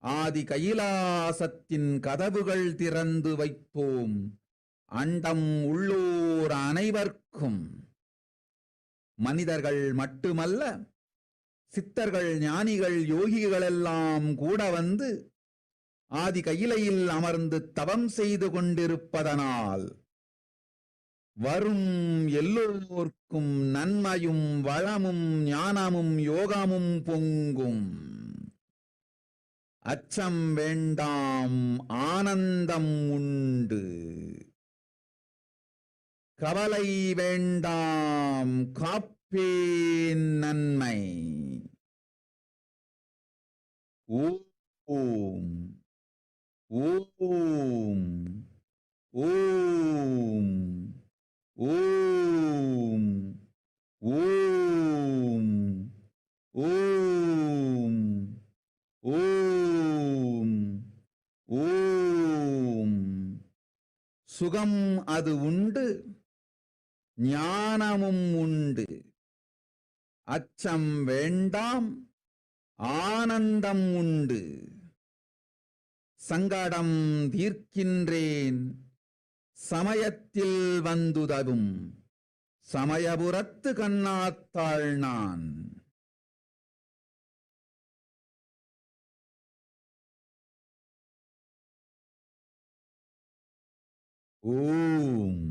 ஆதி கைலாசத்தின் கதவுகள் திறந்து வைப்போம் அண்டம் உள்ளோர் அனைவர்க்கும். மனிதர்கள் மட்டுமல்ல, சித்தர்கள், ஞானிகள், யோகிகளெல்லாம் கூட வந்து ஆதி கையிலையில் அமர்ந்து தவம் செய்து கொண்டிருப்பதனால் வரும் எல்லோர்க்கும் நன்மையும் வளமும் ஞானமும் யோகமும் பொங்கும். அச்சம் வேண்டாம், ஆனந்தம் உண்டு. கவலை வேண்டாம், காப்பேன் நன்மை. ஓம் ஓம் ஓம் ஓம் ஓம் ஓம் ஓம் ஓம். சுகம் அது உண்டு, ஞானமும் உண்டு. அச்சம் வேண்டாம், ஆனந்தம் உண்டு. சங்கடம் தீர்க்கின்றேன் சமயத்தில் வந்துதவும் சமயபுரத்து கண்ணாத்தாள் நான். ஓம்.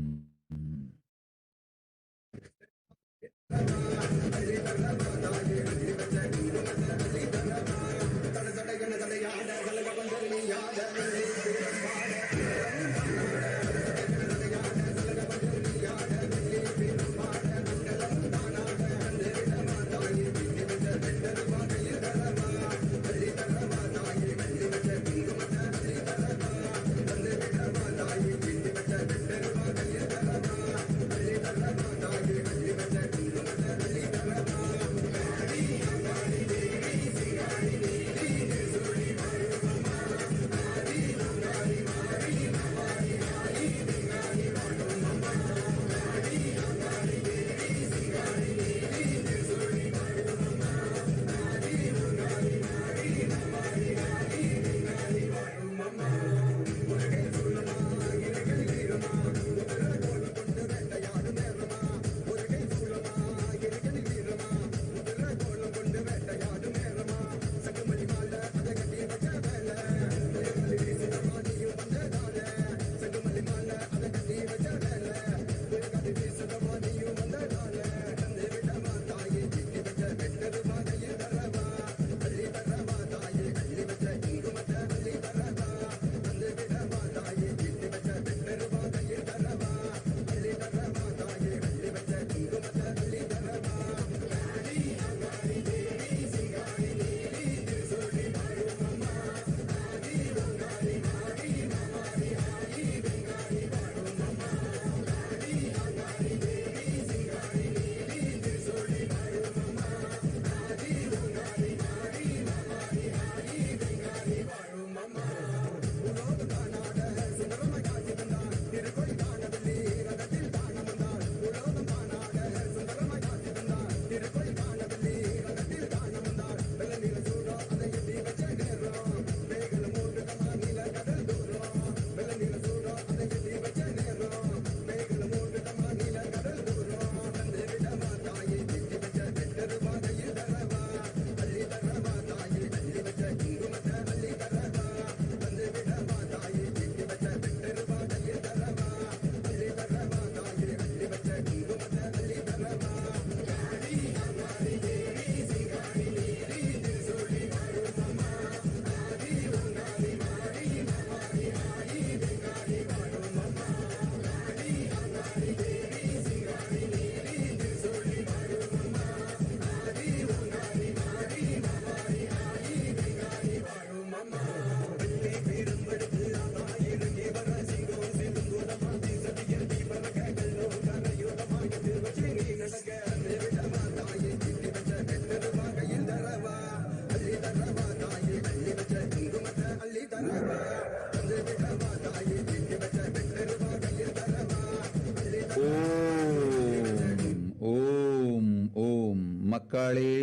மக்களே,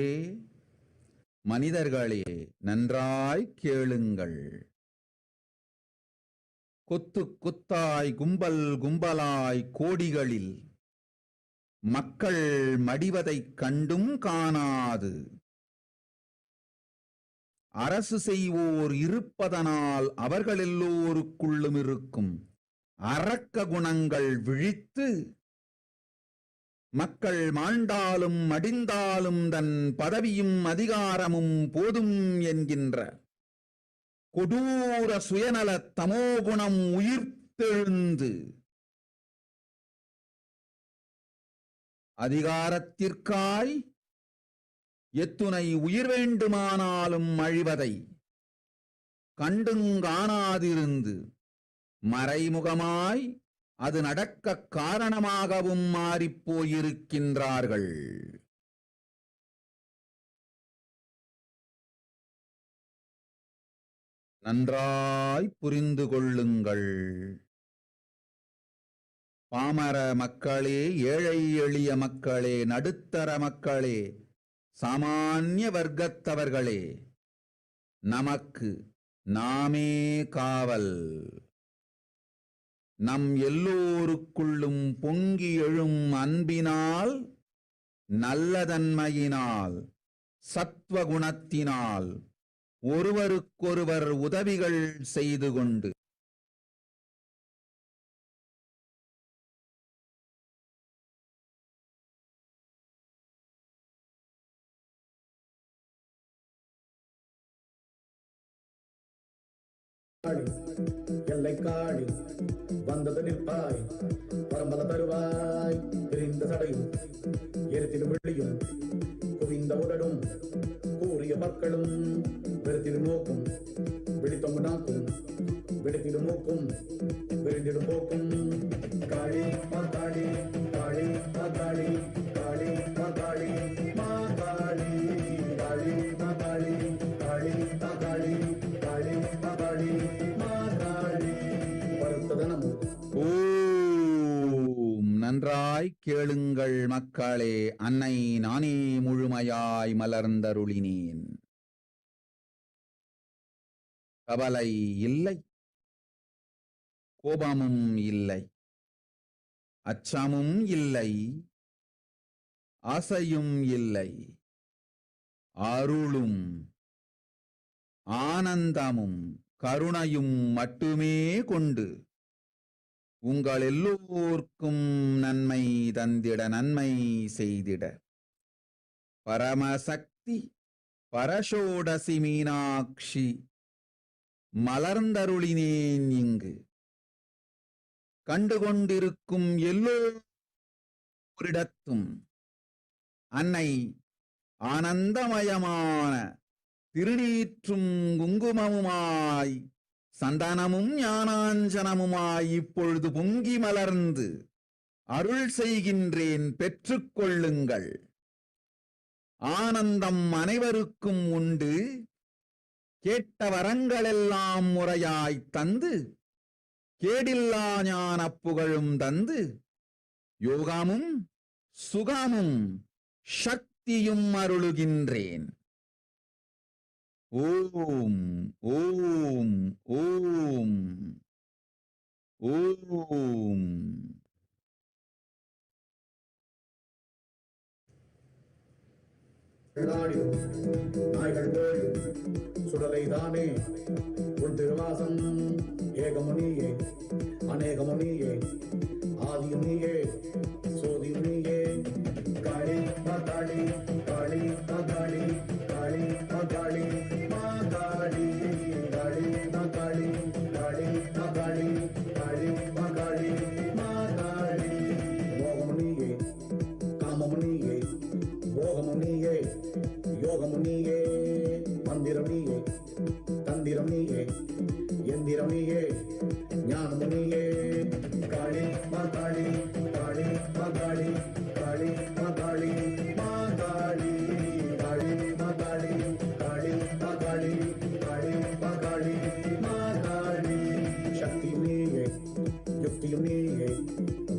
மனிதர்களே, நன்றாய் கேளுங்கள். கொத்து கொத்தாய் கும்பல் கும்பலாய் கோடிகளில் மக்கள் மடிவதைக் கண்டும் காணாது அரசு செய்வோர் இருப்பதனால் அவர்கள் எல்லோருக்குள்ளும் இருக்கும் அரக்க குணங்கள் விழித்து மக்கள் மாண்டாலும் மடிந்தாலும் தன் பதவியும் அதிகாரமும் போதும் என்கின்ற கொடூர சுயநல தமோகுணம் உயிர்த்தெழுந்து அதிகாரத்திற்காய் எத்துணை உயிர் வேண்டுமானாலும் அழிவதை கண்டுங்காணாதிருந்து மறைமுகமாய் அது நடக்க காரணமாகவும் மாறிப்போயிருக்கின்றார்கள். நன்றாய் புரிந்து கொள்ளுங்கள். பாமர மக்களே, ஏழை எளிய மக்களே, நடுத்தர மக்களே, சாமானிய வர்க்கத்தவர்களே, நமக்கு நாமே காவல். நம் எல்லோருக்குள்ளும் பொங்கி எழும் அன்பினால், நல்லதன்மையினால், சத்வகுணத்தினால் ஒருவருக்கொருவர் உதவிகள் செய்து கொண்டு எல்லை காடி வந்தது நிற்பாய், பரம்பல தருவாய், பிரிந்த சடையும் எரித்திடும் வெள்ளியும் குவிந்த உடலும் கூறிய மக்களும் வெறுத்திடும் நோக்கும் விழித்தொங்கு நாக்கும் விடுத்திடும் மூக்கும் விரிந்திடும் போக்கும். காளி மாகாளி காளி மாகாளி காளி மாகாளி மாகாளி காளி மாகாளி காளி மாகாளி காளி மாகாளி மாகாளி பருத்ததனமும். ஓம். நன்றாய் கேளுங்கள் மக்களே. அன்னை நானே முழுமையாய் மலர்ந்தருளினேன். கவலை இல்லை, கோபமும் இல்லை, அச்சமும் இல்லை, ஆசையும் இல்லை, அருளும் ஆனந்தமும் கருணையும் மட்டுமே கொண்டு உங்கள் எல்லோர்க்கும் நன்மை தந்திட, நன்மை செய்திட பரமசக்தி பரஷோடசி மீனாட்சி மலர்ந்தருளினேன். இங்கு கண்டுகொண்டிருக்கும் எல்லோரிடத்தும் அன்னை ஆனந்தமயமான திருநீற்றும் குங்குமமுமாய் சந்தனமும் ஞானாஞ்சனமுமாய் இப்பொழுது பொங்கி மலர்ந்து அருள் செய்கின்றேன், பெற்றுக்கொள்ளுங்கள். ஆனந்தம் அனைவருக்கும் உண்டு. கேட்ட வரங்களெல்லாம் முறையாய் தந்து கேடில்லா ஞான புகழும் தந்து யோகமும் சுகமும் சக்தியும் அருளுகின்றேன். ஓம் ஓம் ஓம் ஓம். நாய்கள் சுடலைதானே உன் திருவாசம். ஏகமுனியே அநேகமுனியே ஆதியுனியே சோதியுனியே. காளி மாகாளி காளி மாகாளி காளி மாகாளி மாகாளி காளி மாகாளி காளி மாகாளி காளி மாகாளி மாகாளி. மோகமுனியே காமமுனியே போகமுனியே யோகமுனியே மந்திரமுனியே தந்திரமுனியே எந்திரமுனியே ஞானமுனியே. காளி மாகாளி காளி மாகாளி காளி மாகாளி மாகாளி காளி மாகாளி காளி மாகாளி காளி மாகாளி மாகாளி. சக்தியுனியே யுக்தியுனியே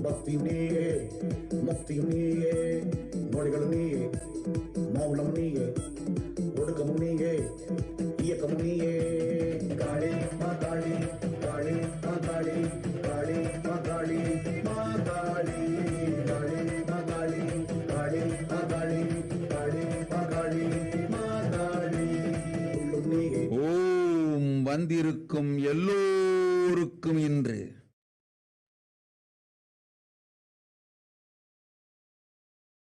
பக்தியுனியே முக்தியுனியே. நொடிகளுனியே மௌனமுனியே ஒடுக்கமுனியே நீயே. ஓம் வந்திருக்கும் எல்லோருக்கும் இன்று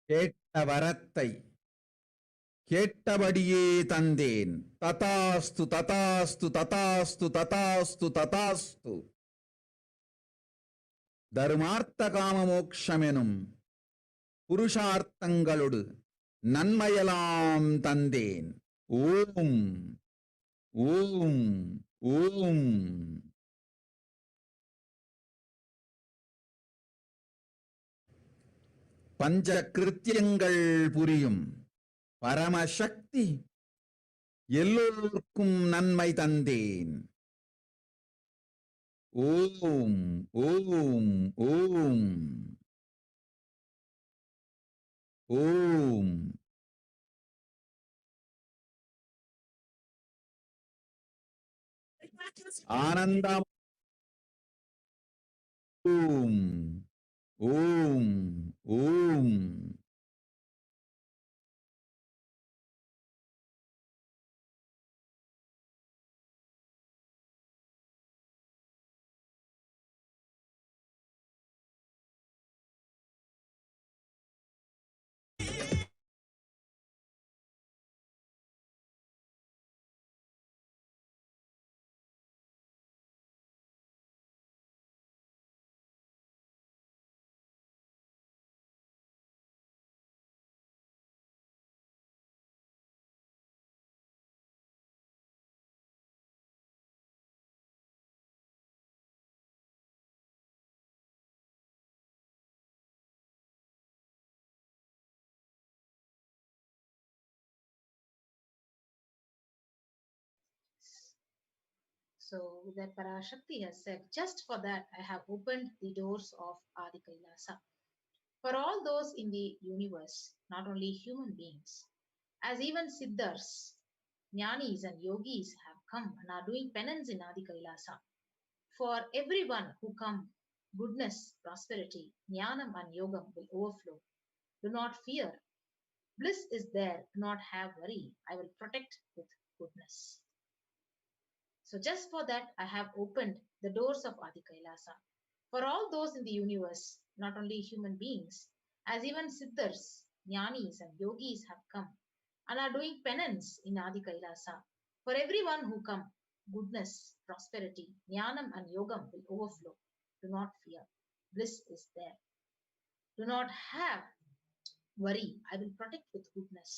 கேட்ட வரத்தை கேட்டபடியே தந்தேன். ததாஸ்து ததாஸ்து ததாஸ்து ததாஸ்து ததாஸ்து. தர்மார்த்த காம மோக்ஷமெனும் புருஷார்த்தங்களோடு நன்மையெல்லாம் தந்தேன். ஓம் ஓம் ஓம். பஞ்ச கிருத்தியங்கள் புரியும் பரமசக்தி எல்லோருக்கும் நன்மை தந்தேன். ஓம் ஓம் ஓம் ஓம். ஆனந்தம். ஓம் ஓம் ஓம். So that Parashakti has said, just for that I have opened the doors of Adi Kailasa. For all those in the universe, not only human beings, as even Siddhars, Jnanis and Yogis have come and are doing penance in Adi Kailasa. For everyone who come, goodness, prosperity, Jnanam and Yogam will overflow. Do not fear. Bliss is there. Do not have worry. I will protect with goodness. So just for that, I have opened the doors of Adi Kailasa. For all those in the universe, not only human beings, as even Siddhars, Jnanis and Yogis have come and are doing penance in Adi Kailasa. For everyone who come, goodness, prosperity, Jnanam and Yogam will overflow. Do not fear. Bliss is there. Do not have worry. I will protect with goodness.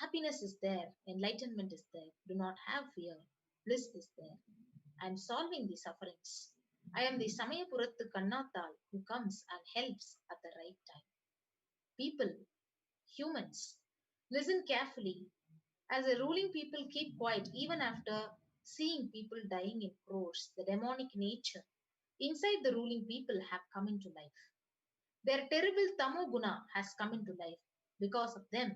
Happiness is there. Enlightenment is there. Do not have fear. Bliss is there. I am solving the sufferings. I am the Samayapurattu Kannathal who comes and helps at the right time. People, humans, listen carefully. As the ruling people keep quiet even after seeing people dying in crores, the demonic nature inside the ruling people have come into life. Their terrible Tamo Guna has come into life. Because of them,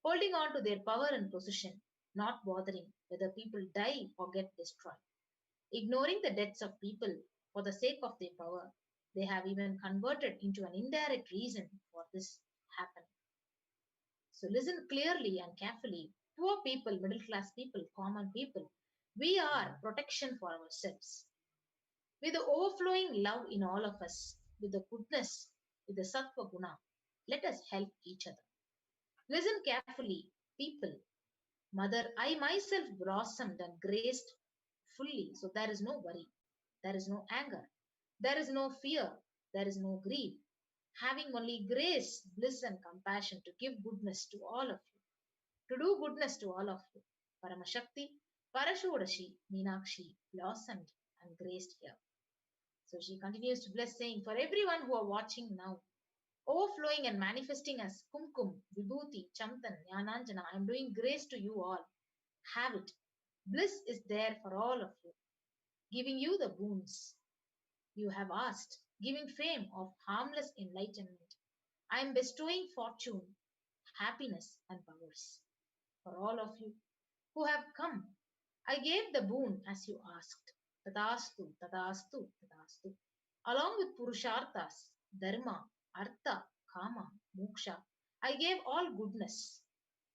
holding on to their power and position, not bothering whether people die or get destroyed. Ignoring the deaths of people for the sake of their power, they have even converted into an indirect reason for this happening. So listen clearly and carefully. Poor people, middle class people, common people, we are protection for ourselves. With the overflowing love in all of us, with the goodness, with the Sattva Guna, let us help each other. Listen carefully, people. Mother, I myself blossomed and graced fully, so there is no worry, there is no anger, there is no fear, there is no grief. Having only grace, bliss, and compassion to give goodness to all of you, to do goodness to all of you. Paramashakti, Parashodashi, Meenakshi blossomed and graced here. So she continues to bless, saying, for everyone who are watching now, overflowing and manifesting as Kumkum, Vibhuti, Chamtan, Jnananjana, I am doing grace to you all. Have it. Bliss is there for all of you, giving you the boons you have asked, giving fame of harmless enlightenment. I am bestowing fortune, happiness, and powers for all of you who have come. I gave the boon as you asked. Tadastu, tadastu, tadastu. Along with Purusharthas, Dharma, Artha, Kama, Moksha, I gave all goodness.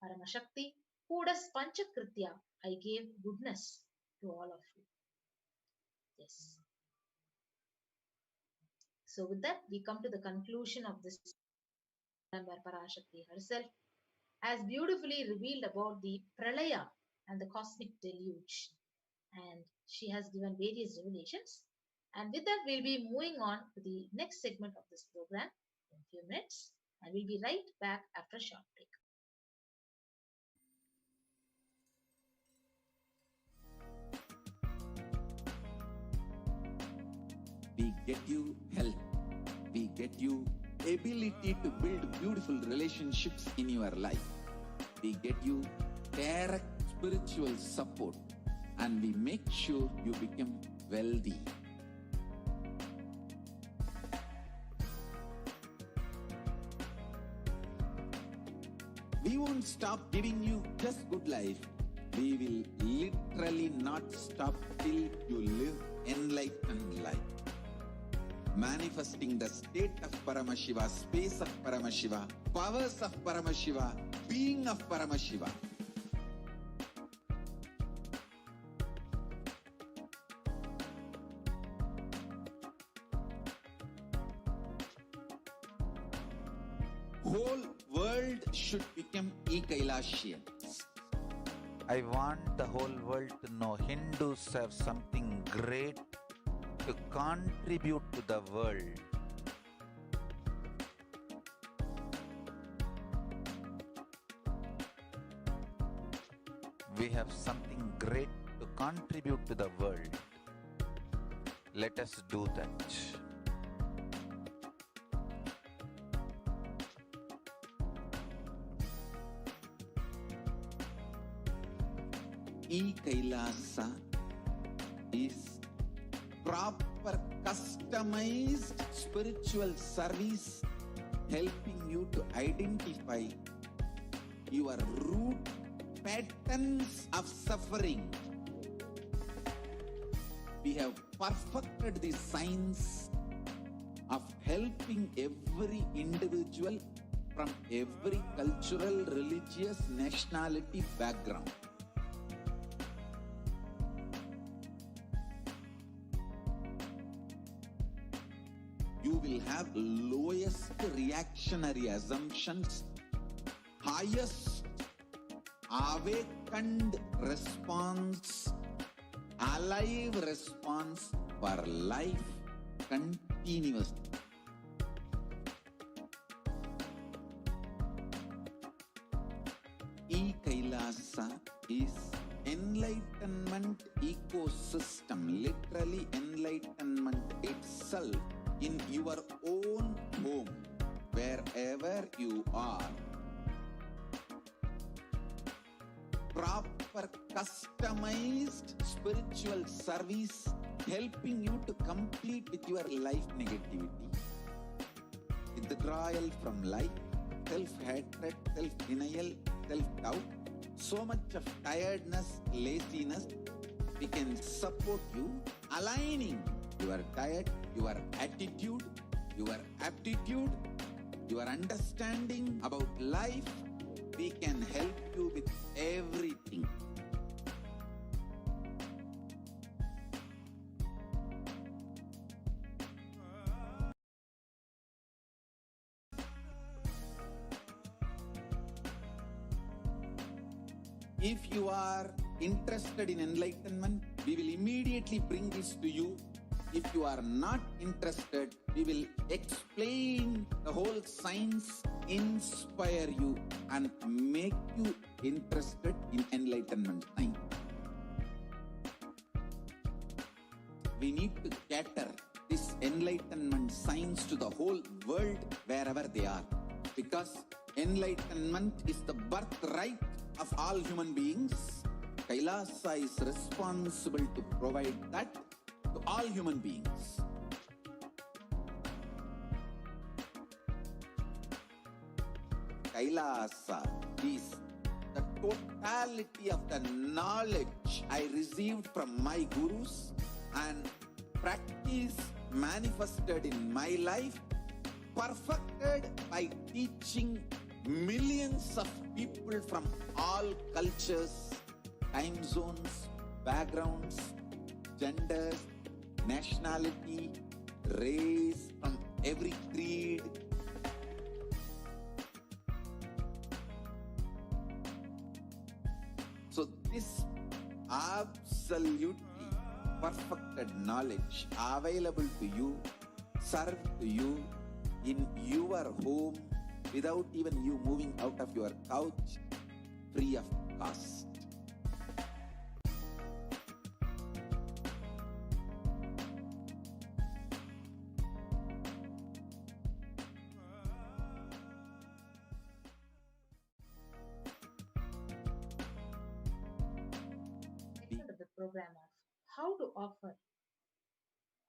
Paramashakti, who does Panchakritya, I gave goodness to all of you. Yes. So with that, we come to the conclusion of this where Parashakti herself has beautifully revealed about the pralaya and the cosmic deluge. And she has given various revelations. And with that, we'll be moving on to the next segment of this program in a few minutes. And we'll be right back after a short break. We get you health. We get you ability to build beautiful relationships in your life. We get you direct spiritual support, and we make sure you become wealthy. We won't stop giving you just good life. We will literally not stop till you live enlightened life. Manifesting the state of Paramashiva, space of Paramashiva, powers of Paramashiva, being of Paramashiva. Whole world should become Kailasians. I want the whole world to know Hindus have something great to contribute to the world. We have something great to contribute to the world. Let us do that. Kailasa is proper customized spiritual service helping you to identify your root patterns of suffering. We have perfected the science of helping every individual from every cultural, religious, nationality background. You will have lowest reactionary assumptions, highest awakened response, alive response for life continuously. Kailasa is enlightenment ecosystem, literally enlightenment itself in your own home, wherever you are. Proper customized spiritual service helping you to complete with your life negativity. Withdrawal from life, self-hatred, self-denial, self-doubt, so much of tiredness, laziness. We can support you aligning your diet, your attitude, your aptitude, your understanding about life. We can help you with everything. If you are interested in enlightenment, we will immediately bring this to you. If you are not interested, we will explain the whole science, inspire you, and make you interested in enlightenment science. We need to cater this enlightenment science to the whole world wherever they are, because enlightenment is the birthright of all human beings. Kailasa is responsible to provide that to all human beings. Kailasa is the totality of the knowledge I received from my gurus and practice manifested in my life, perfected by teaching millions of people from all cultures, time zones, backgrounds, genders, nationality, race, from every creed. So this absolutely perfected knowledge available to you, served to you in your home without even you moving out of your couch, free of cost. Segment of the program of how to offer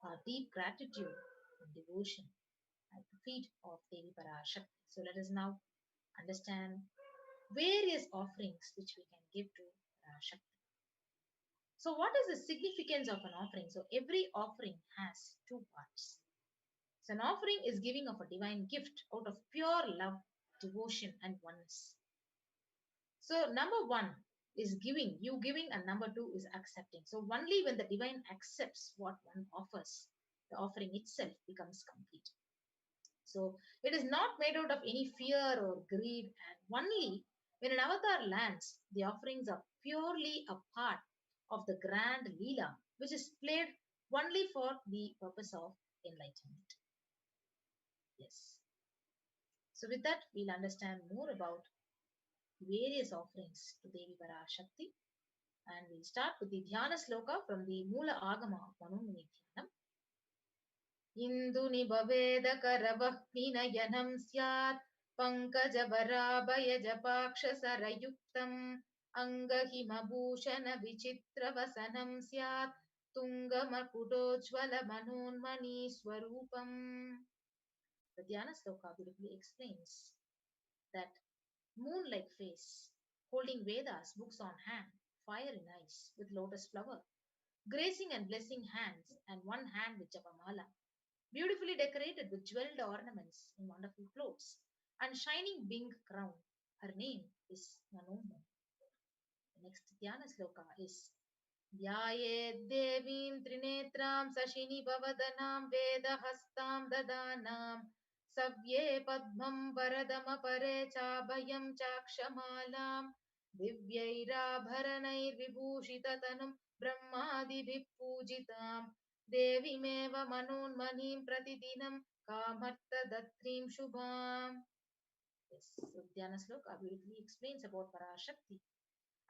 our deep gratitude and devotion at the feet of Devi Parashakti. So let us now understand various offerings which we can give to Parashakti. So what is the significance of an offering? So every offering has two parts. So an offering is giving of a divine gift out of pure love, devotion and oneness. So number one is giving, you giving, and number two is accepting. So only when the divine accepts what one offers, the offering itself becomes complete. So it is not made out of any fear or greed, and only when an avatar lands, the offerings are purely a part of the grand Leela, which is played only for the purpose of enlightenment. Yes. So with that, we'll understand more about various offerings to Devi Parashakti. And we'll start with the Dhyana Sloka from the Mula Agama of Manumuni Dhyanam. Induni Baveda Karavahminayanam Syat Pankajavarabayajapaksha Sarayuktam Angahimabhushana Vichitravasanam Syat Tungamakutojvala Manonmani Swarupam. The Dhyana Sloka beautifully explains that moon-like face, holding Vedas, books on hand, fire in eyes, with lotus flower, gracing and blessing hands, and one hand with Japamala, beautifully decorated with jeweled ornaments in wonderful clothes, and shining Bing crown. Her name is Manoham. The next Dhyana Sloka is Dhyayed Devim Trinetram Sashini Bavadanam Vedahastam Dadanam Savye Padmam Varadama Pare Chabhayam Chakshamalam Divyairabharanair Vibhushitatanam Brahmadibhip Pujitam Devimeva Manonmanim Pratidinam Kamarta Datrim Shubham. Yes, so Dhyana Sloka beautifully explains about Parashakti.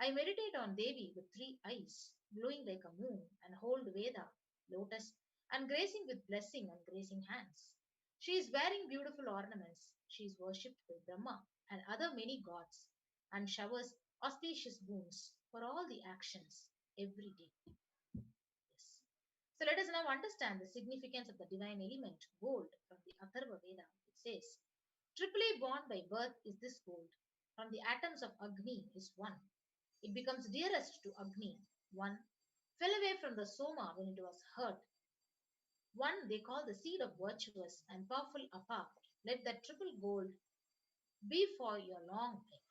I meditate on Devi with three eyes, glowing like a moon, and hold Veda, lotus, and gracing with blessing and gracing hands. She is wearing beautiful ornaments. She is worshipped by Brahma and other many gods, and showers auspicious boons for all the actions every day. Yes. So let us now understand the significance of the divine element, gold, from the Atharva Veda. It says, triply born by birth is this gold. From the atoms of Agni is one. It becomes dearest to Agni. One fell away from the Soma when it was hurt. One they call the seed of virtuous and powerful apart. Let that triple gold be for your long life.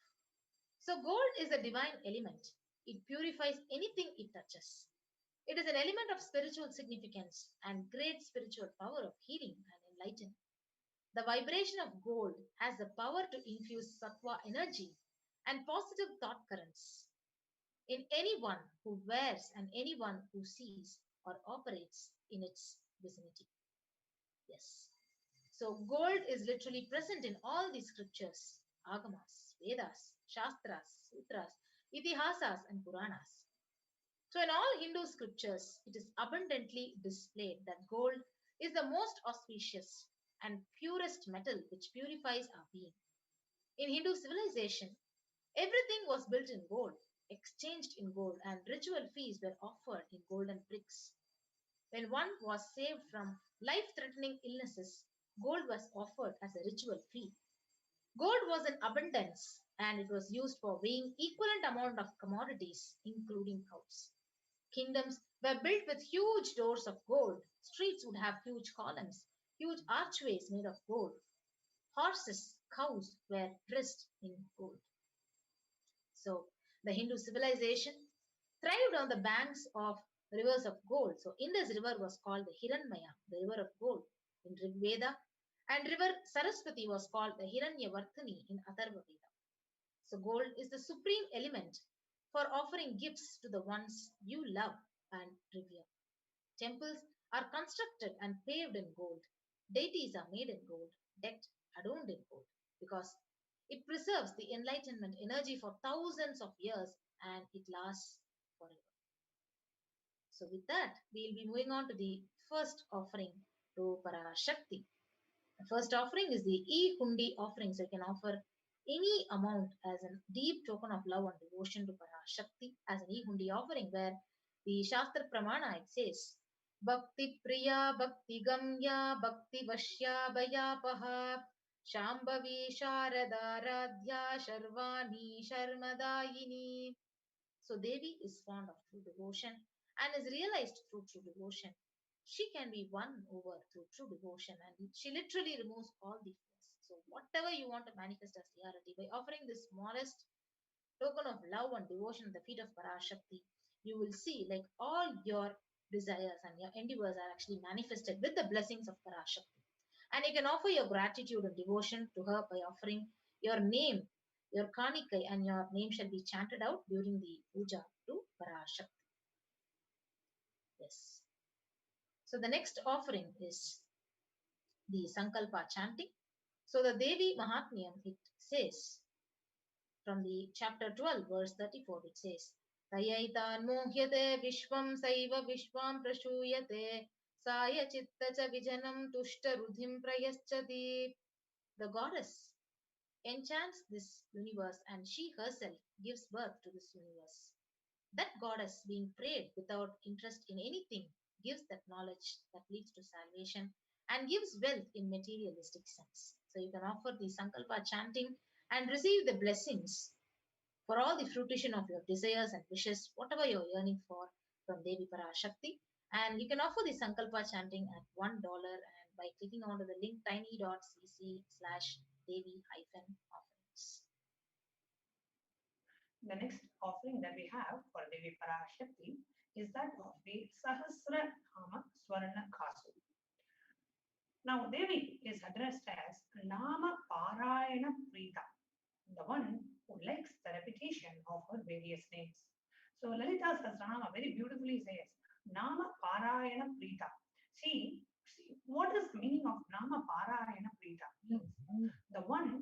So gold is a divine element. It purifies anything it touches. It is an element of spiritual significance and great spiritual power of healing and enlightening. The vibration of gold has the power to infuse sattva energy and positive thought currents in anyone who wears and anyone who sees or operates in its vicinity. Yes. So gold is literally present in all the scriptures, agamas, Vedas, Shastras, Sutras, Itihasas and Puranas. So in all Hindu scriptures, it is abundantly displayed that gold is the most auspicious and purest metal which purifies our being. In Hindu civilization, everything was built in gold, exchanged in gold, and ritual feasts were offered in golden bricks. When one was saved from life-threatening illnesses, gold was offered as a ritual fee. Gold was in abundance and it was used for weighing equivalent amount of commodities, including cows. Kingdoms were built with huge doors of gold. Streets would have huge columns, huge archways made of gold. Horses, cows were dressed in gold. So, the Hindu civilization thrived on the banks of rivers of gold. So Indus River was called the Hiranmaya, the river of gold in Rig Veda, and river Saraswati was called the Hiranyavarthini in Atharva Veda. So gold is the supreme element for offering gifts to the ones you love and revere. Temples are constructed and paved in gold. Deities are made in gold, decked, adorned in gold, because it preserves the enlightenment energy for thousands of years and it lasts forever. So, with that, we'll be moving on to the first offering to Parashakti. The first offering is the E-Hundi offering. So, you can offer any amount as a deep token of love and devotion to Parashakti as an E-Hundi offering, where the Shastra Pramana it says, Bhakti Priya, Bhakti Gamya, Bhakti Vashya Bhayapaha, Shambhavi Sharada Radhya Sharvani Sharmadayini. So Devi is fond of true devotion and is realized through true devotion. She can be won over through true devotion and she literally removes all the fears. So whatever you want to manifest as reality, by offering this smallest token of love and devotion at the feet of Parashakti, you will see like all your desires and your endeavors are actually manifested with the blessings of Parashakti. And you can offer your gratitude and devotion to her by offering your name, your kanikai, and your name shall be chanted out during the puja to Parashakti. Yes. So the next offering is the Sankalpa chanting. So the Devi Mahatmyam, it says from the chapter 12, verse 34, it says, Tayaitan mohyate vishvam saiva vishvam prashuyate saya chitta cha vijanam tushta rudhim prayaschati. The goddess enchants this universe and she herself gives birth to this universe. That goddess, being prayed without interest in anything, gives that knowledge that leads to salvation and gives wealth in materialistic sense. So you can offer the Sankalpa chanting and receive the blessings for all the fruition of your desires and wishes, whatever you're yearning for from Devi Parashakti. And you can offer the Sankalpa chanting at $1 and by clicking onto the link tiny.cc/Devi-offerings. The next offering that we have for Devi Parashakti is that of the Sahasra Nama Swarna Kasu. Now, Devi is addressed as Nama Parayana Prita, the one who likes the repetition of her various names. So, Lalita Sahasranama very beautifully says Nama Parayana Prita. See, what is the meaning of Nama Parayana Prita? Means the one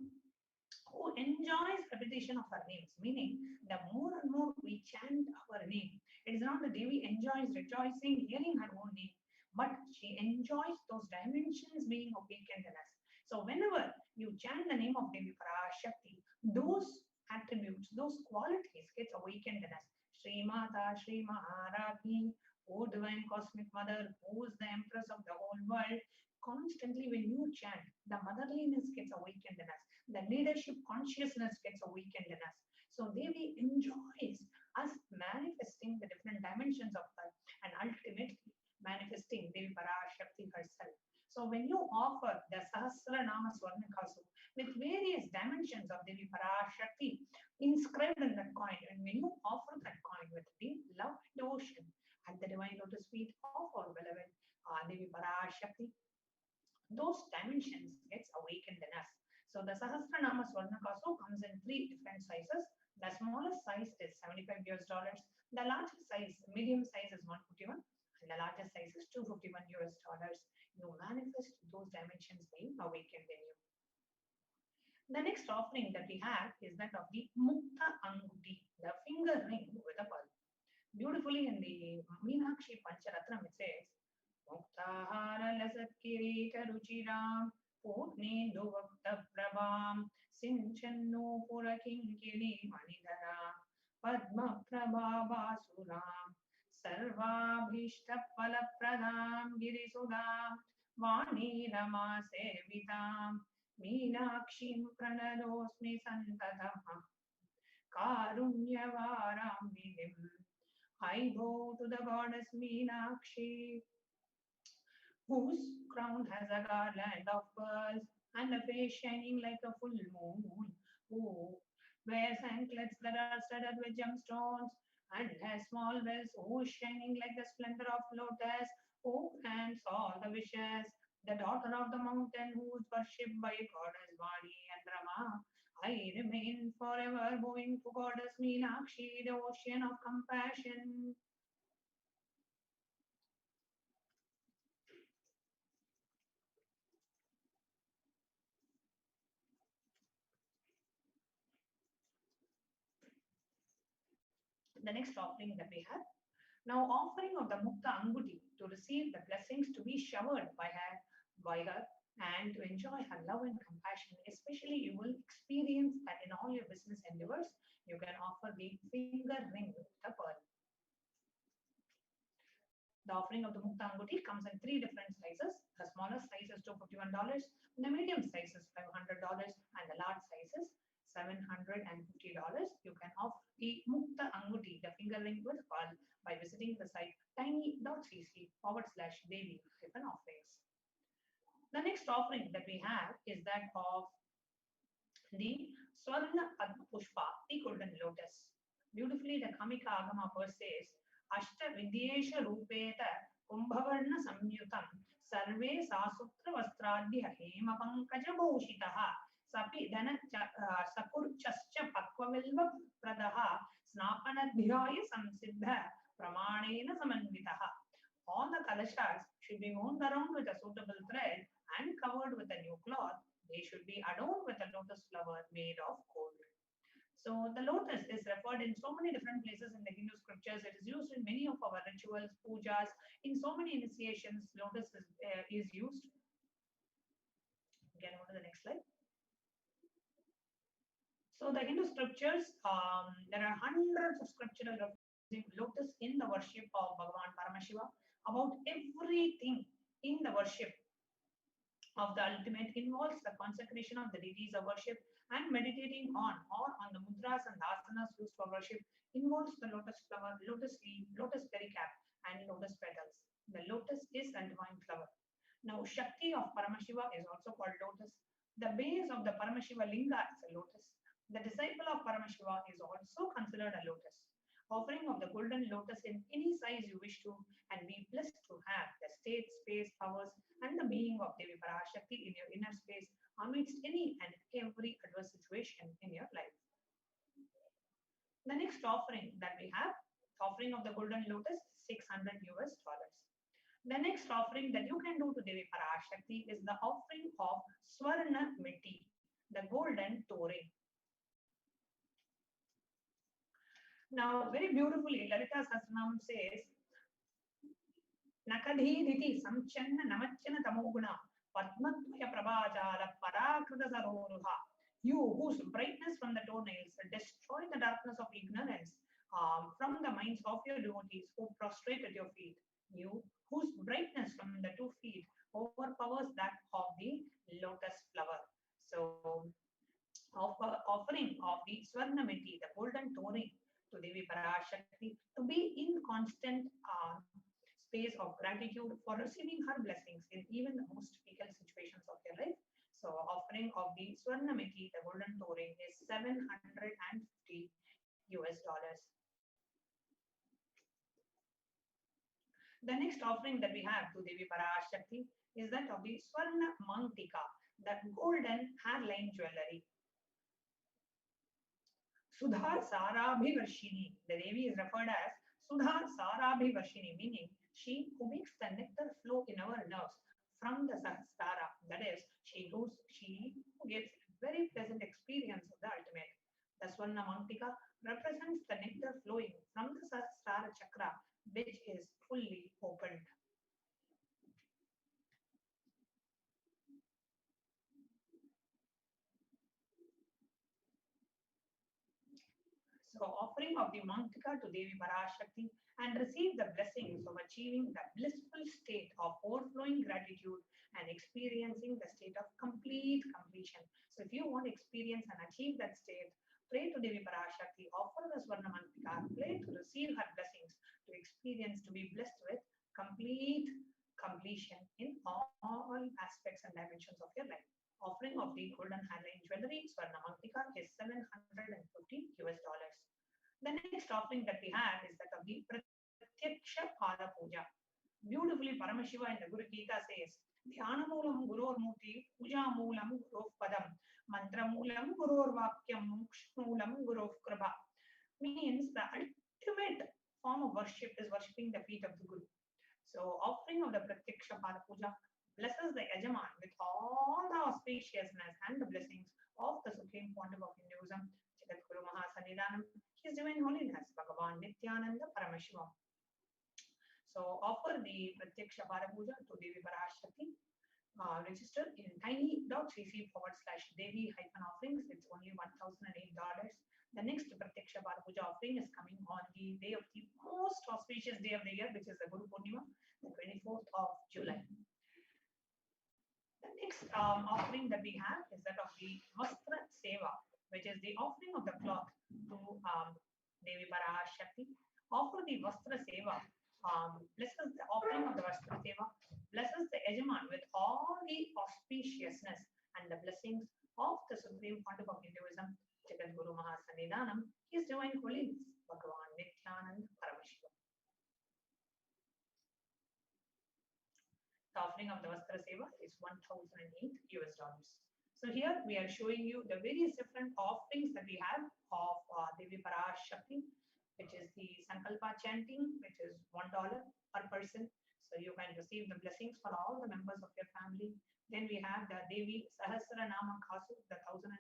who enjoys repetition of her names, meaning the more and more we chant our name, it is not that Devi enjoys rejoicing hearing her own name, but she enjoys those dimensions being awakened in us. So whenever you chant the name of Devi Parashakti, those attributes, those qualities get awakened in us. Sri Mata, Sri Maharajni, O Divine Cosmic Mother, who is the Empress of the whole world, constantly when you chant, the motherliness gets awakened in us, the leadership consciousness gets awakened in us. So Devi enjoys us manifesting the different dimensions of her and ultimately manifesting Devi Parashakti herself. So when you offer the Sahasra Nama Swarnakasu with various dimensions of Devi Parashakti inscribed in that coin, and when you offer that coin with deep love and devotion at the divine lotus feet of our beloved Devi Parashakti, those dimensions gets awakened in us. So the Sahasranama Swarnakasu comes in three different sizes. The smallest size is $75. The largest size, medium size is 151, and the largest size is $251. You manifest those dimensions being awakened in you. The next offering that we have is that of the Mukta Anguti, the finger ring with a pearl. Beautifully in the Meenakshi Pancharatnam it says, Muktahara lasat kirita ruchiram Purnindu Vakta Prabham Sinchannu Purakinkiri Manidara Padma Prabhavasuram Sarvabhishta Palapradam Girisudam Vani Rama Sevitam Meenakshim Pranadosmi Santatam Karunyavaram Vidim. I bow to the goddess Meenakshi, whose crown has a garland of pearls and a face shining like a full moon, who wears anklets that are studded with gemstones and her small bells, oh, shining like the splendor of lotus, who grants all the wishes, the daughter of the mountain who is worshipped by goddess Vani and Rama. I remain forever moving to goddess Meenakshi, the ocean of compassion. The next offering that we have. Now, offering of the Mukta Anguti to receive the blessings to be showered by her, and to enjoy her love and compassion. Especially, you will experience that in all your business endeavors, you can offer the finger ring with the pearl. The offering of the Mukta Anguti comes in three different sizes. The smallest size is $251, the medium size is $500, and the large size is $750. You can offer the Mukta Anguti, the finger ring with pearl, by visiting the site tiny.cc/devi-offerings. The next offering that we have is that of the Swarna Padma Pushpa, the golden lotus. Beautifully, the Kamika Agama verse says, Ashta Vidyesha Rupeta Kumbhavarna Samyutam Sarve Sasutra Vastradhya Hema Pankaja Bhushitaha Sapi Dana Sakurchascha Pakvavilva Pradaha Snapanadhyaya Samsiddha Pramanena Samanvitaha. All the kalashas should be wound around with a suitable thread and covered with a new cloth. They should be adorned with a lotus flower made of gold. So the lotus is referred in so many different places in the Hindu scriptures. It is used in many of our rituals, pujas. In so many initiations, lotus is used. You can go to the next slide. So the Hindu scriptures, there are hundreds of scriptural references using lotus in the worship of Bhagavan Paramashiva. About everything in the worship of the ultimate involves the consecration of the deities of worship, and meditating on or on the mudras and asanas used for worship involves the lotus flower, lotus leaf, lotus pericap, and lotus petals. The lotus is a divine flower. Now, Shakti of Paramashiva is also called lotus. The base of the Paramashiva linga is a lotus. The disciple of Paramashiva is also considered a lotus. Offering of the golden lotus in any size you wish to, and be blessed to have the state, space, powers, and the being of Devi Parashakti in your inner space amidst any and every adverse situation in your life. The next offering that we have, offering of the golden lotus, $600. The next offering that you can do to Devi Parashakti is the offering of Swarna Miti, the golden Tore. Now, very beautifully, Lalita Sahasranam says, Nakadhiditi Samchanna Namachana Tamoguna Padmatmaya Prabhajala Parakrita Saroruha. You whose brightness from the toenails destroy the darkness of ignorance from the minds of your devotees who prostrate at your feet. You whose brightness from the 2 feet overpowers that of the lotus flower. So, offering of the Swarnamiti, the golden Tori, to Devi Parashakti, to be in constant space of gratitude for receiving her blessings in even the most difficult situations of your life. So, offering of the Swarnamiti, the golden Tori, is $750. The next offering that we have to Devi Parashakti is that of the Swarna Mantika, the golden hairline jewelry. Sudha Sarabhivarshini. The Devi is referred as Sudha Sarabhivarshini, meaning she who makes the nectar flow in our nerves from the Sahasrara. That is, she who gives very pleasant experience of the ultimate. The Swarna Mantika represents the nectar flowing from the Sahasrara chakra, which is fully opened. So, offering of the Mantika to Devi Parashakti and receive the blessings of achieving the blissful state of overflowing gratitude and experiencing the state of complete completion. So, if you want to experience and achieve that state, pray to Devi Parashakti, offer the Swarna Mantika, pray to receive her blessings, to experience, to be blessed with complete completion in all aspects and dimensions of your life. Offering of the golden handling jewelry, Swarna Mantika, is $750. The next offering that we have is that of the Pratyaksha Pada Puja. Beautifully, Paramashiva in the Guru Gita says, Dhyana Moolam Guror Murti, Puja Moolam Gurov Padam, Mantra Moolam Guror Vakyam, Moksha Moolam Gurov Krabha. Means the ultimate form of worship is worshipping the feet of the Guru. So, offering of the Pratyaksha Pada Puja blesses the Yajaman with all the auspiciousness and the blessings of the Supreme Pontiff of Hinduism, Jagat Guru Mahasannidhanam, His Divine Holiness, Bhagavan Nithyananda Paramashivam. So, offer the Pratyaksha Pada Puja to Devi Parashakti. Register in tiny.cc/Devi-offerings. It's only $1,008. The next Pratyaksha Pada Puja offering is coming on the day of the most auspicious day of the year, which is the Guru Purnima, the 24th of July. The next offering that we have is that of the Vastra Seva, which is the offering of the cloth to Devi Parashakti. Offer the Vastra Seva, blesses the offering of the Vastra Seva, blesses the Yajaman with all the auspiciousness and the blessings of the Supreme Pontiff of Hinduism, Jagat Guru Mahasannidhanam, His Divine Holiness, Bhagavan Nithyananda Paramashivam. The offering of the Vastra Seva is $1,008. So here we are showing you the various different offerings that we have of Devi Parashakti, which is the Sankalpa chanting, which is $1 per person. So you can receive the blessings for all the members of your family. Then we have the Devi Sahasranama Kasu, the 1008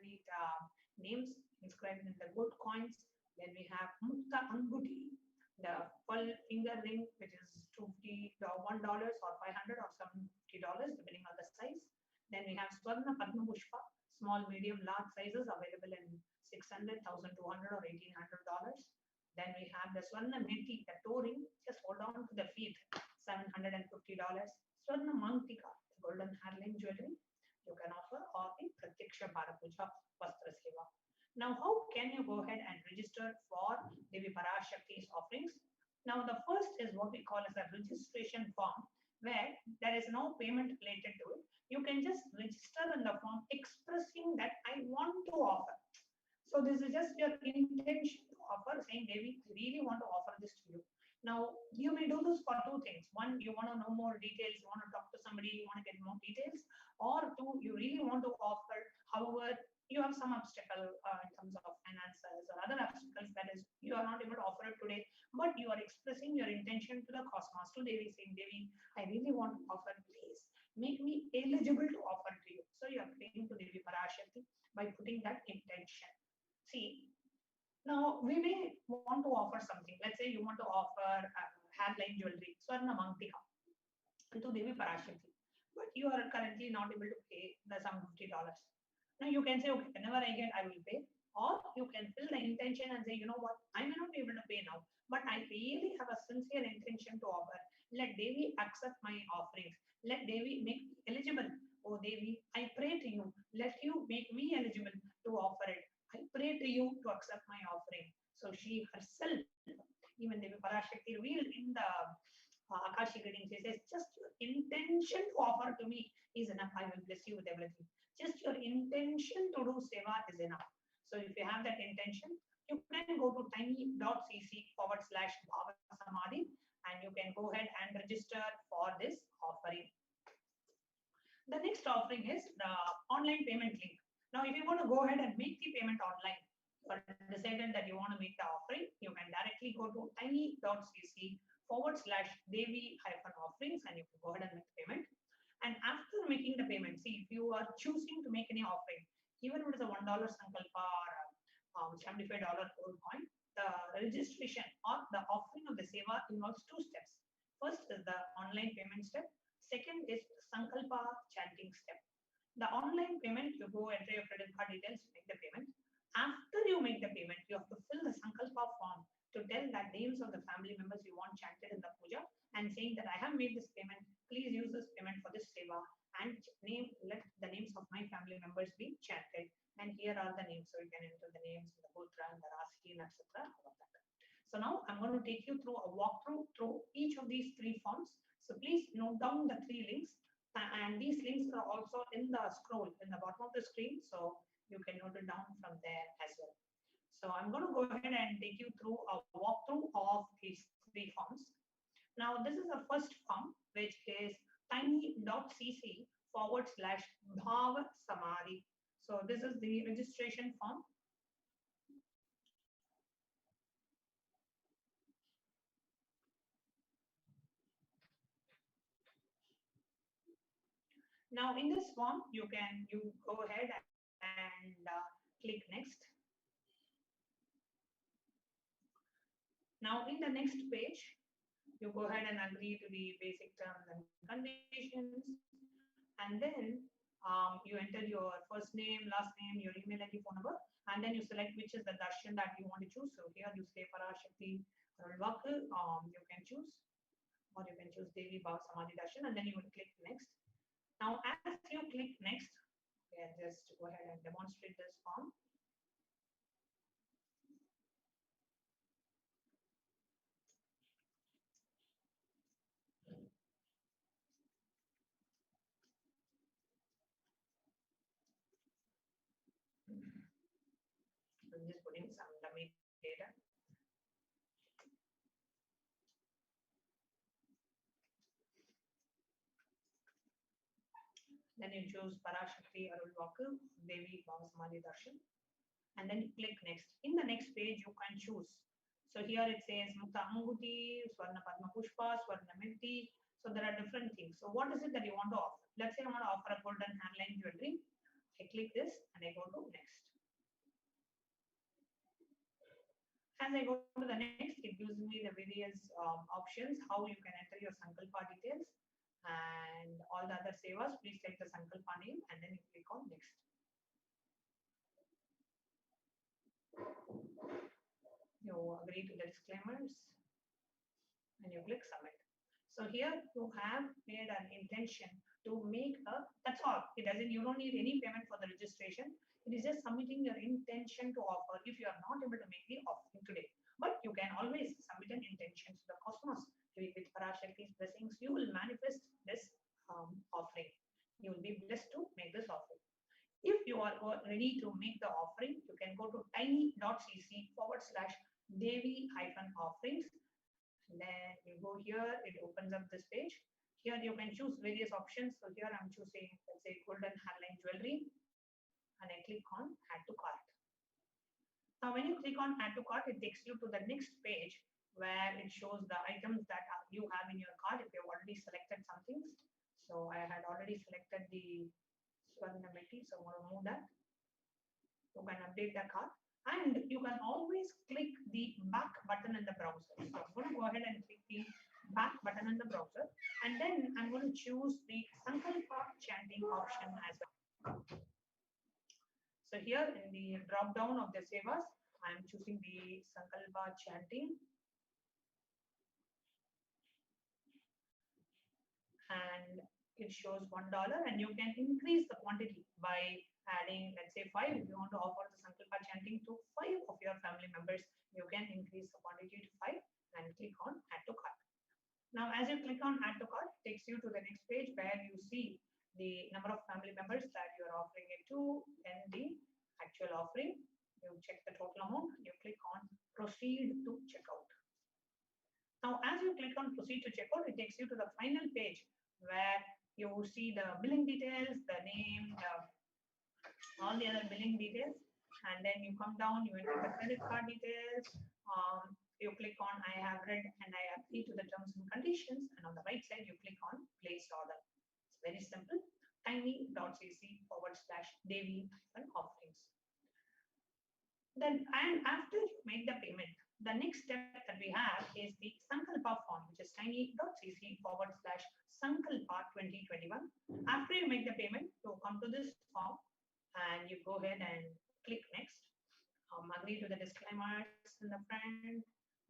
names inscribed in the gold coins. Then we have Mukta Anguti, the full finger ring, which is $1 or $500 or $70, depending on the size. Then we have Swarna Padma Pushpa, small, medium, large sizes available in $600, $1,200 or $1,800. Then we have the Swarna Meti, the toe ring, just hold on to the feet, $750. Swarna Mantika, the golden hairline jewelry, you can offer, or the Pratyaksha Pada Puja Vastra Seva. Now, how can you go ahead and register for Devi Parashakti's offerings? Now, the first is what we call as a registration form, where there is no payment related to it. You can just register in the form expressing that I want to offer. So this is just your intention to offer, saying, Devi, I really want to offer this to you. Now, you may do this for two things. One, you want to know more details, you want to talk to somebody, you want to get more details. Or two, you really want to offer, however, you have some obstacle in terms of finances or other obstacles, that is, you are not able to offer it today, but you are expressing your intention to the cosmos, to Devi, saying, Devi, I really want to offer, please make me eligible to offer to you. So you are praying to Devi Parashakti by putting that intention. See, now we may want to offer something. Let's say you want to offer hairline jewelry, Swarna Mantika, to Devi Parashakti, but you are currently not able to pay the sum $50. Now you can say, okay, whenever I get, I will pay. Or you can fill the intention and say, you know what, I may not be able to pay now, but I really have a sincere intention to offer. Let Devi accept my offerings. Let Devi make me eligible. Oh Devi, I pray to you. Let you make me eligible to offer it. I pray to you to accept my offering. So she herself, even Devi Parashakti revealed in the Akashic reading, she says, just your intention to offer to me is enough. I will bless you with everything. Just your intention to do seva is enough. So if you have that intention, you can go to tiny.cc/Bhava-Samadhi and you can go ahead and register for this offering. The next offering is the online payment link. Now, if you want to go ahead and make the payment online, or decided that you want to make the offering, you can directly go to tiny.cc/Devi-offerings and you can go ahead and make the payment. And after making the payment, see, if you are choosing to make any offering, even if it is a $1 Sankalpa or $75 gold coin, the registration or the offering of the seva involves two steps. First is the online payment step. Second is the Sankalpa chanting step. The online payment, you go enter your credit card details to make the payment. After you make the payment, you have to fill the Sankalpa form to tell that names of the family members you want chanted in the puja and saying that I have made this payment, please use this payment for this seva and let the names of my family members be chanted. And here are the names, so you can enter the names, the Gotra and the Rasi, etc. So now I'm going to take you through a walkthrough through each of these three forms. So please note down the three links, and these links are also in the scroll in the bottom of the screen, so you can note it down from there as well. So I'm going to go ahead and take you through a walkthrough of these three forms. Now, this is the first form, which is tiny.cc/Bhav Samadhi. So this is the registration form. Now, in this form, you go ahead and click next. Now, in the next page, you go ahead and agree to the basic terms and conditions, and then you enter your first name, last name, your email ID, phone number, and then you select which is the darshan that you want to choose. So here you say Parashakti Arulvaku, you can choose, or you can choose Devi Bhav Samadhi Darshan, and then you will click next. Now, as you click next, okay, just go ahead and demonstrate this form. I'm just putting some dummy data. Then you choose Parashakti Arulvaku, Devi Bhav Samadhi Darshan, and then you click next. In the next page, you can choose. So here it says Mukta Anguti, Swarna Padma Pushpa, Swarna Mirti. So there are different things. So what is it that you want to offer? Let's say I want to offer a golden handline jewelry. I click this and I go to next. As I go to the next, it gives me the various options, how you can enter your Sankalpa details and all the other sevas. Please take the Sankalpa name and then you click on next. You agree to the disclaimers and you click submit. So here you have made an intention to make that's all. You don't need any payment for the registration. It is just submitting your intention to offer if you are not able to make the offering today. But you can always submit an intention to the cosmos. With Parashakti's blessings, you will manifest this offering. You will be blessed to make this offering. If you are ready to make the offering, you can go to tiny.cc/Devi-offerings. Then you go here, it opens up this page. Here you can choose various options. So here I'm choosing, let's say, golden handline jewelry, and I click on add to cart. Now, when you click on add to cart, it takes you to the next page where it shows the items that you have in your cart if you have already selected something. So I had already selected the Swarnamati, so I'm going to move that. You can update the cart, and you can always click the back button in the browser. So I'm going to go ahead and click the back button in the browser, and then I'm going to choose the Sankalpa chanting option as well. So here in the drop down of the sevas, I'm choosing the Sankalpa chanting. And it shows $1, and you can increase the quantity by adding, let's say, 5. If you want to offer the Sankalpa chanting to 5 of your family members, you can increase the quantity to 5 and click on add to cart. Now, as you click on add to cart, it takes you to the next page where you see the number of family members that you are offering it to, and the actual offering. You check the total amount, you click on proceed to checkout. Now, as you click on proceed to checkout, it takes you to the final page where you see the billing details, the name, all the other billing details, and then you come down, you enter the credit card details. You click on I have read and I agree to the terms and conditions, and on the right side you click on place order. It's very simple. tiny.cc/Devi-offerings. Then, and after you make the payment, the next step that we have is the Sankalpa form, which is tiny.cc/Sankalpa 2021. After you make the payment, you come to this form and you go ahead and click next. Agree to the disclaimers in the front,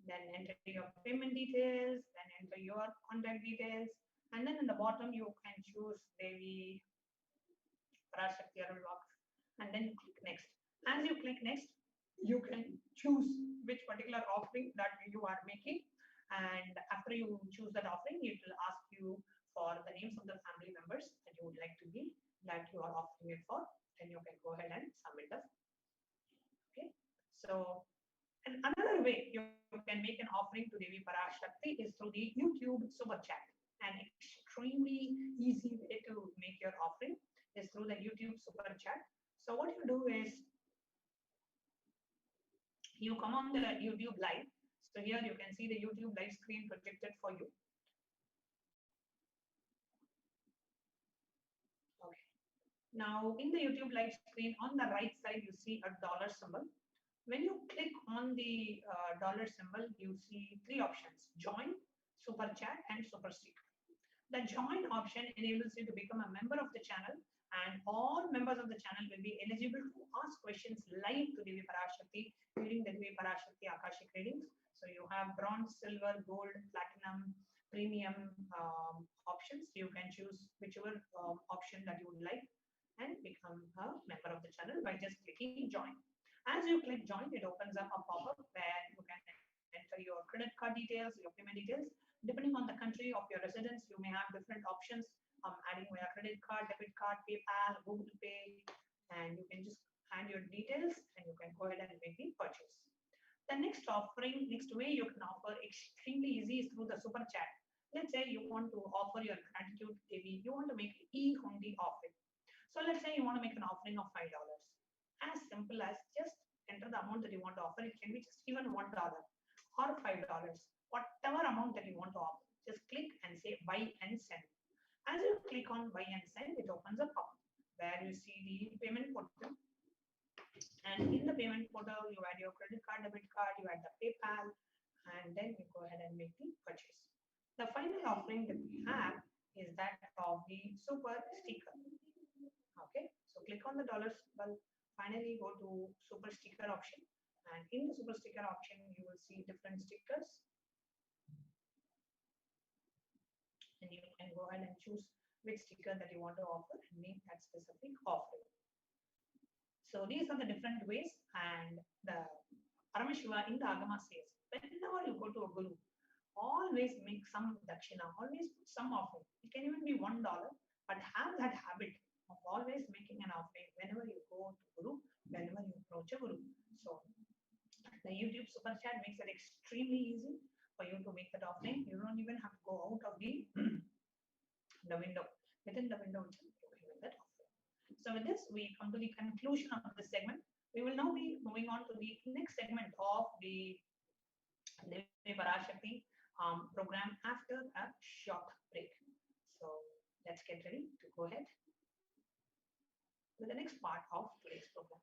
then enter your payment details, then enter your contact details, and then in the bottom you can choose Devi Parashakti Arulvaku, and then you click next. As you click next, you can choose which particular offering that you are making, and after you choose that offering, it will ask you for the names of the family members that you would like to be that you are offering it for. Then you can go ahead and submit the. Okay, so super chat. An extremely easy way to make your offering is through the YouTube super chat. So what you do is you come on the YouTube live. So here you can see the YouTube live screen projected for you. Okay. Now in the YouTube live screen on the right side, you see a dollar symbol. When you click on the dollar symbol, you see three options: join, super chat, and super sticker. The join option enables you to become a member of the channel, and all members of the channel will be eligible to ask questions live to Devi Parashakti during the Devi Parashakti Akashic readings. So you have bronze, silver, gold, platinum, premium options. You can choose whichever option that you would like and become a member of the channel by just clicking join. As you click join, it opens up a pop-up where you can enter your credit card details, your payment details. Depending on the country of your residence, you may have different options, adding via credit card, debit card, PayPal, Google Pay, and you can just add your details and you can go ahead and make the purchase. The next way you can offer extremely easy is through the super chat. Let's say you want to offer your gratitude Devi, you want to make e-hundi offering. So let's say you want to make an offering of $5. As simple as just enter the amount that you want to offer. It can be just even $1 or $5. Whatever amount that you want to offer, just click and say buy and send. As you click on buy and send, it opens up where you see the payment portal. And in the payment portal, you add your credit card, debit card, you add the PayPal, and then you go ahead and make the purchase. The final offering that we have is that of the super sticker. Okay, so click on the dollar symbol, finally go to super sticker option. And in the super sticker option, you will see different stickers. And you can go ahead and choose which sticker that you want to offer and make that specific offering. So these are the different ways, and the Paramashiva in the Agama says, whenever you go to a guru, always make some dakshina, always put some offering. It can even be $1, but have that habit of always making an offering whenever you go to guru, whenever you approach a guru. So the YouTube super chat makes it extremely easy for you to make that offering. You don't even have to go out of the window. Within the window, you can make that offering. So with this, we come to the conclusion of this segment. We will now be moving on to the next segment of the Devi Parashakti program after a short break. So let's get ready to go ahead with the next part of today's program.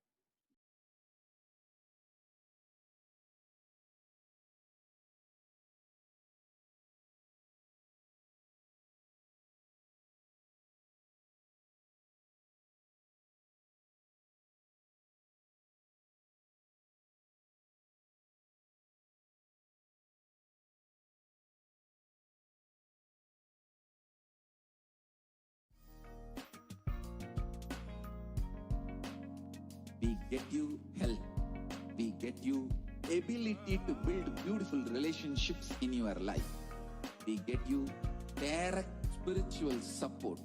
We get you help. We get you ability to build beautiful relationships in your life. We get you direct spiritual support,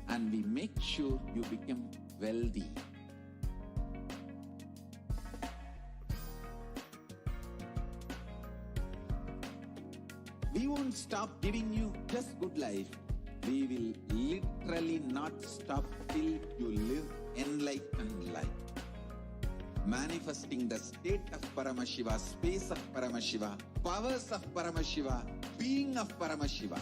and we make sure you become wealthy. We won't stop giving you just good life. We will literally not stop till you live enlightened life. Manifesting the state of Paramashiva, space of Paramashiva, powers of Paramashiva, being of Paramashiva.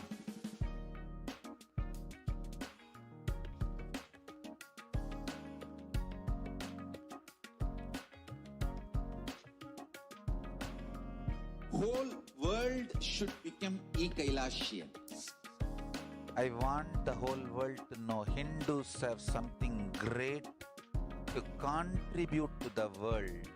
Whole world should become Kailasians. I want the whole world to know Hindus have something great to contribute to the world.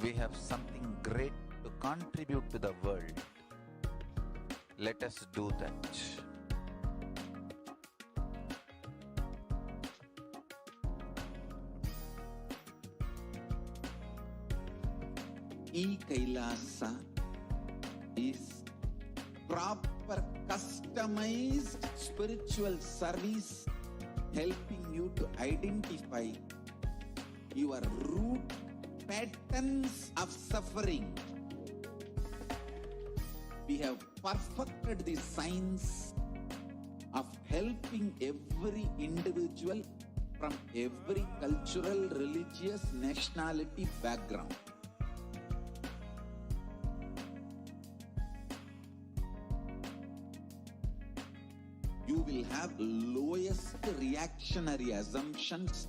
We have something great to contribute to the world. Let us do that. Kailasa is proper customized spiritual service helping you to identify your root patterns of suffering. We have perfected the science of helping every individual from every cultural, religious, nationality background. You will have lowest reactionary assumptions,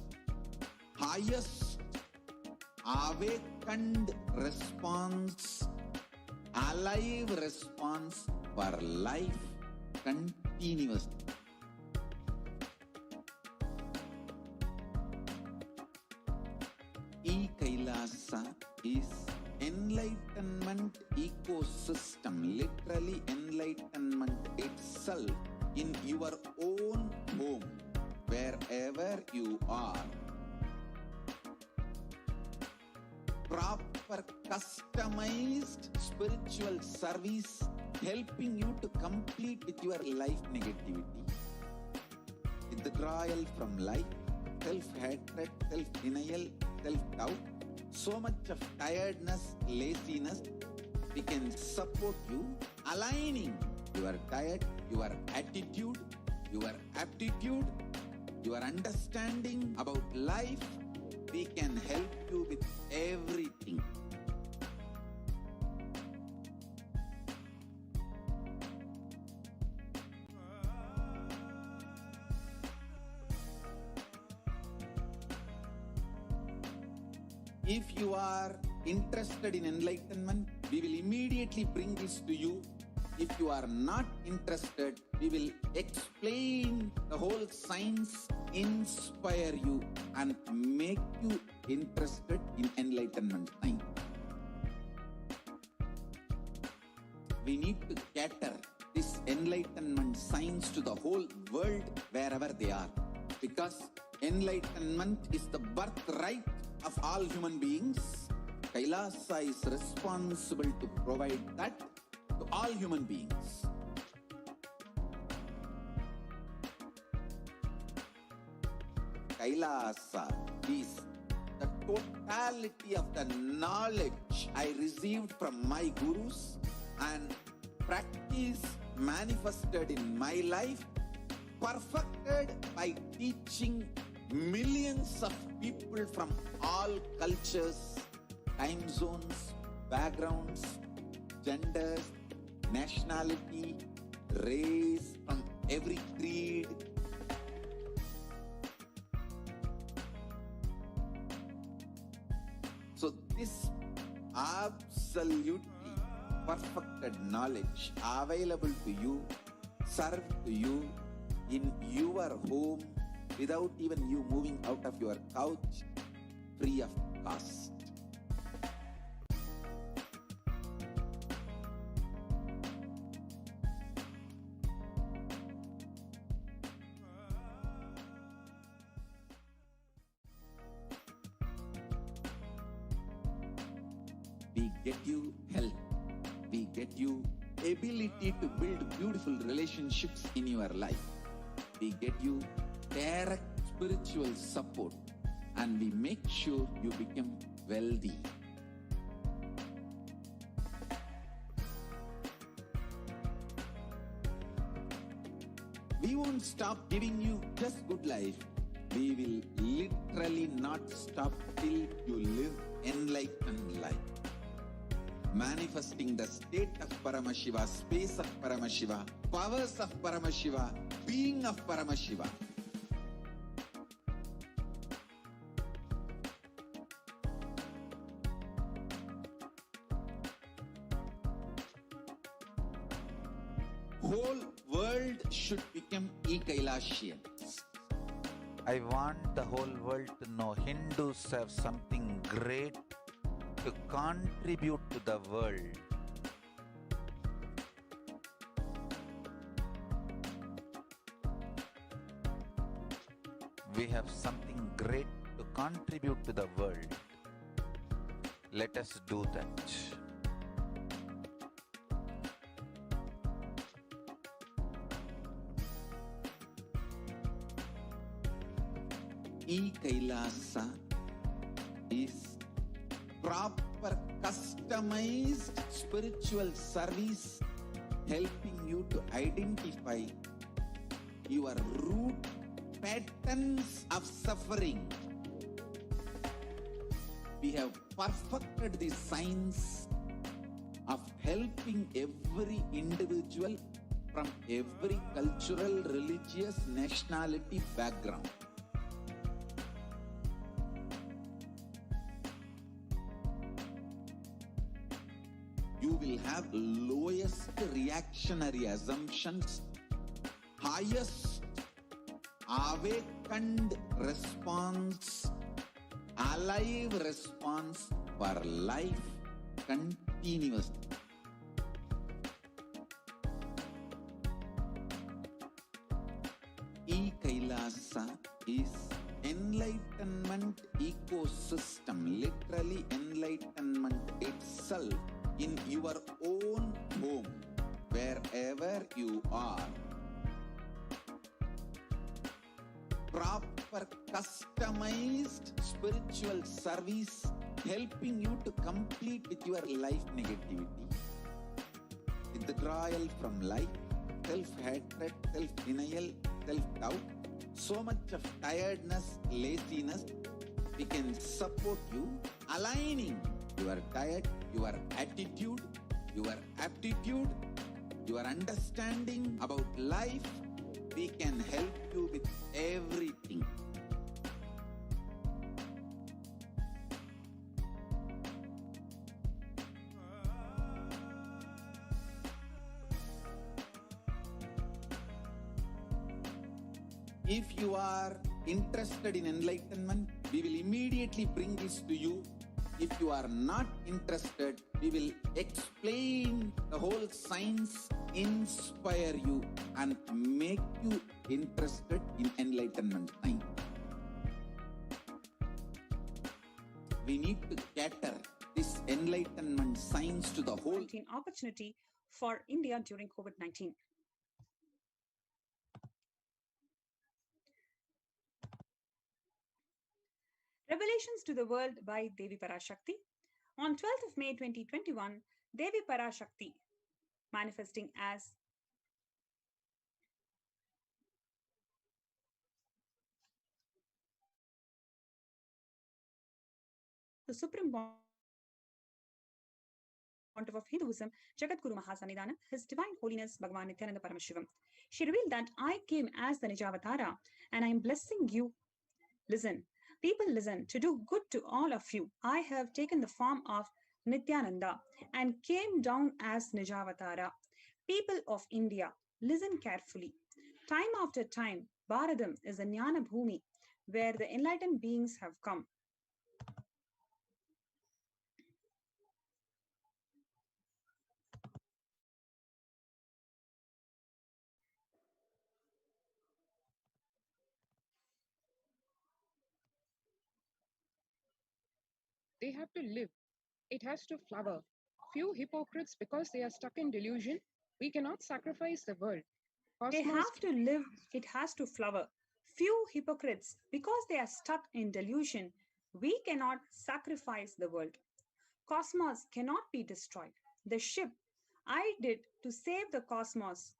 highest awakened response, alive response for life continuously. Kailasa is enlightenment ecosystem, literally enlightenment itself in your own home, wherever you are. Proper customized spiritual service helping you to complete with your life negativity, withdrawal from life, self-hatred, self-denial, self-doubt, so much of tiredness, laziness. We can support you aligning your diet, your attitude, your aptitude, your understanding about life. We can help you with everything. If you are interested in enlightenment, we will immediately bring this to you. If you are not interested, we will explain the whole science, inspire you, and make you interested in enlightenment science. We need to cater this enlightenment science to the whole world wherever they are, because enlightenment is the birthright of all human beings. Kailasa is responsible to provide that to all human beings. Kailasa is the totality of the knowledge I received from my gurus and practice manifested in my life, perfected by teaching millions of people from all cultures, time zones, backgrounds, genders, nationality, race, from every creed. So this absolutely perfected knowledge available to you, served to you in your home, without even you moving out of your couch, free of cost. We get you health. We get you ability to build beautiful relationships in your life. We get you direct spiritual support, and we make sure you become wealthy. We won't stop giving you just good life. We will literally not stop till you live enlightened life. Manifesting the state of Paramashiva, space of Paramashiva, powers of Paramashiva, being of Paramashiva. Whole world should become Kailasians. I want the whole world to know Hindus have something great to contribute to the world. We have something great to contribute to the world. Let us do that. Kailasa is proper customized spiritual service helping you to identify your root patterns of suffering. We have perfected the science of helping every individual from every cultural, religious, nationality background. You will have lowest reactionary assumptions, highest awakened response, alive response for life continuously. Kailasa is enlightenment ecosystem, literally enlightenment itself in your own home, wherever you are. Proper customized spiritual service helping you to complete with your life negativity, withdrawal from life, self-hatred, self-denial, self-doubt, so much of tiredness, laziness. We can support you, aligning your diet, your attitude, your aptitude, your understanding about life. We can help you with everything. If you are interested in enlightenment, we will immediately bring this to you. If you are not interested, we will explain the whole science, inspire you, and make you interested in enlightenment science. We need to cater this enlightenment science to the whole opportunity for India during COVID-19. Revelations to the World by Devi Parashakti. On 12th of May 2021, Devi Parashakti, manifesting as the Supreme Pontiff of Hinduism, Jagadguru Mahasanidana, His Divine Holiness Bhagavan Nithyananda Paramashivam. She revealed that I came as the Nijavatara and I am blessing you. Listen. People listen, to do good to all of you. I have taken the form of Nithyananda and came down as Nijavatara. People of India, listen carefully. Time after time, Bharadam is a Jnana Bhumi where the enlightened beings have come. They have to live. It has to flower. Few hypocrites because they are stuck in delusion. We cannot sacrifice the world. They have to live. It has to flower. Few hypocrites because they are stuck in delusion. We cannot sacrifice the world. Cosmos cannot be destroyed. The ship I did to save the cosmos.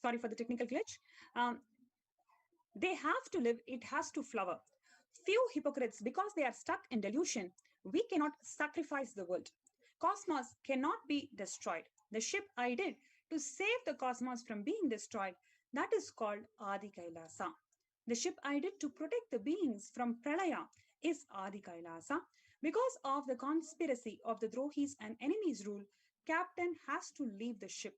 Sorry for the technical glitch. They have to live, it has to flower. Few hypocrites because they are stuck in delusion. We cannot sacrifice the world. Cosmos cannot be destroyed. The ship I did to save the cosmos from being destroyed, that is called Adi Kailasa. The ship I did to protect the beings from Pralaya is Adi Kailasa. Because of the conspiracy of the Drohis and enemies rule, captain has to leave the ship.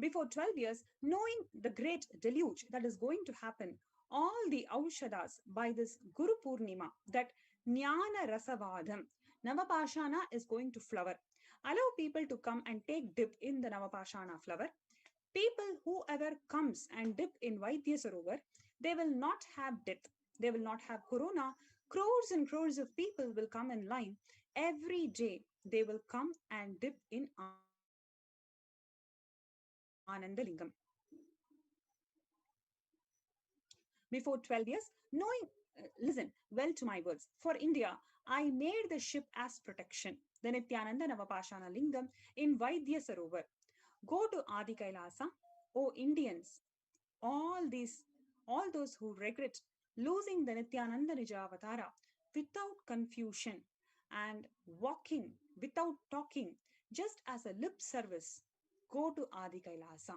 Before 12 years, knowing the great deluge that is going to happen, all the Aushadas by this Guru Purnima, that Jnana Rasavadham, Navapashana is going to flower. Allow people to come and take dip in the Navapashana flower. People, whoever comes and dip in Vaidya Sarovar, they will not have death. They will not have corona. Crores and crores of people will come in line. Every day, they will come and dip in Anandalingam. Before 12 years, knowing, listen well to my words. For India, I made the ship as protection. The Nithyananda Navapashana Lingam in Vaidya Sarovar. Go to Adi Kailasa, O Indians, all those who regret losing the Nithyananda Nijavatara without confusion and walking without talking, just as a lip service, go to Adi Kailasa.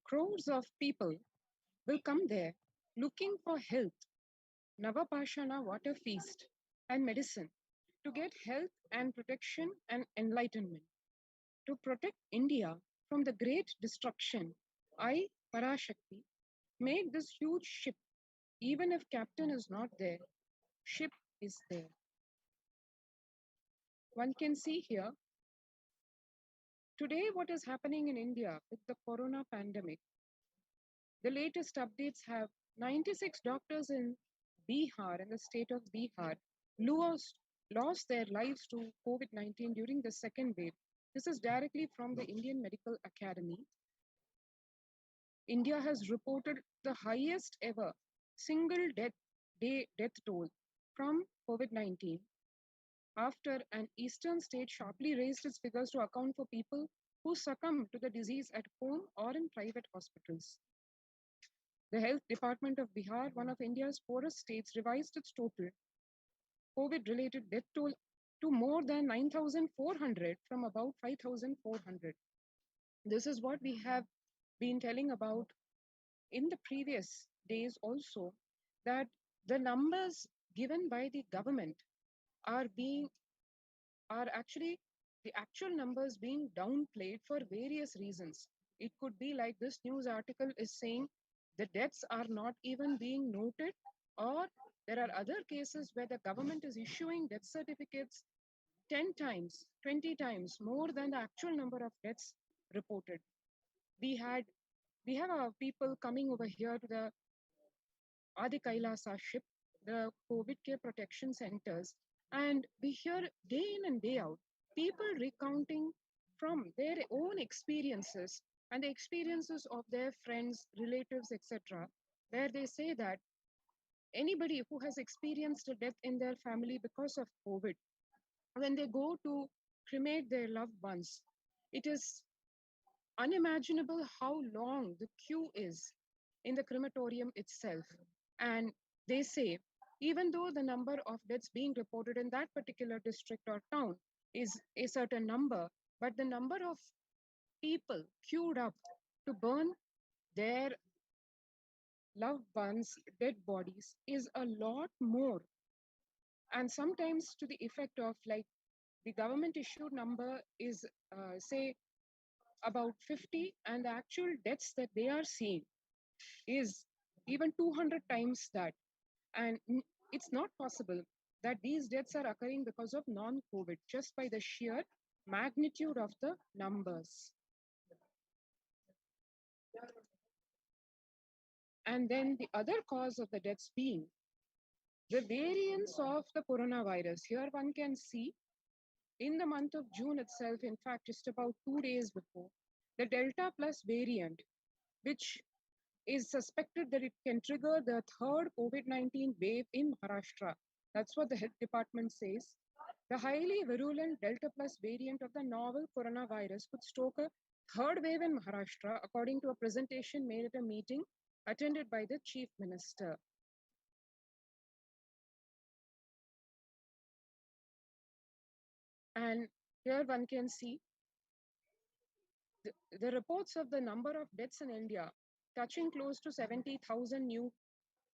Crores of people will come there looking for health, Navapashana water feast, and medicine to get health and protection and enlightenment. To protect India from the great destruction, I, Parashakti, made this huge ship. Even if captain is not there, ship is there. One can see here today what is happening in India with the corona pandemic. The latest updates have 96 doctors in Bihar, in the state of Bihar, lost their lives to COVID 19 during the second wave. This is directly from the Indian Medical Academy. India has reported the highest ever single day death toll from COVID 19 after an eastern state sharply raised its figures to account for people who succumb to the disease at home or in private hospitals. The Health Department of Bihar, one of India's poorest states, revised its total COVID-related death toll to more than 9,400 from about 5,400. This is what we have been telling about in the previous days also, that the numbers given by the government are actually the actual numbers being downplayed for various reasons. It could be like this news article is saying the deaths are not even being noted, or there are other cases where the government is issuing death certificates 10 times, 20 times more than the actual number of deaths reported. We have our people coming over here to the Adi Kailasa ship, the COVID care protection centers, and we hear day in and day out people recounting from their own experiences and the experiences of their friends, relatives, etc., where they say that anybody who has experienced a death in their family because of COVID, when they go to cremate their loved ones, it is unimaginable how long the queue is in the crematorium itself. And they say, even though the number of deaths being reported in that particular district or town is a certain number, but the number of people queued up to burn their loved ones' dead bodies is a lot more. And sometimes to the effect of like the government issued number is, say, about 50, and the actual deaths that they are seeing is even 200 times that. And it's not possible that these deaths are occurring because of non-COVID, just by the sheer magnitude of the numbers. And then the other cause of the deaths being the variants of the coronavirus. Here one can see in the month of June itself, in fact, just about 2 days before, the Delta Plus variant, which is suspected that it can trigger the third COVID-19 wave in Maharashtra. That's what the health department says. The highly virulent Delta Plus variant of the novel coronavirus could stoke a third wave in Maharashtra, according to a presentation made at a meeting attended by the chief minister. And here one can see the reports of the number of deaths in India touching close to 70,000 new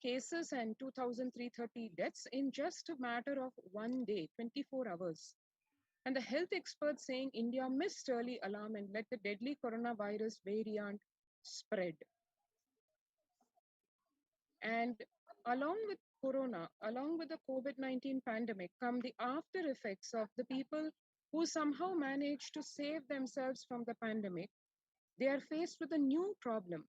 cases and 2,330 deaths in just a matter of one day, 24 hours. And the health experts saying India missed early alarm and let the deadly coronavirus variant spread. And along with corona, along with the COVID-19 pandemic, come the after effects of the people who somehow managed to save themselves from the pandemic. They are faced with a new problem.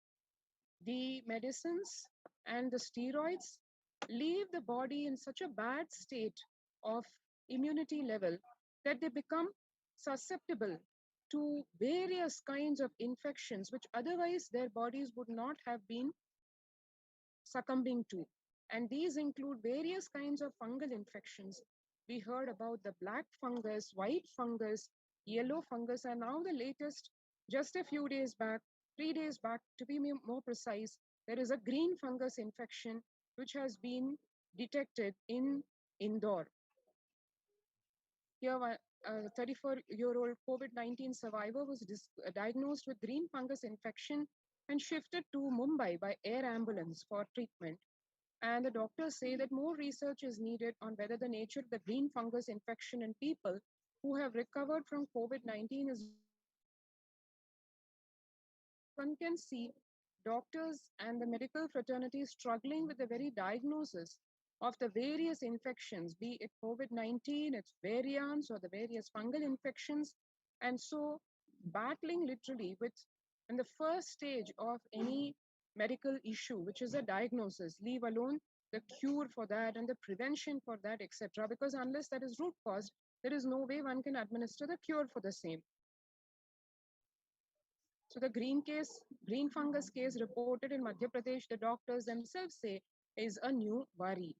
The medicines and the steroids leave the body in such a bad state of immunity level that they become susceptible to various kinds of infections which otherwise their bodies would not have been succumbing to. And these include various kinds of fungal infections. We heard about the black fungus, white fungus, yellow fungus, and now the latest, just a few days back, 3 days back to be more precise, there is a green fungus infection which has been detected in Indore. Here, a 34-year-old COVID-19 survivor was diagnosed with green fungus infection and shifted to Mumbai by air ambulance for treatment. And the doctors say that more research is needed on whether the nature of the green fungus infection in people who have recovered from COVID-19 is. One can see doctors and the medical fraternity struggling with the very diagnosis of the various infections, be it COVID-19, its variants, or the various fungal infections, and so battling literally with in the first stage of any medical issue, which is a diagnosis, leave alone the cure for that and the prevention for that, etc. Because unless that is root cause, there is no way one can administer the cure for the same. So the green fungus case reported in Madhya Pradesh, the doctors themselves say is a new worry.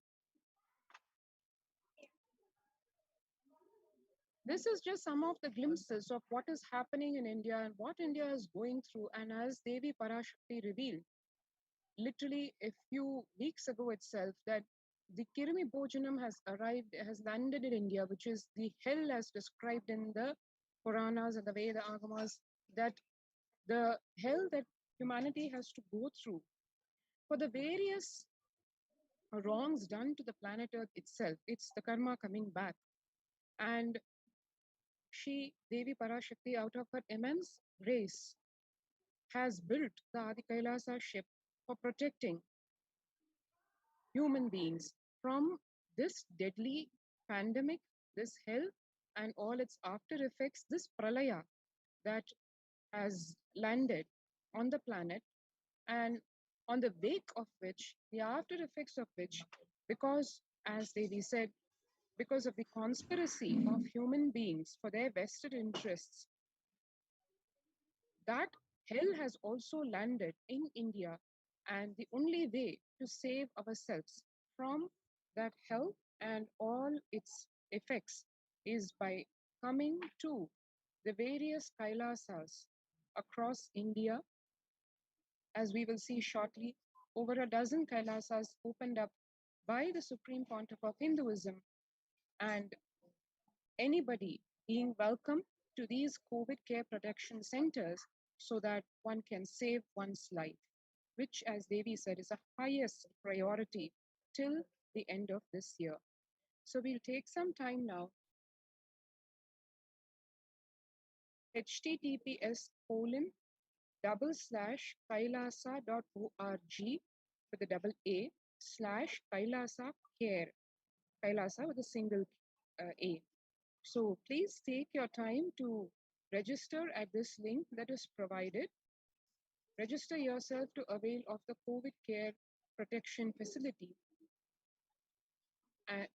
This is just some of the glimpses of what is happening in India and what India is going through. And as Devi Parashakti revealed, literally a few weeks ago itself, that the Kirmi Bhojanam has landed in India, which is the hell as described in the Puranas and the Veda Agamas, that the hell that humanity has to go through for the various wrongs done to the planet Earth itself. It's the karma coming back. And she, Devi Parashakti, out of her immense grace, has built the Adi Kailasa ship for protecting human beings from this deadly pandemic, this hell, and all its after effects, this pralaya that has landed on the planet, and on the wake of which, the after effects of which, because, as Devi said, because of the conspiracy of human beings for their vested interests, that hell has also landed in India. And the only way to save ourselves from that hell and all its effects is by coming to the various Kailasas across India. As we will see shortly, over a dozen Kailasas opened up by the Supreme Pontiff of Hinduism, and anybody being welcome to these COVID care protection centers so that one can save one's life, which, as Devi said, is a highest priority till the end of this year. So we'll take some time now. https://kailasa.org with a double A /Kailasa care. Kailasa with a single A. So please take your time to register at this link that is provided. Register yourself to avail of the COVID care protection facility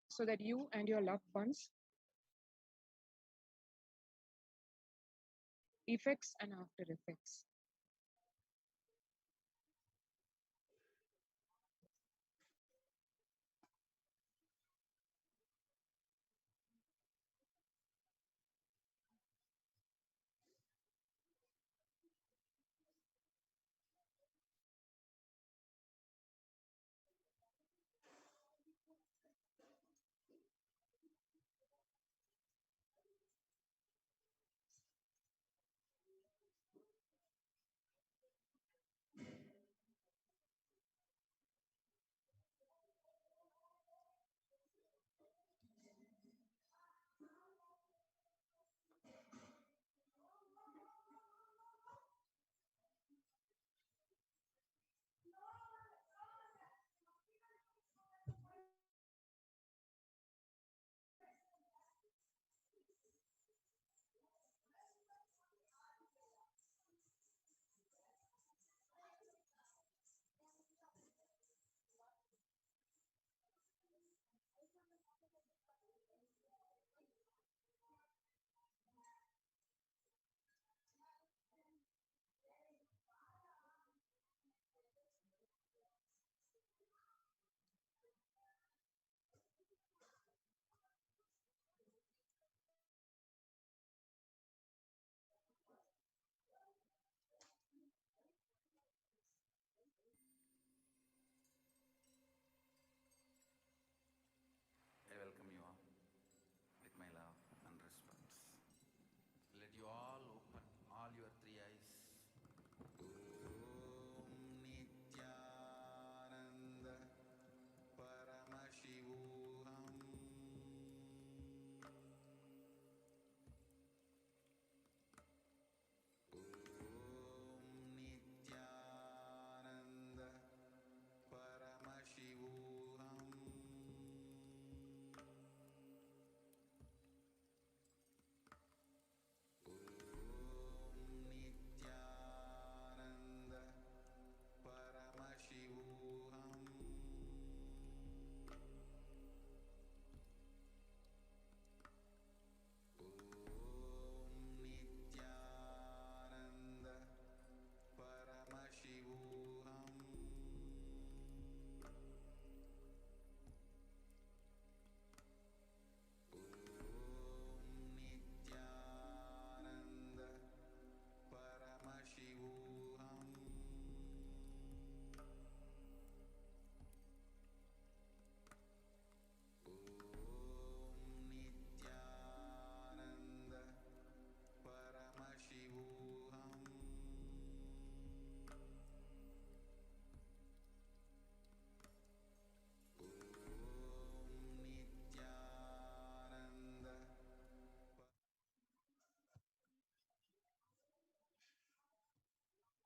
so that you and your loved ones effects and after effects.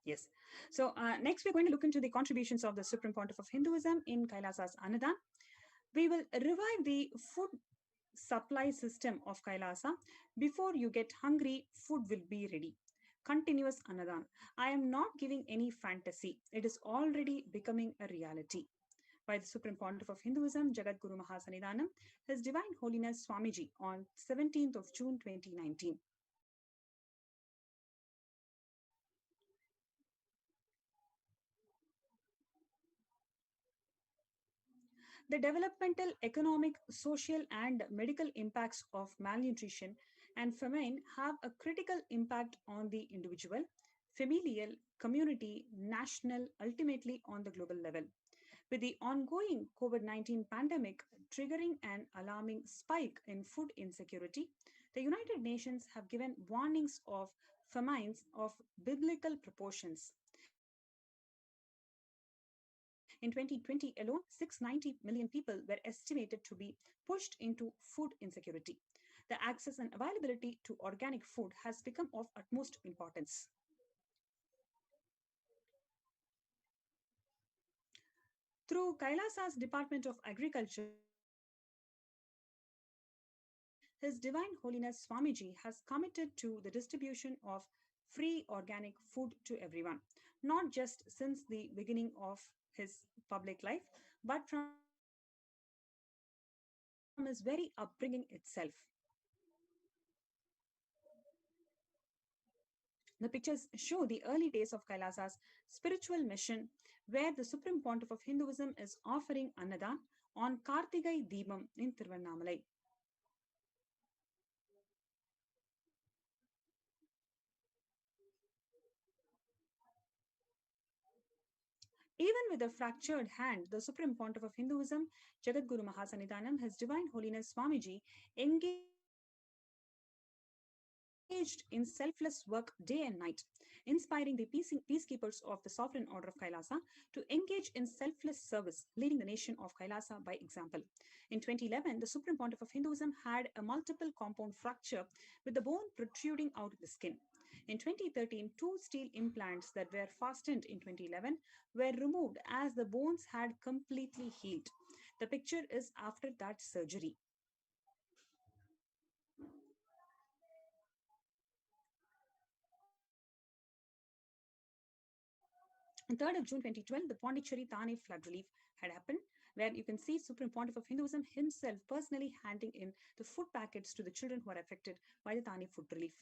Yes. So next we're going to look into the contributions of the Supreme Pontiff of Hinduism in Kailasa's Anadan. We will revive the food supply system of Kailasa. Before you get hungry, food will be ready. Continuous Anadan. I am not giving any fantasy. It is already becoming a reality. By the Supreme Pontiff of Hinduism, Jagadguru Mahasanidanam, His Divine Holiness Swamiji on 17th of June 2019. The developmental, economic, social, and medical impacts of malnutrition and famine have a critical impact on the individual, familial, community, national, ultimately on the global level. With the ongoing COVID-19 pandemic triggering an alarming spike in food insecurity, the United Nations have given warnings of famines of biblical proportions. In 2020 alone, 690 million people were estimated to be pushed into food insecurity. The access and availability to organic food has become of utmost importance. Through Kailasa's Department of Agriculture, His Divine Holiness Swamiji has committed to the distribution of free organic food to everyone, not just since the beginning of his public life, but from his very upbringing itself. The pictures show the early days of Kailasa's spiritual mission, where the Supreme Pontiff of Hinduism is offering Annadan on Kartigai Deepam in Tiruvannamalai. Even with a fractured hand, the Supreme Pontiff of Hinduism, Jagadguru Mahasanidanam, His Divine Holiness Swamiji, engaged in selfless work day and night, inspiring the peacekeepers of the Sovereign Order of Kailasa to engage in selfless service, leading the nation of Kailasa by example. In 2011, the Supreme Pontiff of Hinduism had a multiple compound fracture with the bone protruding out of the skin. In 2013, two steel implants that were fastened in 2011 were removed as the bones had completely healed. The picture is after that surgery. 3rd of June 2012, the Pondicherry Thane flood relief had happened, where you can see Supreme Pontiff of Hinduism himself personally handing in the food packets to the children who are affected by the Thane food relief.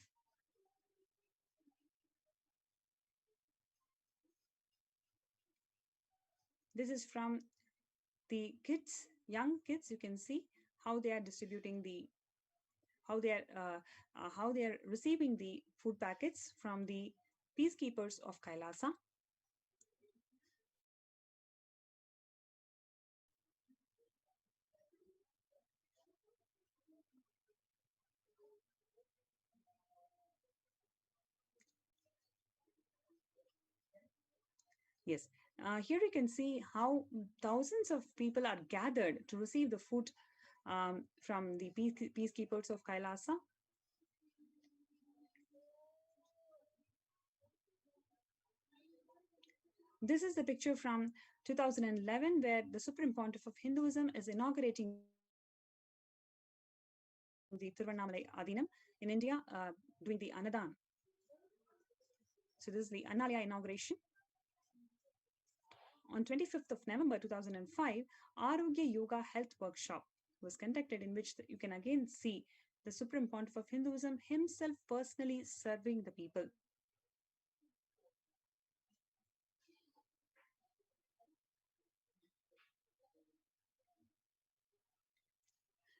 This is from the kids, young kids. You can see how they are distributing the, how they are receiving the food packets from the peacekeepers of Kailasa. Yes, here you can see how thousands of people are gathered to receive the food from the peacekeepers of Kailasa. This is the picture from 2011, where the Supreme Pontiff of Hinduism is inaugurating the Tiruvannamalai Adinam in India, doing the Annadan. So this is the Annalaya inauguration. On 25th of November 2005, Arogya Yoga Health Workshop was conducted, in which you can again see the Supreme Pontiff of Hinduism himself personally serving the people.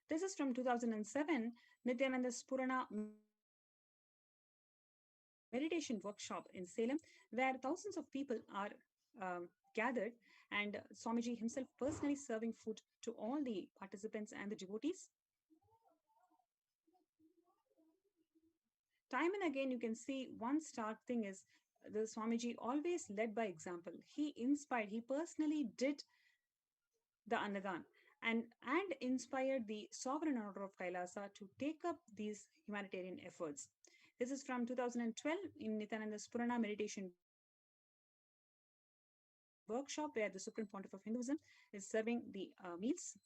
This is from 2007, Nithyananda Meditation Workshop in Salem, where thousands of people are gathered, and Swamiji himself personally serving food to all the participants and the devotees. Time and again, you can see one stark thing is the Swamiji always led by example. He inspired, he personally did the Annadan and inspired the Sovereign Order of Kailasa to take up these humanitarian efforts. This is from 2012 in Nithyananda's Purana Meditation Workshop workshop where the Supreme Pontiff of Hinduism is serving the meals.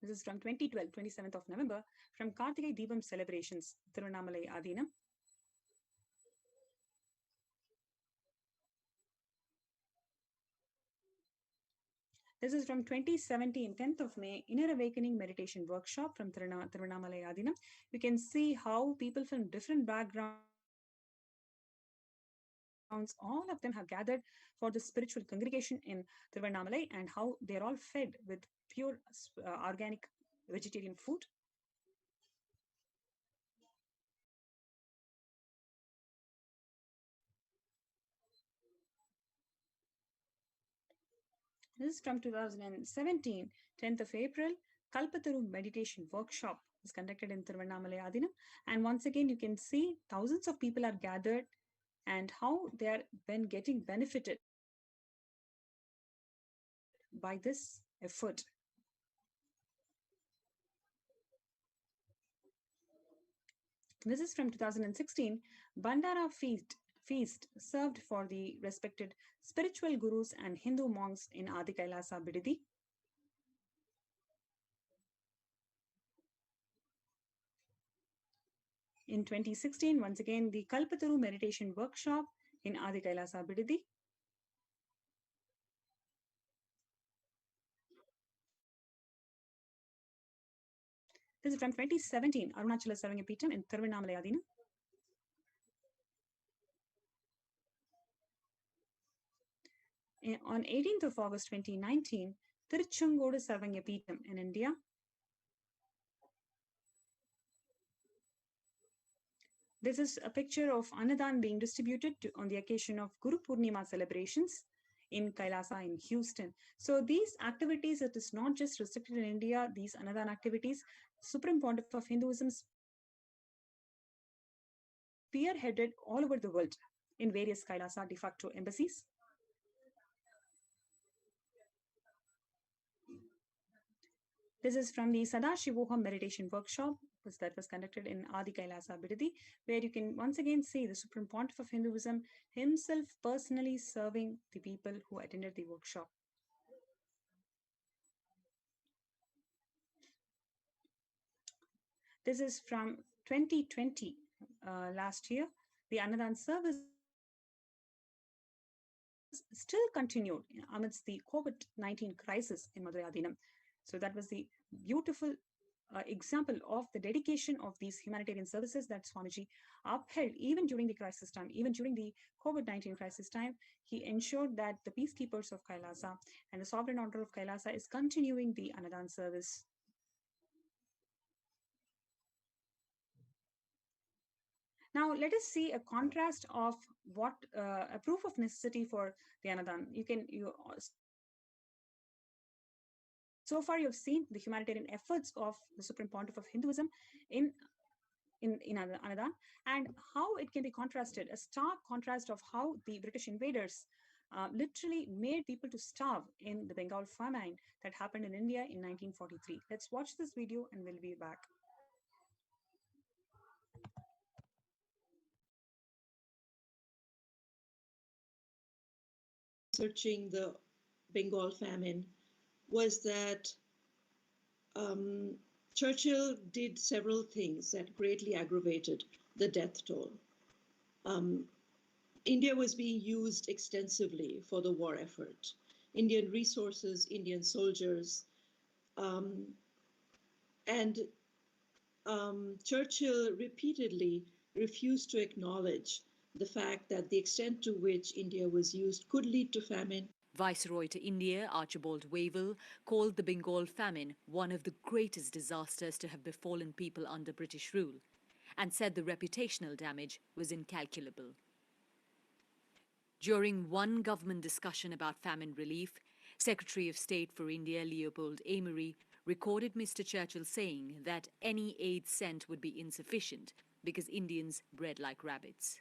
This is from 2012, 27th of November, from Kartigai Deepam celebrations, Tiruvannamalai Adinam. This is from 2017, 10th of May, Inner Awakening Meditation Workshop from Tiruvannamalai Adinam. You can see how people from different backgrounds, all of them have gathered for the spiritual congregation in Tiruvannamalai, and how they're all fed with pure organic vegetarian food. This is from 2017, 10th of April, Kalpataru Meditation Workshop is conducted in Tiruvannamalai Adinam. And once again, you can see thousands of people are gathered and how they are then getting benefited by this effort. This is from 2016, Bandara feast served for the respected spiritual gurus and Hindu monks in Adi Kailasa Bididi. In 2016, once again, the Kalpataru Meditation Workshop in Adi Kailasa Bididi. This is from 2017, Arunachala Sarangapeetham in Tiruvannamalai Adinam. On 18th of August 2019, Tiruchengodu Sarangapeetham in India. This is a picture of Annadan being distributed on the occasion of Guru Purnima celebrations in Kailasa in Houston. So these activities, it is not just restricted in India, these Annadan activities, Supreme Pontiff of Hinduism spearheaded all over the world in various Kailasa de facto embassies. This is from the Paramashivoham meditation workshop that was conducted in Adi Kailasa Bididi, where you can once again see the Supreme Pontiff of Hinduism himself personally serving the people who attended the workshop. This is from 2020, last year. The Annadan service still continued amidst the COVID-19 crisis in Madurai Adinam. So that was the beautiful example of the dedication of these humanitarian services that Swamiji upheld even during the crisis time, even during the COVID-19 crisis time. He ensured that the peacekeepers of Kailasa and the sovereign order of Kailasa is continuing the Annadan service. Now, let us see a contrast of what a proof of necessity for the Annadan. So far, you have seen the humanitarian efforts of the Supreme Pontiff of Hinduism in Annadan, and how it can be contrasted, a stark contrast of how the British invaders literally made people to starve in the Bengal famine that happened in India in 1943. Let's watch this video and we'll be back. Researching the Bengal famine was that Churchill did several things that greatly aggravated the death toll. India was being used extensively for the war effort. Indian resources, Indian soldiers, and Churchill repeatedly refused to acknowledge the fact that the extent to which India was used could lead to famine. Viceroy to India, Archibald Wavell, called the Bengal famine one of the greatest disasters to have befallen people under British rule, and said the reputational damage was incalculable. During one government discussion about famine relief, Secretary of State for India Leopold Amery recorded Mr. Churchill saying that any aid sent would be insufficient because Indians bred like rabbits.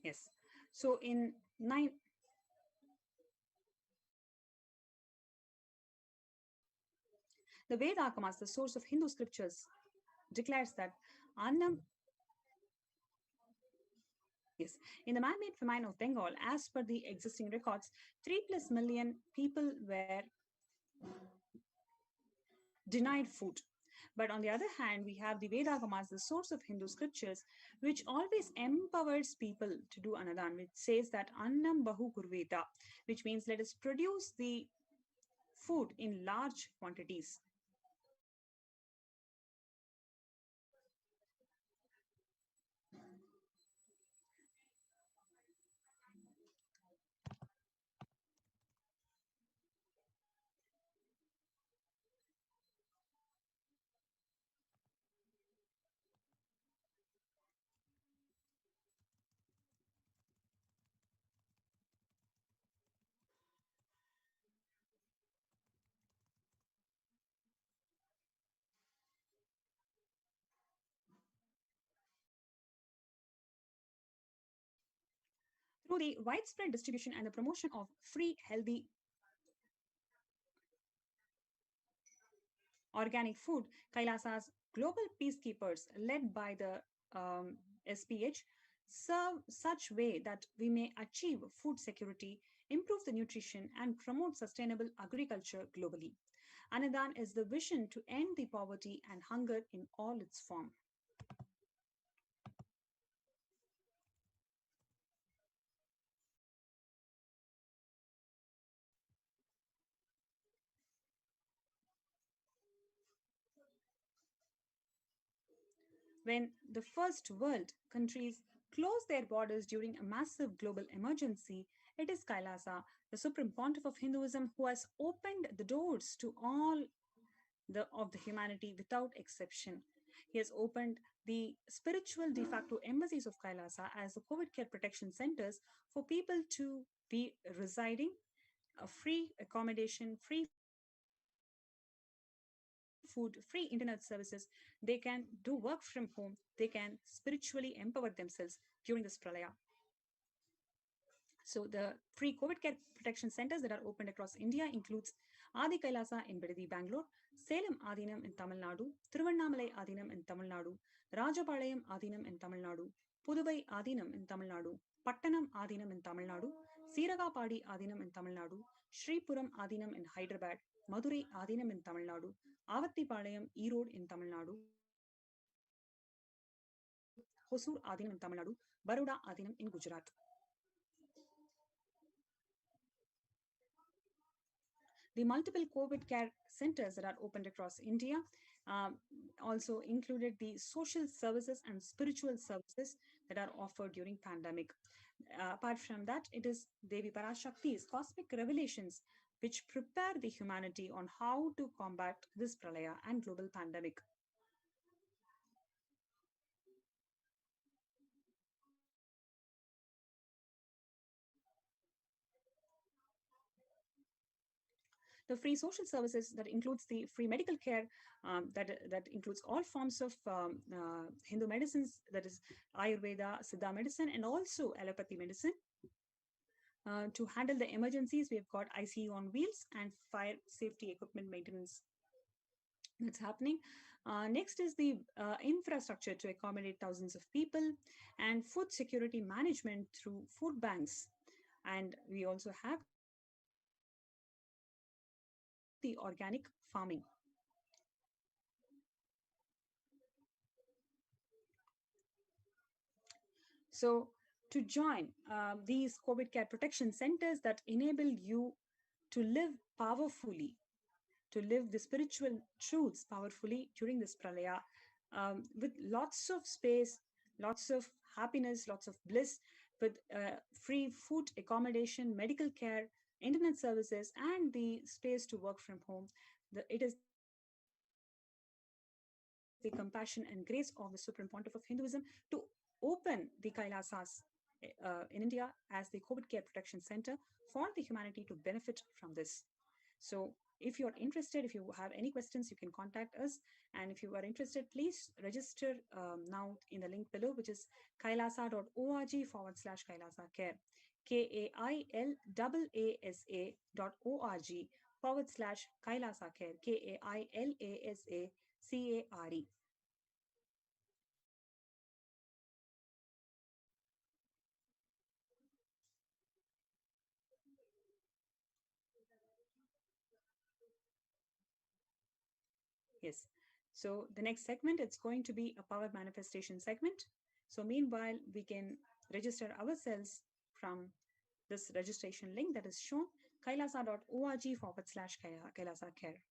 Yes. So in the Vedagamas, the source of Hindu scriptures, declares that Annam. Yes, in the man-made famine of Bengal, as per the existing records, 3+ million people were denied food. But on the other hand, we have the Vedagamas, the source of Hindu scriptures, which always empowers people to do anadan, which says that Annam Bahu Kurveta, which means let us produce the food in large quantities. Through the widespread distribution and the promotion of free, healthy, organic food, Kailasa's global peacekeepers, led by the SPH, serve such way that we may achieve food security, improve the nutrition, and promote sustainable agriculture globally. Anadan is the vision to end the poverty and hunger in all its form. When the first world countries closed their borders during a massive global emergency, it is Kailasa, the supreme pontiff of Hinduism, who has opened the doors to all of the humanity without exception. He has opened the spiritual de facto embassies of Kailasa as the COVID care protection centers for people to be residing, free accommodation, free food, free internet services. They can do work from home. They can spiritually empower themselves during this pralaya. So the free COVID care protection centers that are opened across India includes Adi Kailasa in Bidadi, Bangalore, Salem Adinam in Tamil Nadu, Thiruvannamalai Adinam in Tamil Nadu, Rajapalayam Adinam in Tamil Nadu, Puduvai Adinam in Tamil Nadu, Pattanam Adinam in Tamil Nadu, Siragapadi Adinam in Tamil Nadu, Sripuram Adinam in Hyderabad, Madurai Adinam in Tamil Nadu, Avattipalayam Erode in Tamil Nadu, Hosur Adinam in Tamil Nadu, Baroda Adinam in Gujarat. The multiple COVID care centers that are opened across India also included the social services and spiritual services that are offered during pandemic. Apart from that, it is Devi Parashakti's cosmic revelations which prepare the humanity on how to combat this pralaya and global pandemic. The free social services that includes the free medical care, that includes all forms of Hindu medicines, that is Ayurveda, Siddha medicine, and also allopathy medicine. To handle the emergencies, we've got ICU on wheels and fire safety equipment maintenance that's happening. Next is the infrastructure to accommodate thousands of people and food security management through food banks. And we also have the organic farming. So to join these COVID care protection centers that enable you to live powerfully, to live the spiritual truths powerfully during this pralaya, with lots of space, lots of happiness, lots of bliss, with free food, accommodation, medical care, internet services, and the space to work from home. It is the compassion and grace of the Supreme Pontiff of Hinduism to open the Kailasas in India as the COVID Care Protection Center for the humanity to benefit from this. So If you're interested, if you have any questions, you can contact us. And if you are interested, please register now in the link below, which is kailasa.org/Kailasa Care. KAILASA.org/Kailasa Care. KAILASA CARE. Yes. So the next segment, it's going to be a power manifestation segment. So meanwhile, we can register ourselves from this registration link that is shown, kailasa.org/Kailasa Care.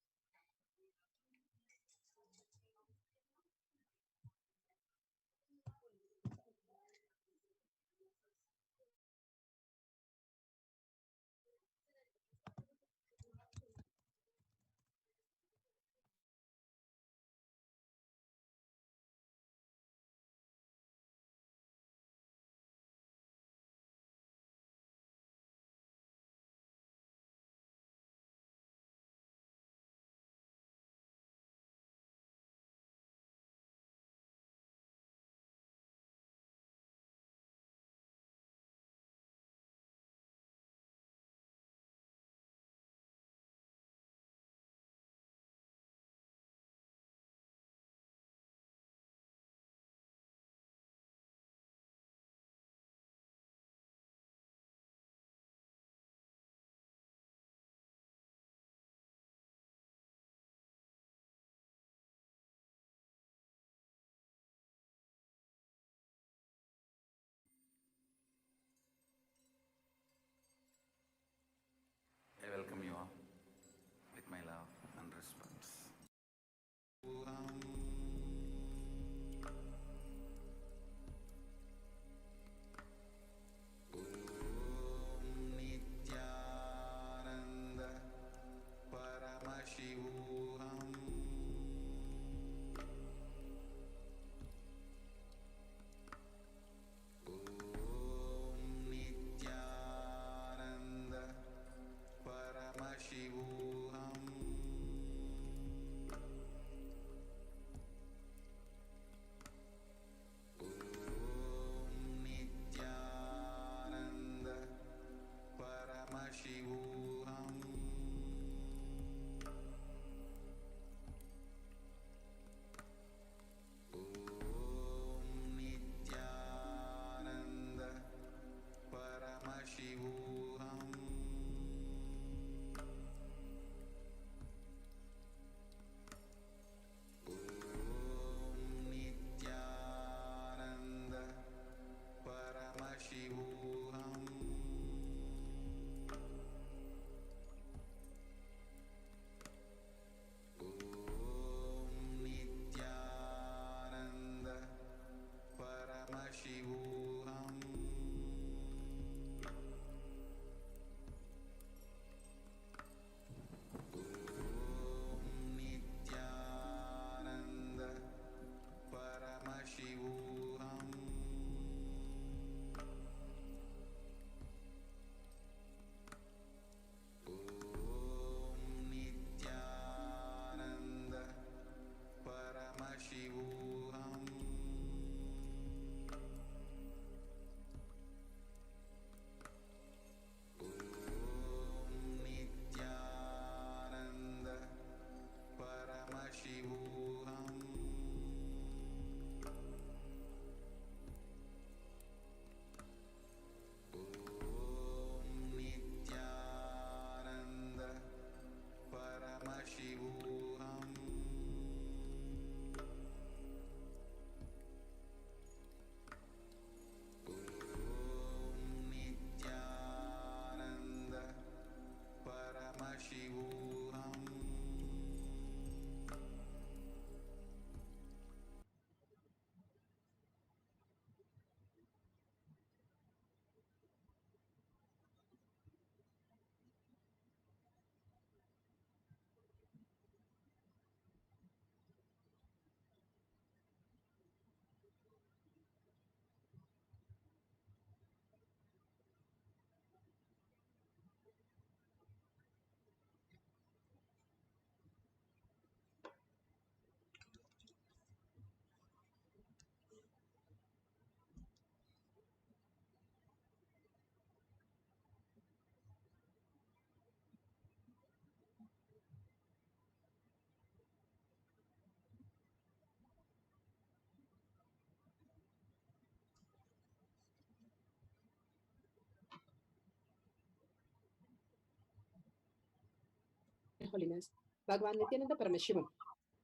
Holiness, Bhagavan Nithyananda Paramashivam.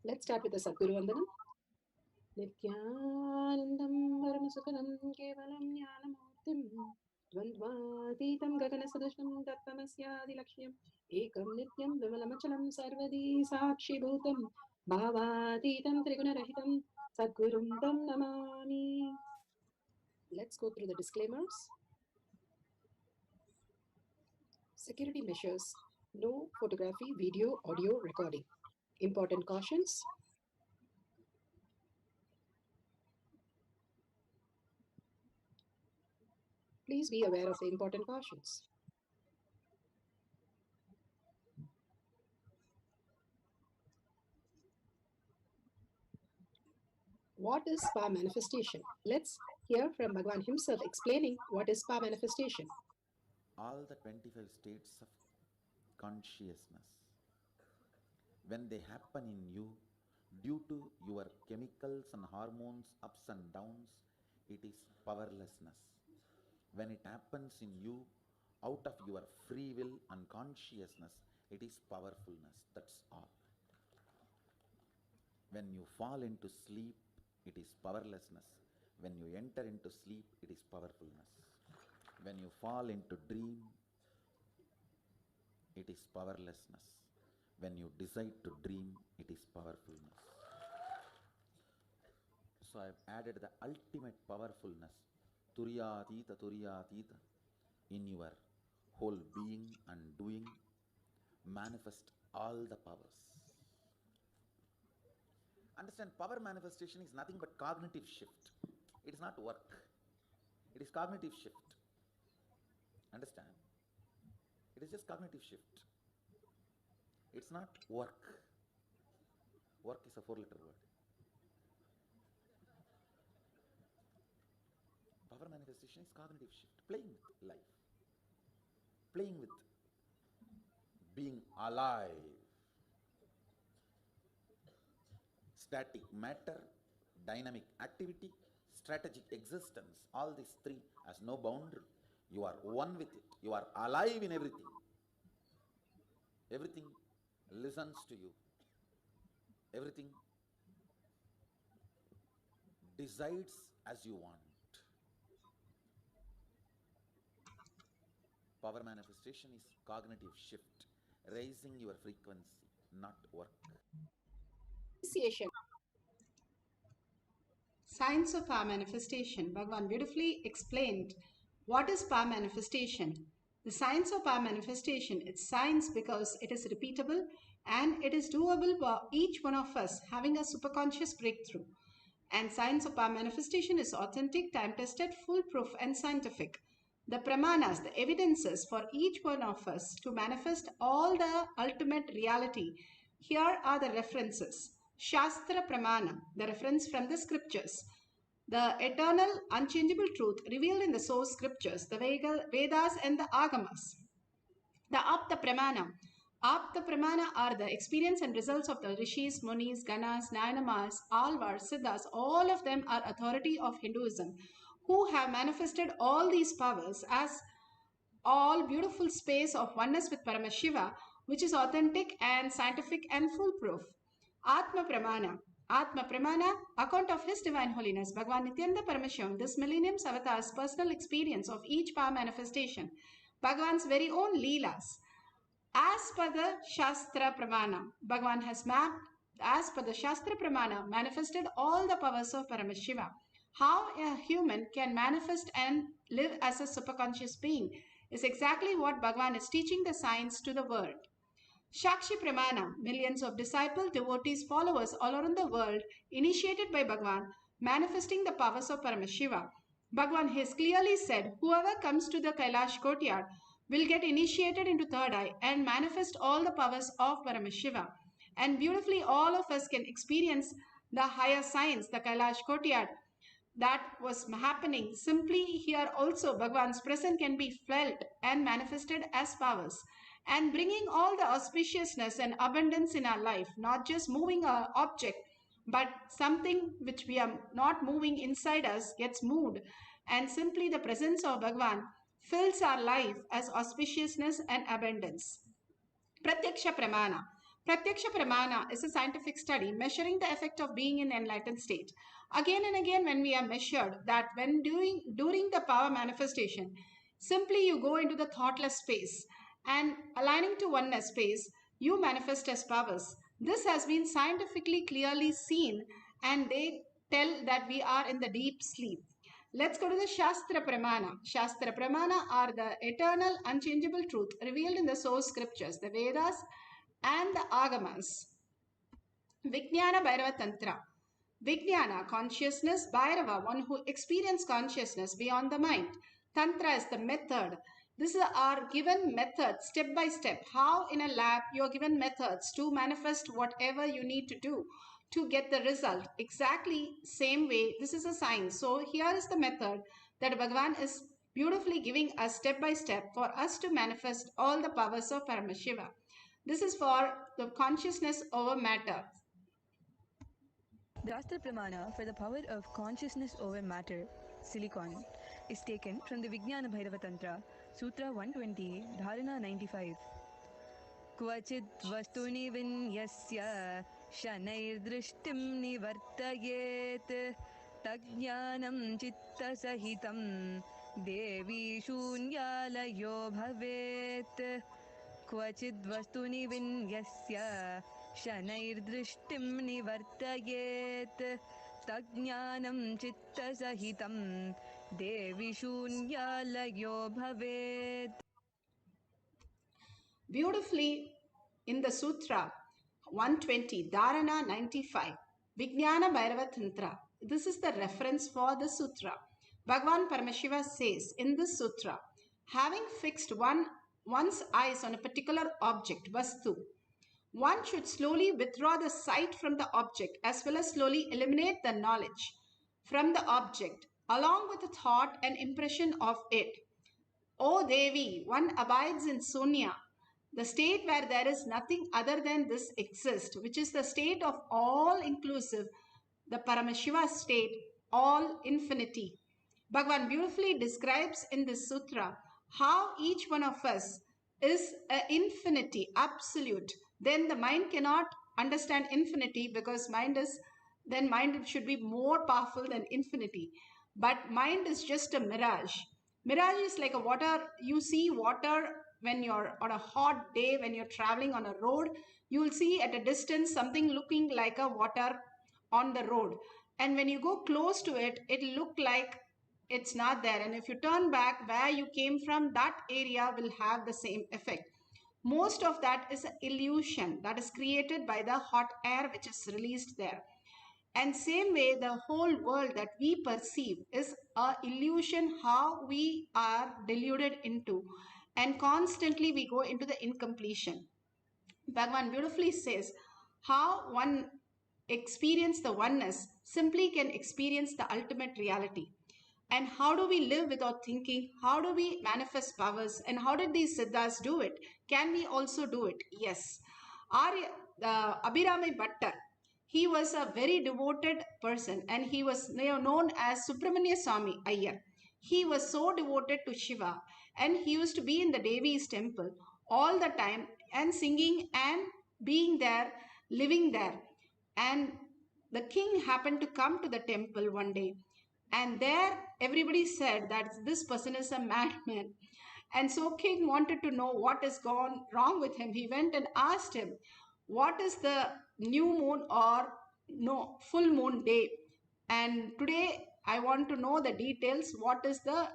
Let's start with the Sadguru Vandanam. Nithyanandam Paramasukhanam Kevalam Jnanamurtim Dvandvatitam Gaganasadushnam Tattvamasyaadilakshmyam Ekam Nityam Vimalamachalam Sarvadi Sakshi Bhutam Bhavatitam Trigunarahitam Sadgurum Tam Namami. Let's go through the disclaimers. Security measures. No photography, video, audio recording. Important cautions. Please be aware of the important cautions. What is spa manifestation? Let's hear from Bhagavan himself explaining what is spa manifestation. All the 25 states of consciousness, when they happen in you, due to your chemicals and hormones ups and downs, it is powerlessness. When it happens in you, out of your free will and consciousness, it is powerfulness. That's all. When you fall into sleep, it is powerlessness. When you enter into sleep, it is powerfulness. When you fall into dream, it is powerlessness. When you decide to dream, it is powerfulness. So I have added the ultimate powerfulness, Turyatita, in your whole being and doing. Manifest all the powers. Understand, power manifestation is nothing but cognitive shift. It is not work. It is cognitive shift. Understand? It is just cognitive shift. It's not work. Work is a 4-letter word. Power manifestation is cognitive shift. Playing with life. Playing with being alive. Static matter, dynamic activity, strategic existence. All these three has no boundary. You are one with it. You are alive in everything. Everything listens to you. Everything decides as you want. Power manifestation is cognitive shift, raising your frequency, not work. Initiation. Science of power manifestation. Bhagavan beautifully explained what is power manifestation. The science of power manifestation, it's science because it is repeatable and it is doable by each one of us having a superconscious breakthrough. And science of power manifestation is authentic, time-tested, foolproof and scientific. The pramanas, the evidences for each one of us to manifest all the ultimate reality. Here are the references. Shastra Pramana, the reference from the scriptures. The eternal, unchangeable truth revealed in the source scriptures, the Vedas and the Agamas. The Apta Pramana. Apta Pramana are the experience and results of the Rishis, Munis, Ganas, Nayanamas, Alvars, Siddhas. All of them are authority of Hinduism who have manifested all these powers as all beautiful space of oneness with Paramashiva, which is authentic and scientific and foolproof. Atma Pramana. Atma Pramana, account of His Divine Holiness, Bhagavan Nithyananda Paramashivam, this millennium's avatar's personal experience of each power manifestation, Bhagavan's very own Leelas. As per the Shastra Pramana, Bhagavan has mapped, as per the Shastra Pramana, manifested all the powers of Paramashiva. How a human can manifest and live as a superconscious being is exactly what Bhagavan is teaching the science to the world. Shakshi Pramana, millions of disciples, devotees, followers all around the world, initiated by Bhagavan, manifesting the powers of Paramashiva. Bhagavan has clearly said, whoever comes to the Kailash courtyard will get initiated into third eye and manifest all the powers of Paramashiva. And beautifully, all of us can experience the higher science, the Kailash courtyard, that was happening. Simply here also, Bhagavan's presence can be felt and manifested as powers, and bringing all the auspiciousness and abundance in our life, not just moving an object, but something which we are not moving inside us gets moved, and simply the presence of Bhagavan fills our life as auspiciousness and abundance. Pratyaksha Pramana. Pratyaksha Pramana is a scientific study measuring the effect of being in enlightened state. Again and again, when we are measured that when during the power manifestation, simply you go into the thoughtless space and aligning to oneness space, you manifest as powers. This has been scientifically clearly seen, and they tell that we are in the deep sleep. Let's go to the Shastra Pramana. Shastra Pramana are the eternal, unchangeable truth revealed in the source scriptures, the Vedas and the Agamas. Vijnana Bhairava Tantra. Vijnana, consciousness. Bhairava, one who experiences consciousness beyond the mind. Tantra is the method. These are given methods step by step. How in a lab you are given methods to manifest whatever you need to do to get the result. Exactly same way, this is a science. So here is the method that Bhagavan is beautifully giving us step by step for us to manifest all the powers of Paramashiva. This is for the consciousness over matter. The Shastra Pramana for the power of consciousness over matter, silicon, is taken from the Vijnana Bhairava Tantra, Sutra 120, Dharana 95. क्वचिद् वस्तुनि विन्यस्य शनैर्दृष्टिं निवर्तयेत् तज्ज्ञानं चित्तसहितं देवी शून्यालयो भवेत् क्वचिद् वस्तुनि विन्यस्य शनैर्दृष्टिं निवर्तयेत् तज्ज्ञानं चित्तसहितं देवी शून्यालयो भवेत्. Beautifully in the Sutra 120, Dharana 95, Vijnana Bhairava Tantra. This is the reference for the Sutra. Bhagavan Paramashiva says in this Sutra, having fixed one's eyes on a particular object, Vastu, one should slowly withdraw the sight from the object as well as slowly eliminate the knowledge from the object along with the thought and impression of it. O Devi, one abides in Sunya, the state where there is nothing other than this exists, which is the state of all inclusive, the Paramashiva state, all infinity. Bhagavan beautifully describes in this sutra how each one of us is an infinity, absolute. Then the mind cannot understand infinity because mind should be more powerful than infinity. But mind is just a mirage. Mirage is like a water. You see water when you're on a hot day, when you're traveling on a road, you will see at a distance something looking like a water on the road. And when you go close to it, it'll look like it's not there. And if you turn back where you came from, that area will have the same effect. Most of that is an illusion that is created by the hot air which is released there. And same way, the whole world that we perceive is a illusion how we are deluded into. And constantly we go into the incompletion. Bhagavan beautifully says how one experience the oneness simply can experience the ultimate reality. And how do we live without thinking? How do we manifest powers? And how did these siddhas do it? Can we also do it? Yes. Abhirami Bhattar, he was a very devoted person and he was known as Subramanya Swami Iyer. He was so devoted to Shiva and he used to be in the Devi's temple all the time and singing and being there, living there. And the king happened to come to the temple one day, and there everybody said that this person is a madman. And so king wanted to know what is gone wrong with him. He went and asked him, what is the new moon or no full moon day? And today I want to know the details. What is the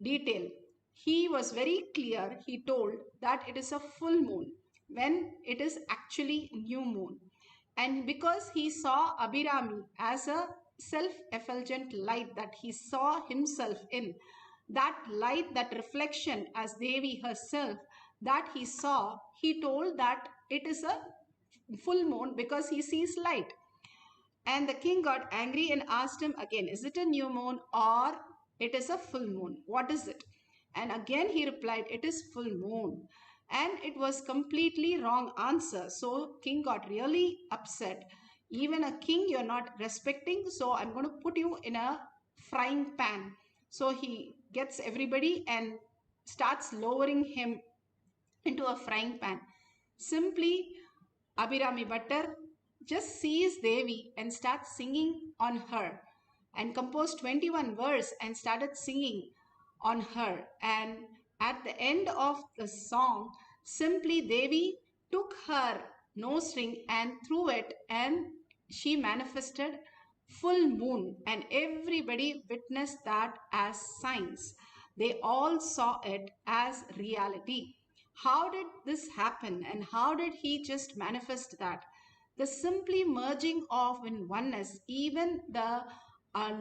detail? He was very clear. He told that it is a full moon when it is actually new moon. And because he saw Abhirami as a self-effulgent light that he saw himself in, that light, that reflection as Devi herself that he saw, he told that it is a full moon because he sees light. And the king got angry and asked him again, is it a new moon or it is a full moon? What is it? And again he replied, it is full moon. And it was completely wrong answer. So king got really upset. Even a king you're not respecting, so I'm going to put you in a frying pan. So he gets everybody and starts lowering him into a frying pan. Simply Abhirami Bhattar just sees Devi and starts singing on her and composed 21 verse and started singing on her. And at the end of the song, simply Devi took her nose ring and threw it, and she manifested full moon, and everybody witnessed that as science. They all saw it as reality. How did this happen, and how did he just manifest that? The simply merging of in oneness, even the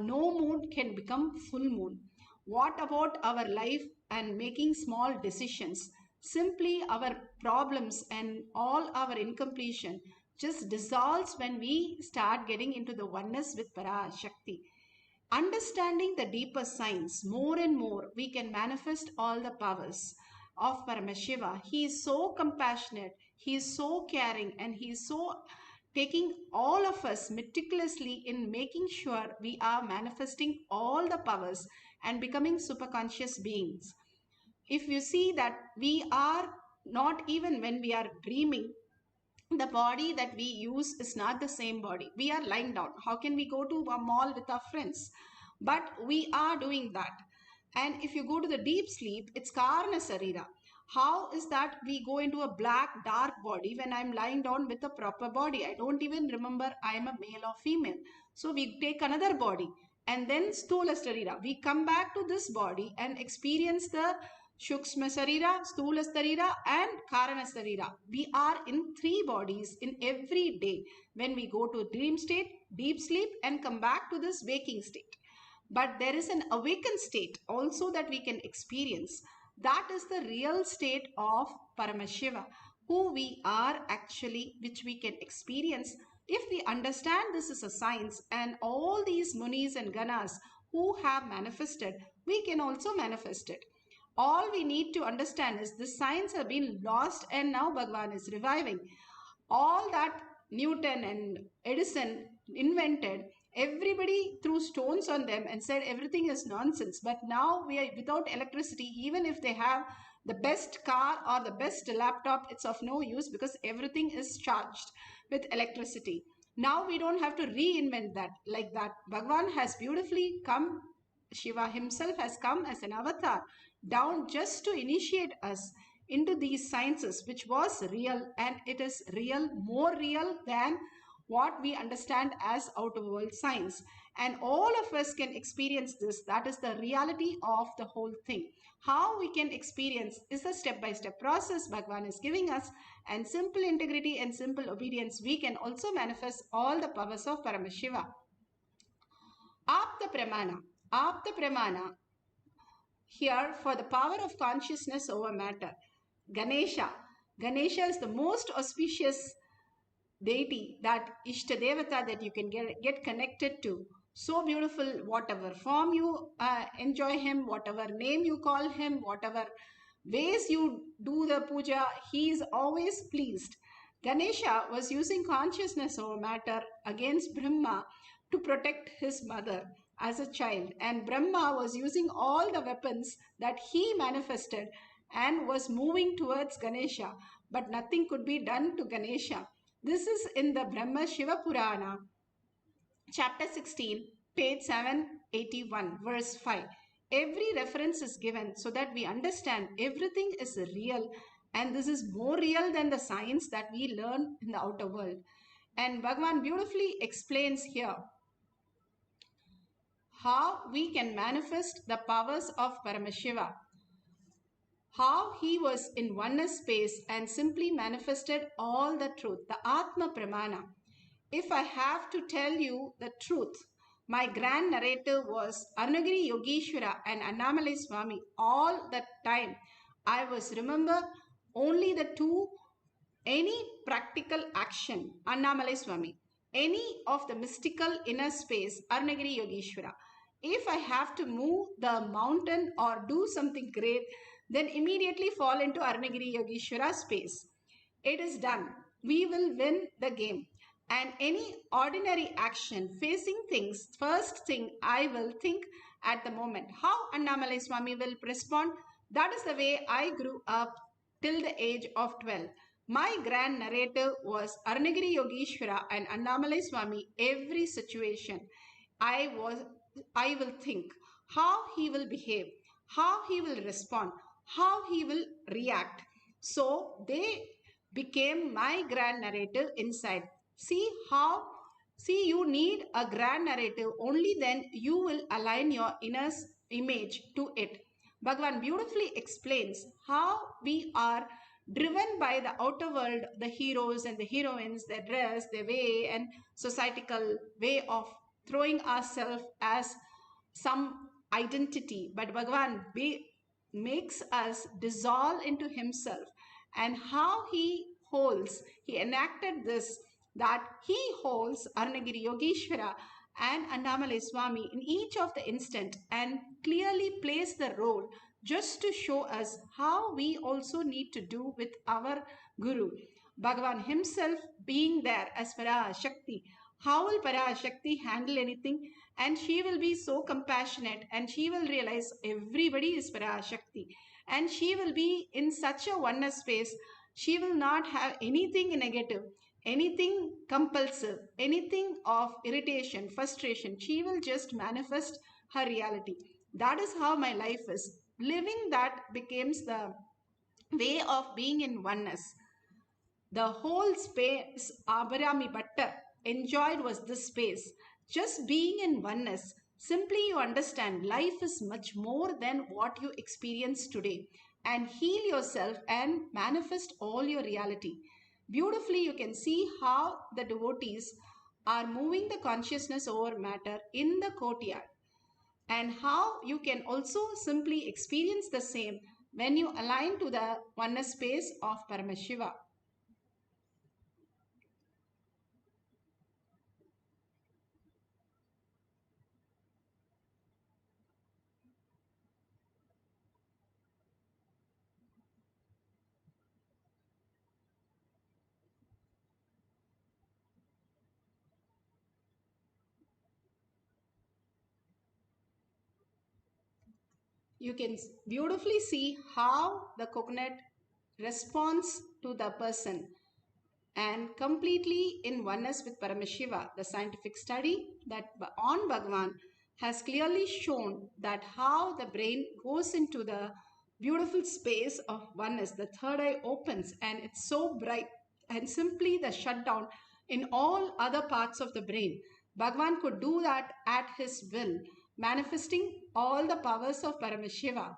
no moon can become full moon. What about our life and making small decisions? Simply our problems and all our incompletion just dissolves when we start getting into the oneness with Parashakti. Understanding the deeper science more and more, we can manifest all the powers of Paramashiva. He is so compassionate, he is so caring, and he is so taking all of us meticulously in making sure we are manifesting all the powers and becoming superconscious beings. If you see that we are not even when we are dreaming, the body that we use is not the same body. We are lying down. How can we go to a mall with our friends? But we are doing that. And if you go to the deep sleep, it's Karna Sarira. How is that we go into a black, dark body when I'm lying down with a proper body? I don't even remember I am a male or female. So we take another body and then Stula Sarira. We come back to this body and experience the Shukshma Sarira, Stula Sarira, and Karana Sarira. We are in three bodies in every day when we go to dream state, deep sleep, and come back to this waking state. But there is an awakened state also that we can experience. That is the real state of Paramashiva, who we are actually, which we can experience if we understand this is a science, and all these munis and ganas who have manifested, we can also manifest it. All we need to understand is this science has been lost and now Bhagavan is reviving. All that Newton and Edison invented, everybody threw stones on them and said everything is nonsense. But now we are without electricity, even if they have the best car or the best laptop, it's of no use because everything is charged with electricity. Now we don't have to reinvent that like that. Bhagavan has beautifully come, Shiva himself has come as an avatar down just to initiate us into these sciences, which was real, and it is real, more real than what we understand as outer world science. And all of us can experience this. That is the reality of the whole thing. How we can experience is a step-by-step process Bhagavan is giving us, and simple integrity and simple obedience, we can also manifest all the powers of Paramashiva. Apta Pramana. Apta Pramana here for the power of consciousness over matter. Ganesha. Ganesha is the most auspicious deity, that Ishta Devata that you can get connected to. So beautiful, whatever form you enjoy him, whatever name you call him, whatever ways you do the puja, he is always pleased. Ganesha was using consciousness over matter against Brahma to protect his mother as a child, and Brahma was using all the weapons that he manifested and was moving towards Ganesha, but nothing could be done to Ganesha. This is in the Brahma Shiva Purana, chapter 16, page 781, verse 5. Every reference is given so that we understand everything is real, and this is more real than the science that we learn in the outer world. And Bhagavan beautifully explains here how we can manifest the powers of Paramashiva, how he was in oneness space and simply manifested all the truth, the Atma Pramana. If I have to tell you the truth, my grand narrator was Arunagiri Yogeshwara and Annamalai Swami. All the time I was remember only the two, any practical action, Annamalai Swami, any of the mystical inner space, Arunagiri Yogeshwara. If I have to move the mountain or do something great, then immediately fall into Arunagiri Yogeshwara space. It is done. We will win the game. And any ordinary action, facing things, first thing I will think at the moment. How Annamalai Swami will respond? That is the way I grew up till the age of 12. My grand narrative was Arunagiri Yogeshwara and Annamalai Swami. Every situation I will think how he will behave, how he will respond, how he will react. So they became my grand narrative inside. See, you need a grand narrative. Only then you will align your inner image to it. Bhagavan beautifully explains how we are driven by the outer world, the heroes and the heroines, their dress, their way, and societal way of throwing ourselves as some identity. But Bhagavan makes us dissolve into himself, and how he enacted this, that he holds Arunagiri Yogeshwara and Annamalai Swami in each of the instant and clearly plays the role just to show us how we also need to do with our Guru. Bhagavan himself being there as Parashakti. How will Parashakti handle anything? And she will be so compassionate and she will realize everybody is Parashakti. And she will be in such a oneness space. She will not have anything negative, anything compulsive, anything of irritation, frustration. She will just manifest her reality. That is how my life is. Living that becomes the way of being in oneness. The whole space Abrahami Bhatta enjoyed was this space. Just being in oneness. Simply you understand life is much more than what you experience today. And heal yourself and manifest all your reality. Beautifully, you can see how the devotees are moving the consciousness over matter in the courtyard, and how you can also simply experience the same when you align to the oneness space of Paramashiva. You can beautifully see how the coconut responds to the person and completely in oneness with Paramashiva. The scientific study that on Bhagavan has clearly shown that how the brain goes into the beautiful space of oneness. The third eye opens and it's so bright, and simply the shutdown in all other parts of the brain. Bhagavan could do that at his will, manifesting all the powers of Paramashiva.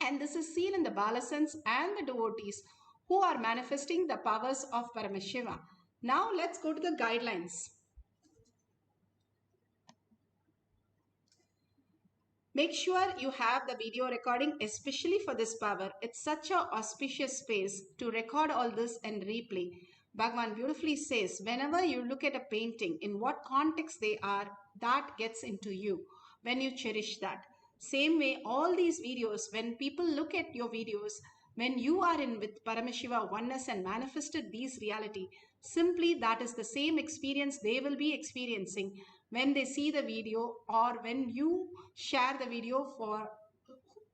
And this is seen in the Balasans and the devotees who are manifesting the powers of Paramashiva. Now let's go to the guidelines. Make sure you have the video recording, especially for this power. It's such an auspicious space to record all this and replay. Bhagavan beautifully says, whenever you look at a painting, in what context they are, that gets into you when you cherish that. Same way, all these videos, when people look at your videos, when you are in with Paramashiva oneness and manifested these reality, simply that is the same experience they will be experiencing when they see the video, or when you share the video for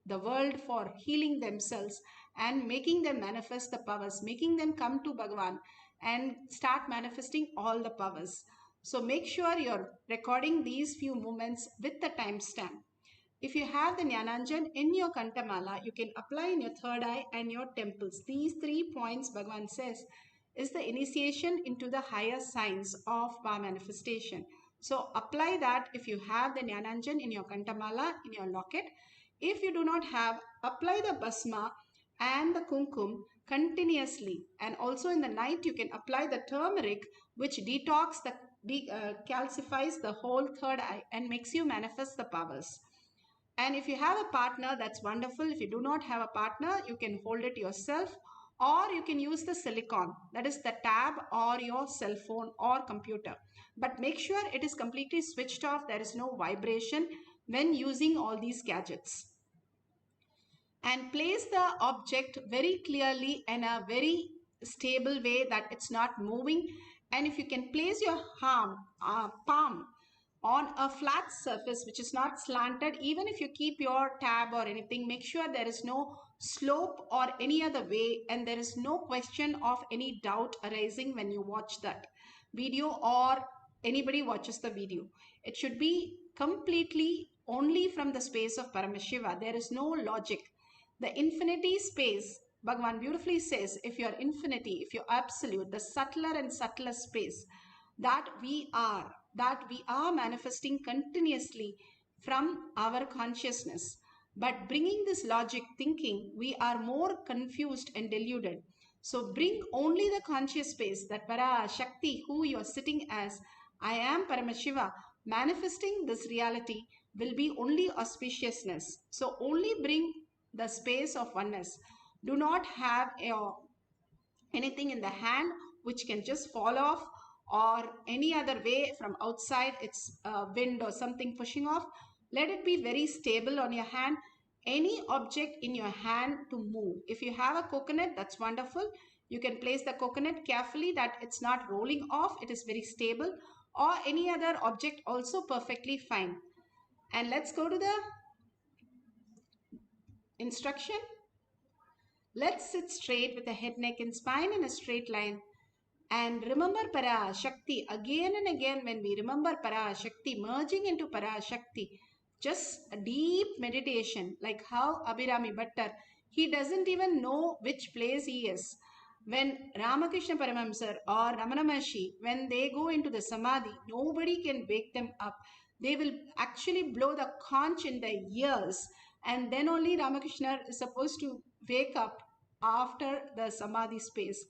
the world for healing themselves and making them manifest the powers, making them come to Bhagavan and start manifesting all the powers. So make sure you're recording these few moments with the timestamp. If you have the Jnananjan in your Kantamala, you can apply in your third eye and your temples. These 3 points, Bhagavan says, is the initiation into the higher science of power manifestation. So apply that if you have the Jnananjan in your Kantamala, in your locket. If you do not have, apply the Basma and the Kumkum continuously. And also in the night, you can apply the turmeric, which calcifies the whole third eye and makes you manifest the powers. And if you have a partner, that's wonderful. If you do not have a partner, you can hold it yourself, or you can use the silicon, that is the tab or your cell phone or computer. But make sure it is completely switched off. There is no vibration when using all these gadgets. And place the object very clearly in a very stable way that it's not moving. And if you can place your palm on a flat surface which is not slanted. Even if you keep your tab or anything, make sure there is no slope or any other way, and there is no question of any doubt arising when you watch that video or anybody watches the video. It should be completely only from the space of Paramashiva. There is no logic. The infinity space, Bhagavan beautifully says, if you're infinity, if you're absolute, the subtler and subtler space that we are manifesting continuously from our consciousness. But bringing this logic thinking, we are more confused and deluded. So bring only the conscious space, that Para Shakti, who you are sitting as, I am Paramashiva, manifesting this reality will be only auspiciousness. So only bring the space of oneness. Do not have anything in the hand which can just fall off, or any other way from outside, it's wind or something pushing off. Let it be very stable on your hand. Any object in your hand to move. If you have a coconut, that's wonderful. You can place the coconut carefully that it's not rolling off, it is very stable, or any other object also perfectly fine. And let's go to the instruction. Let's sit straight with the head, neck and spine in a straight line. And remember Parashakti again and again. When we remember Parashakti, merging into Parashakti, just a deep meditation, like how Abhirami Bhattar, he doesn't even know which place he is. When Ramakrishna Paramahamsar or Ramana Maharshi, when they go into the Samadhi, nobody can wake them up. They will actually blow the conch in their ears, and then only Ramakrishna is supposed to wake up after the Samadhi space.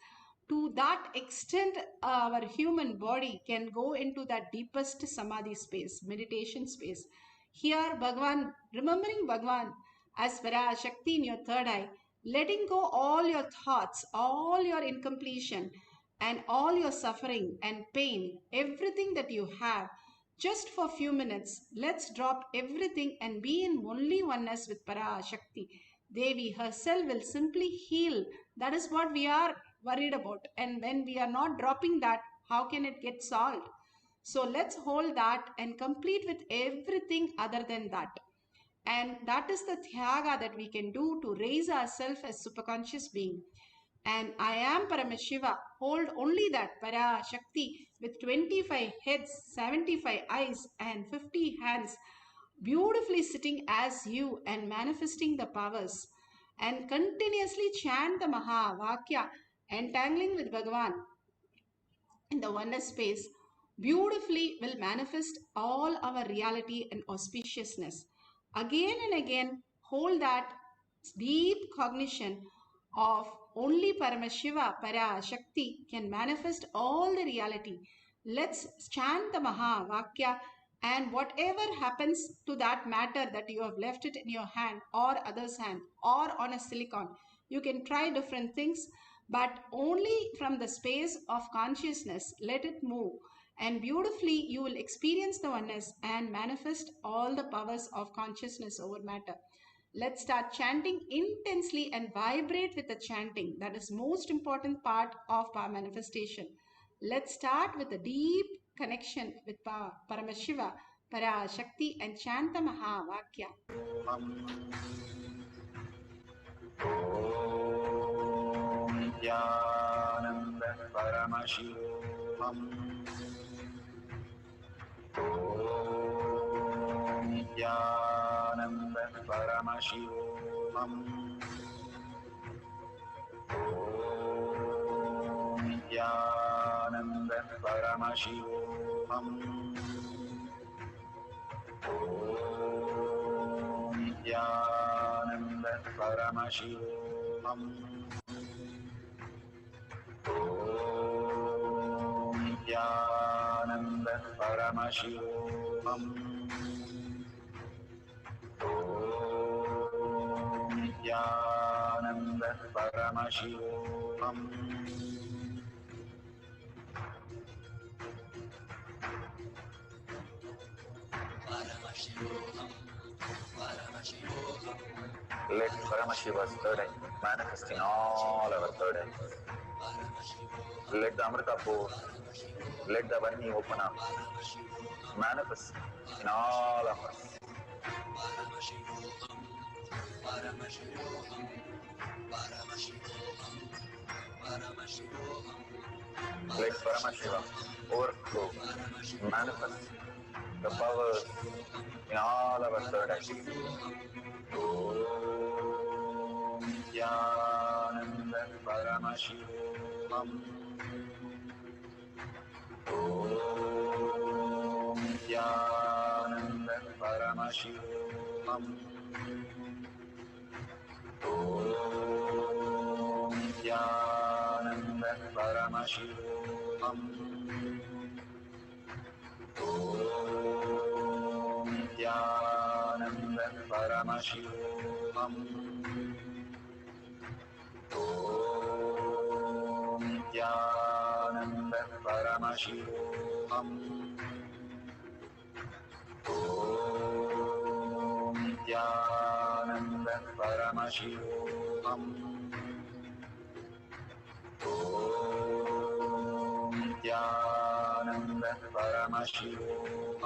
To that extent, our human body can go into that deepest Samadhi space, meditation space. Here, Bhagavan, remembering Bhagavan as Parashakti in your third eye, letting go all your thoughts, all your incompletion, and all your suffering and pain, everything that you have, just for a few minutes, let's drop everything and be in only oneness with Parashakti. Devi herself will simply heal. That is what we are worried about. And when we are not dropping that, how can it get solved? So let's hold that and complete with everything other than that. And that is the Thyaga that we can do to raise ourselves as superconscious being. And I am Paramashiva, hold only that Parashakti with 25 heads, 75 eyes and 50 hands, beautifully sitting as you and manifesting the powers, and continuously chant the Maha Vakya, entangling with Bhagavan in the oneness space, beautifully will manifest all our reality and auspiciousness. Again and again, hold that deep cognition of only Paramashiva, Parashakti can manifest all the reality. Let's chant the Maha Vakya, and whatever happens to that matter that you have left it in your hand or other's hand or on a silicon, you can try different things, but only from the space of consciousness, let it move. And beautifully, you will experience the oneness and manifest all the powers of consciousness over matter. Let's start chanting intensely and vibrate with the chanting. That is most important part of power manifestation. Let's start with a deep connection with Paramashiva, Parashakti, and chant the Maha Vakya. Nithyananda Paramashivoham. Nithyananda Paramashivoham. Nithyananda Paramashivoham. Nithyananda Paramashivoham. Nithyananda Paramashivoham. Nithyananda Paramashivoham. Let Paramashiva's third eye manifest in all our third eyes. Let the Amrita pour Let the Vani open up, manifest in all of us. Let Paramashivoham overflow, manifest the powers in all our third eye. Om Nithyananda Paramashivam. Om Nithyananda Paramashivam. Om Nithyananda Paramashivam. Om Nithyananda Paramashivam. Om Nithyananda Paramashivam. Om Nithyananda Paramashivam. Om Nithyananda Paramashivam. Om Nithyananda Paramashivam. Om Nithyananda Paramashivam. Om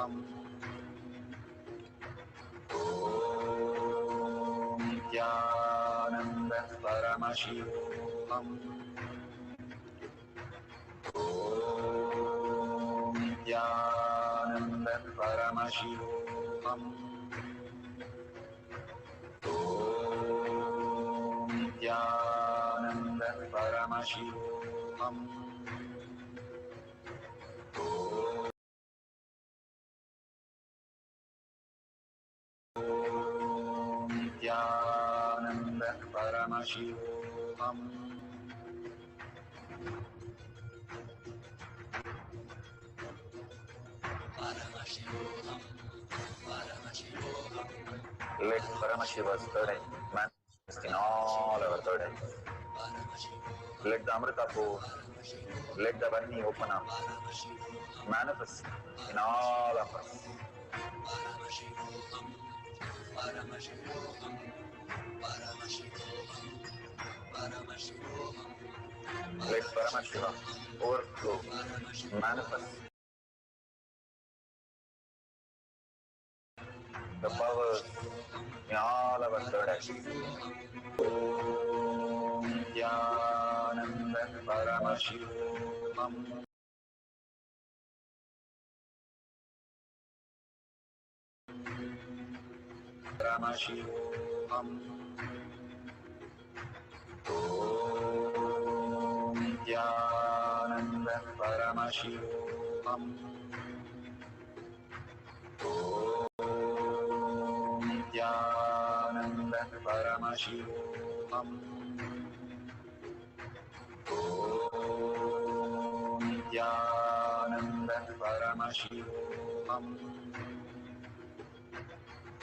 Nithyananda Paramashivam. Om Nithyananda Paramashivoham. Let Paramashiva's third eye manifest in all our third eyes. Let the Amrita pour, let the Vani open up, manifest in all of us. Let Paramashiva overflow, manifest the powers in all our third eye. Om Nithyananda Paramashivoham. Paramashivoham. Om Nithyananda Paramashivoham. Om Nithyananda Paramashivoham. Om Nithyananda Paramashivoham.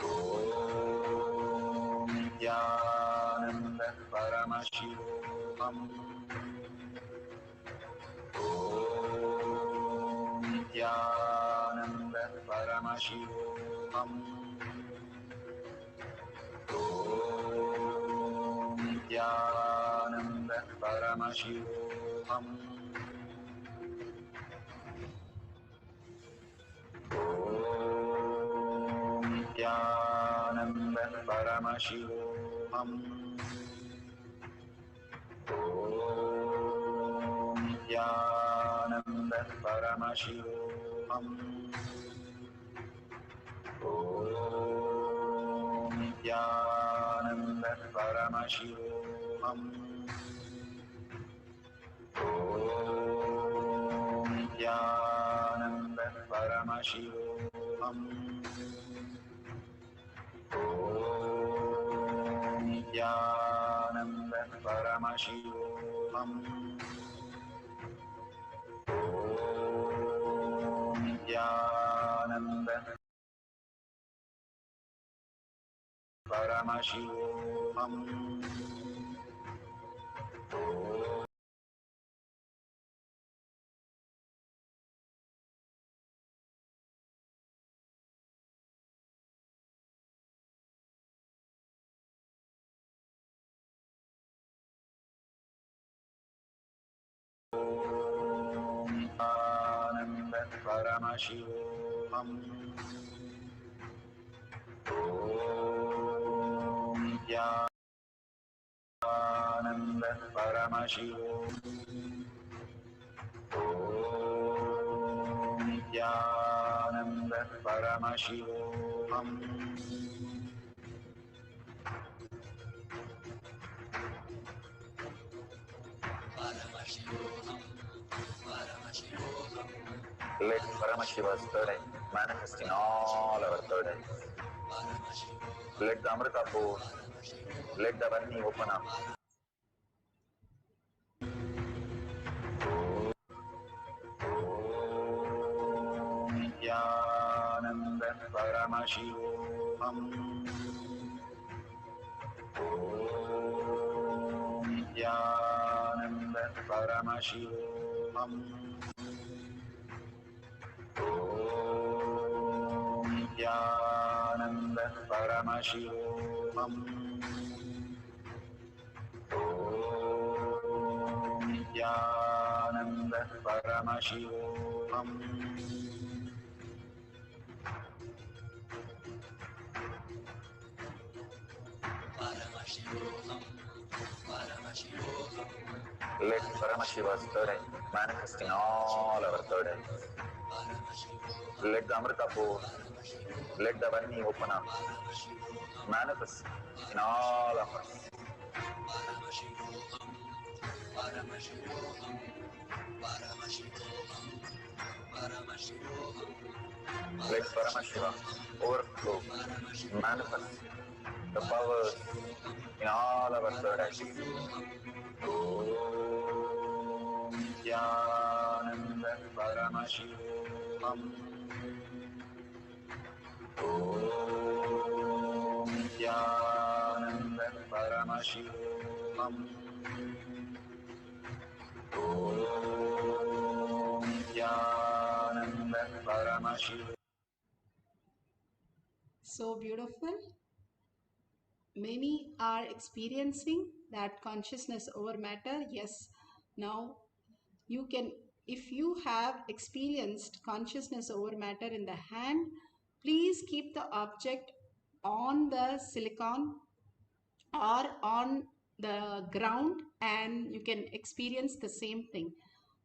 Om Nithyananda Paramashivoham. Om Nithyananda Paramashivoham. Om Nithyananda Paramashivoham. Om Nithyananda Paramashivoham. Om Nithyananda Paramashivoham. Om Nithyananda Paramashivoham. Om Nithyananda Paramashivoham. Om Nithyananda Paramashivoham. Om Nithyananda Paramashivoham. Om Paramashivoham. Om Nithyananda Paramashivam. Om Nithyananda Paramashivoham. Let Paramashiva's third eye manifest in all our third eyes. Let the Amrita pour, let the Varni open up. Om Nithyananda Paramashivoham. Om Nithyananda Paramashivoham. Om Nithyananda Paramashivoham. Om Nithyananda Paramashivoham. Let Paramashiva's third eye manifest in all our third eyes. Let the Amrita pour, let the Varni open up, manifest in all of us. Let Paramashiva overflow, manifest the powers in all our third eyes. Om Nithyananda Paramashivoham. Om Nithyananda Paramashivoham. Om Nithyananda Paramashivoham. So beautiful. Many are experiencing that consciousness over matter. Yes, now you can, if you have experienced consciousness over matter in the hand, please keep the object on the silicon or on the ground and you can experience the same thing.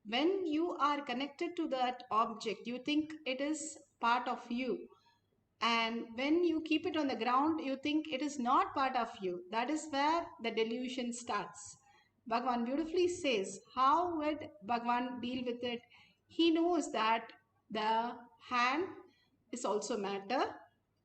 When you are connected to that object, you think it is part of you. And when you keep it on the ground, you think it is not part of you. That is where the delusion starts. Bhagavan beautifully says, how would Bhagavan deal with it? He knows that the hand is also matter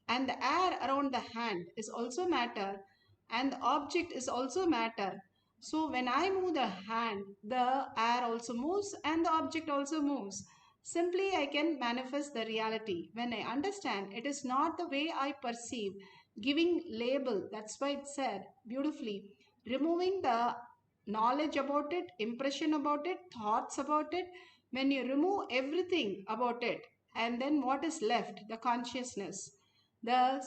and the air around the hand is also matter and the object is also matter. So when I move the hand, the air also moves and the object also moves. Simply I can manifest the reality. When I understand it is not the way I perceive, giving label, that's why it said beautifully, removing the knowledge about it, impression about it, thoughts about it. When you remove everything about it, and then what is left? The consciousness. The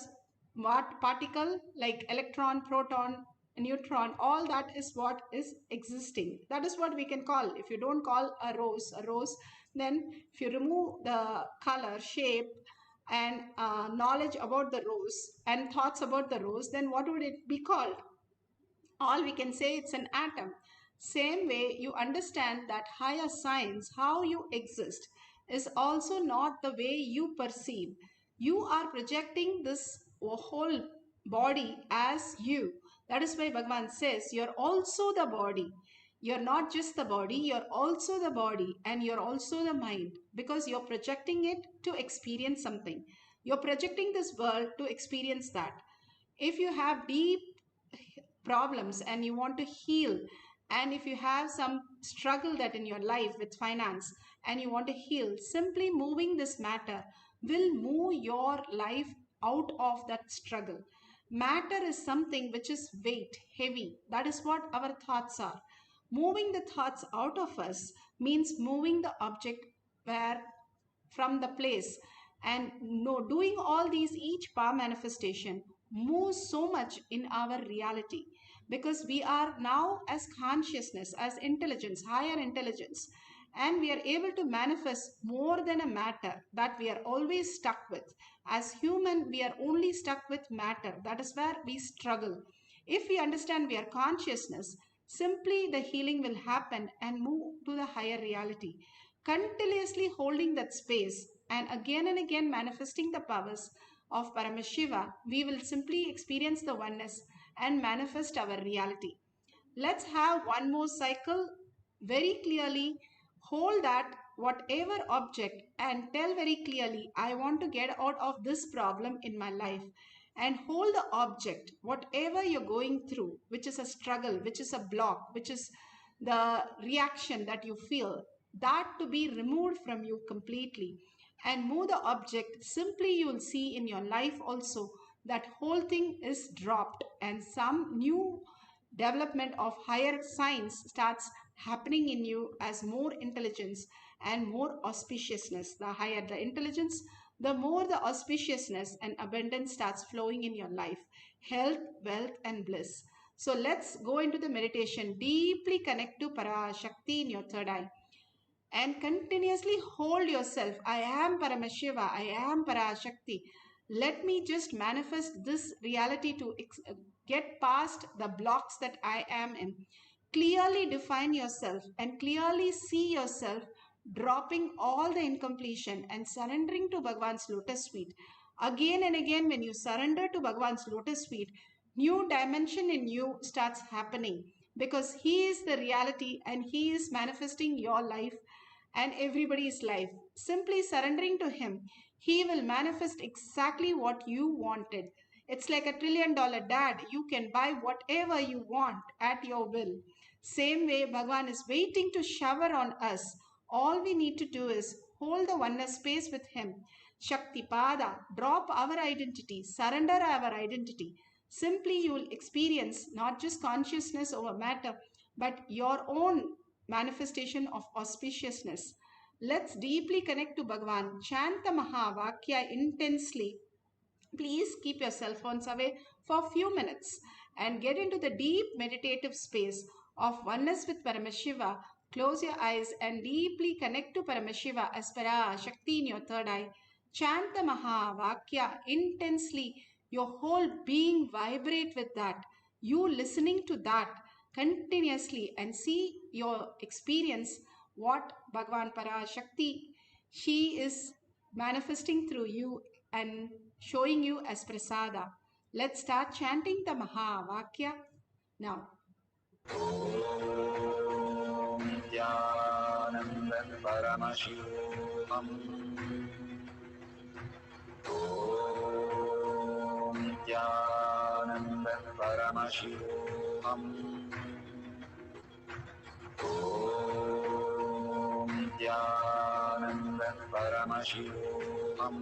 what particle like electron, proton, neutron, all that is what is existing. That is what we can call. If you don't call a rose, then if you remove the color, shape, and knowledge about the rose and thoughts about the rose, then what would it be called? All we can say it's an atom. Same way you understand that higher science, how you exist, is also not the way you perceive. You are projecting this whole body as you. That is why Bhagavan says you're also the body. You're not just the body, you're also the body and you're also the mind, because you're projecting it to experience something. You're projecting this world to experience that. If you have deep problems and you want to heal, and if you have some struggle that in your life with finance and you want to heal, simply moving this matter will move your life out of that struggle. Matter is something which is weight, heavy. That is what our thoughts are. Moving the thoughts out of us means moving the object where from the place. And no, doing all these, each power manifestation moves so much in our reality, because we are now as consciousness, as intelligence, higher intelligence, and we are able to manifest more than a matter that we are always stuck with. As human, we are only stuck with matter. That is where we struggle. If we understand we are consciousness, simply the healing will happen and move to the higher reality. Continuously holding that space and again manifesting the powers of Paramashiva, we will simply experience the oneness and manifest our reality. Let's have one more cycle. Very clearly hold that whatever object and tell very clearly, I want to get out of this problem in my life. And hold the object, whatever you're going through, which is a struggle, which is a block, which is the reaction that you feel, that to be removed from you completely. And move the object, simply you will see in your life also that whole thing is dropped and some new development of higher science starts happening in you as more intelligence and more auspiciousness. The higher the intelligence, the more the auspiciousness and abundance starts flowing in your life. Health, wealth, and bliss. So let's go into the meditation. Deeply connect to Parashakti in your third eye and continuously hold yourself. I am Paramashiva, I am Parashakti. Let me just manifest this reality to get past the blocks that I am in. Clearly define yourself and clearly see yourself dropping all the incompletion and surrendering to Bhagwan's lotus feet. Again and again, when you surrender to Bhagwan's lotus feet, new dimension in you starts happening because He is the reality and He is manifesting your life and everybody's life. Simply surrendering to Him, He will manifest exactly what you wanted. It's like $1 trillion dad. You can buy whatever you want at your will. Same way, Bhagwan is waiting to shower on us. All we need to do is hold the oneness space with Him. Shakti Pada, drop our identity, surrender our identity. Simply you will experience not just consciousness over matter, but your own manifestation of auspiciousness. Let's deeply connect to Bhagwan. Chant the Mahavakya intensely. Please keep your cell phones away for a few minutes and get into the deep meditative space of oneness with Paramashiva. Close your eyes and deeply connect to Paramashiva as Parashakti in your third eye. Chant the Mahavakya intensely. Your whole being vibrate with that. You listening to that continuously and see your experience what Bhagwan Parashakti, she is manifesting through you and showing you as prasada. Let's start chanting the Mahavakya now. Om Nithyananda Paramashivoham. Om Nithyananda Paramashivoham. Om Nithyananda Paramashivoham.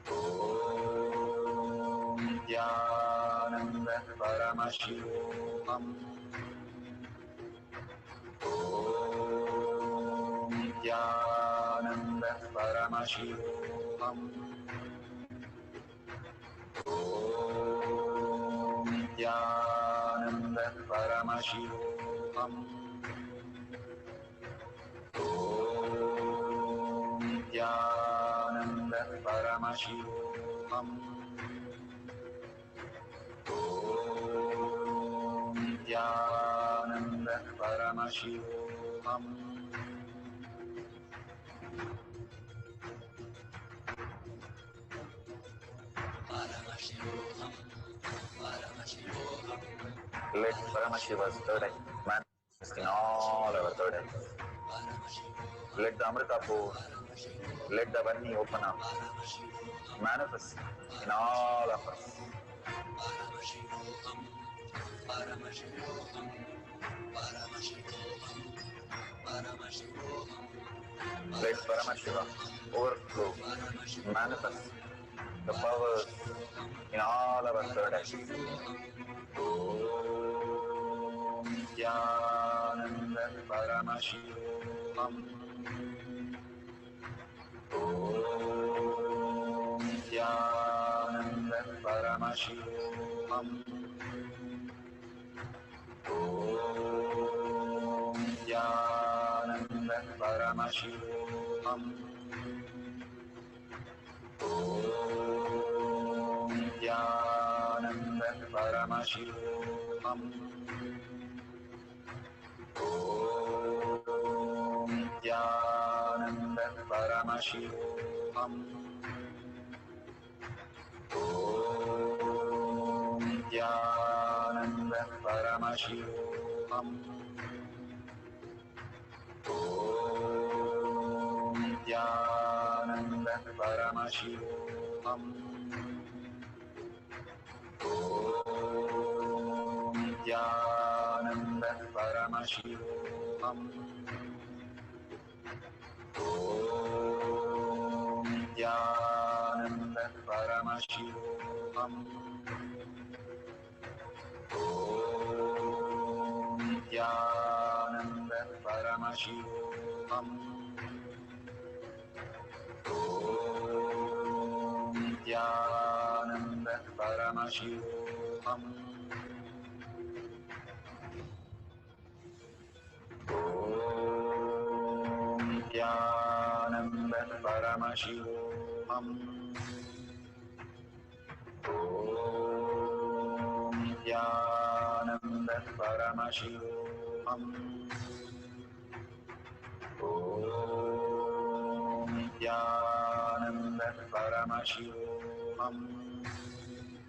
Om Nithyananda Paramashivoham. Om Nithyananda Paramashivoham. Om Nithyananda Paramashivoham. Om Nithyananda Paramashivoham. Om Nithyananda Paramashivoham. Let Paramashiva's third eye manifest in all our third eyes. Let the Amrita pour, let the Vani open up, manifest in all of us. Let Paramashiva overflow, manifest the powers in all our third eyes. Om Nithyananda Paramashivoham. Om Nithyananda Paramashivoham. Om Nithyananda Paramashivoham. Om Nithyananda Paramashivam. Om Nithyananda Paramashivam. Om Nithyananda Paramashivam. Om Nithyananda Paramashivoham. Om Nithyananda Paramashivoham. Om Nithyananda Paramashivoham. Om Nithyananda Paramashivoham. Om Nithyananda Paramashivoham. Om Nithyananda Paramashivoham. Om Nithyananda Paramashivoham. Om Nithyananda Paramashivoham. Om Nithyananda Paramashivoham. Om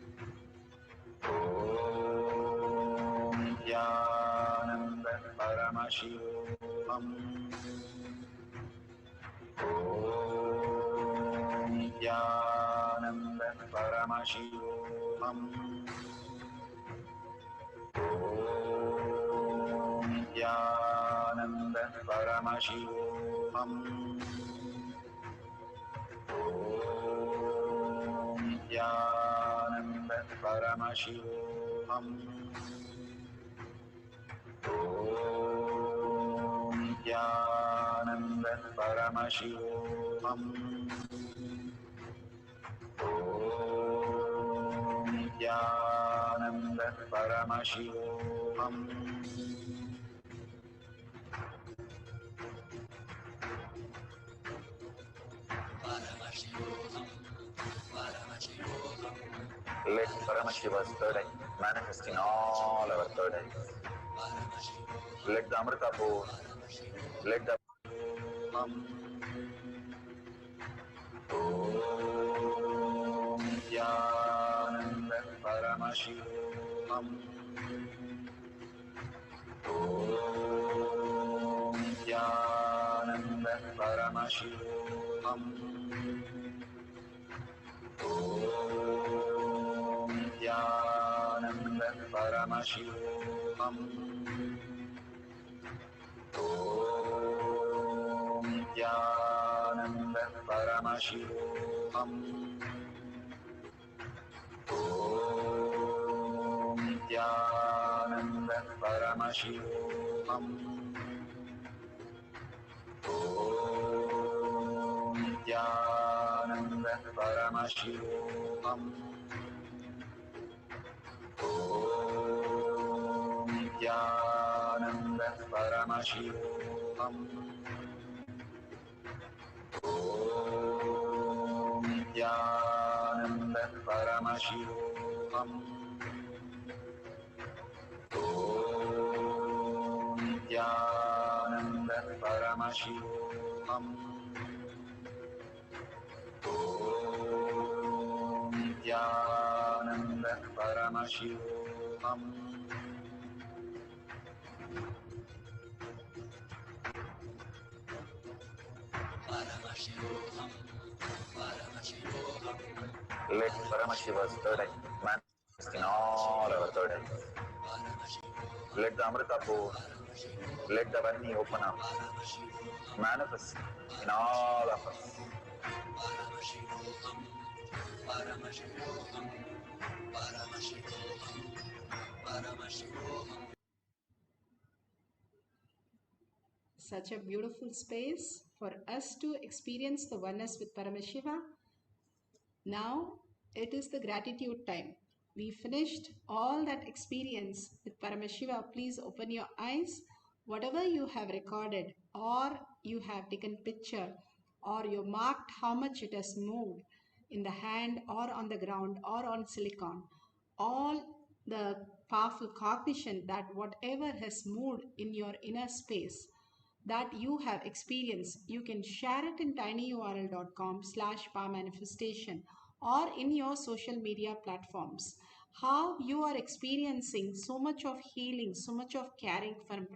Nithyananda Paramashivoham. Om Nithyananda Paramashivoham. Om Nithyananda Paramashivoham. Om Nithyananda Paramashivoham. Om Nithyananda Paramashivoham. Let Paramashiva's third eye manifest in all our third eyes. Let the Amrita pour, let the Om Nithyananda Paramashivoham. Om Nithyananda Paramashivoham. Om Nithyananda Paramashivoham. Om Nithyananda Paramashivoham. Om Nithyananda Paramashivoham. Om Nithyananda Paramashivoham. Om Nithyananda Paramashivoham. Om Nithyananda Paramashivoham. Om Nithyananda Paramashivoham. Om Nithyananda Paramashivoham. Let Paramashiva's third eye manifest in all our third eyes. Let the Amrita pour, let the Varni open up, manifest in all of us. Such a beautiful space for us to experience the oneness with Paramashiva. Now it is the gratitude time. We finished all that experience with Paramashiva. Please open your eyes. whatever you have recorded, or you have taken picture, or you marked how much it has moved in the hand or on the ground or on silicon, all the powerful cognition that whatever has moved in your inner space that you have experienced, you can share it in tinyurl.com/powermanifestation or in your social media platforms. How you are experiencing so much of healing, so much of caring from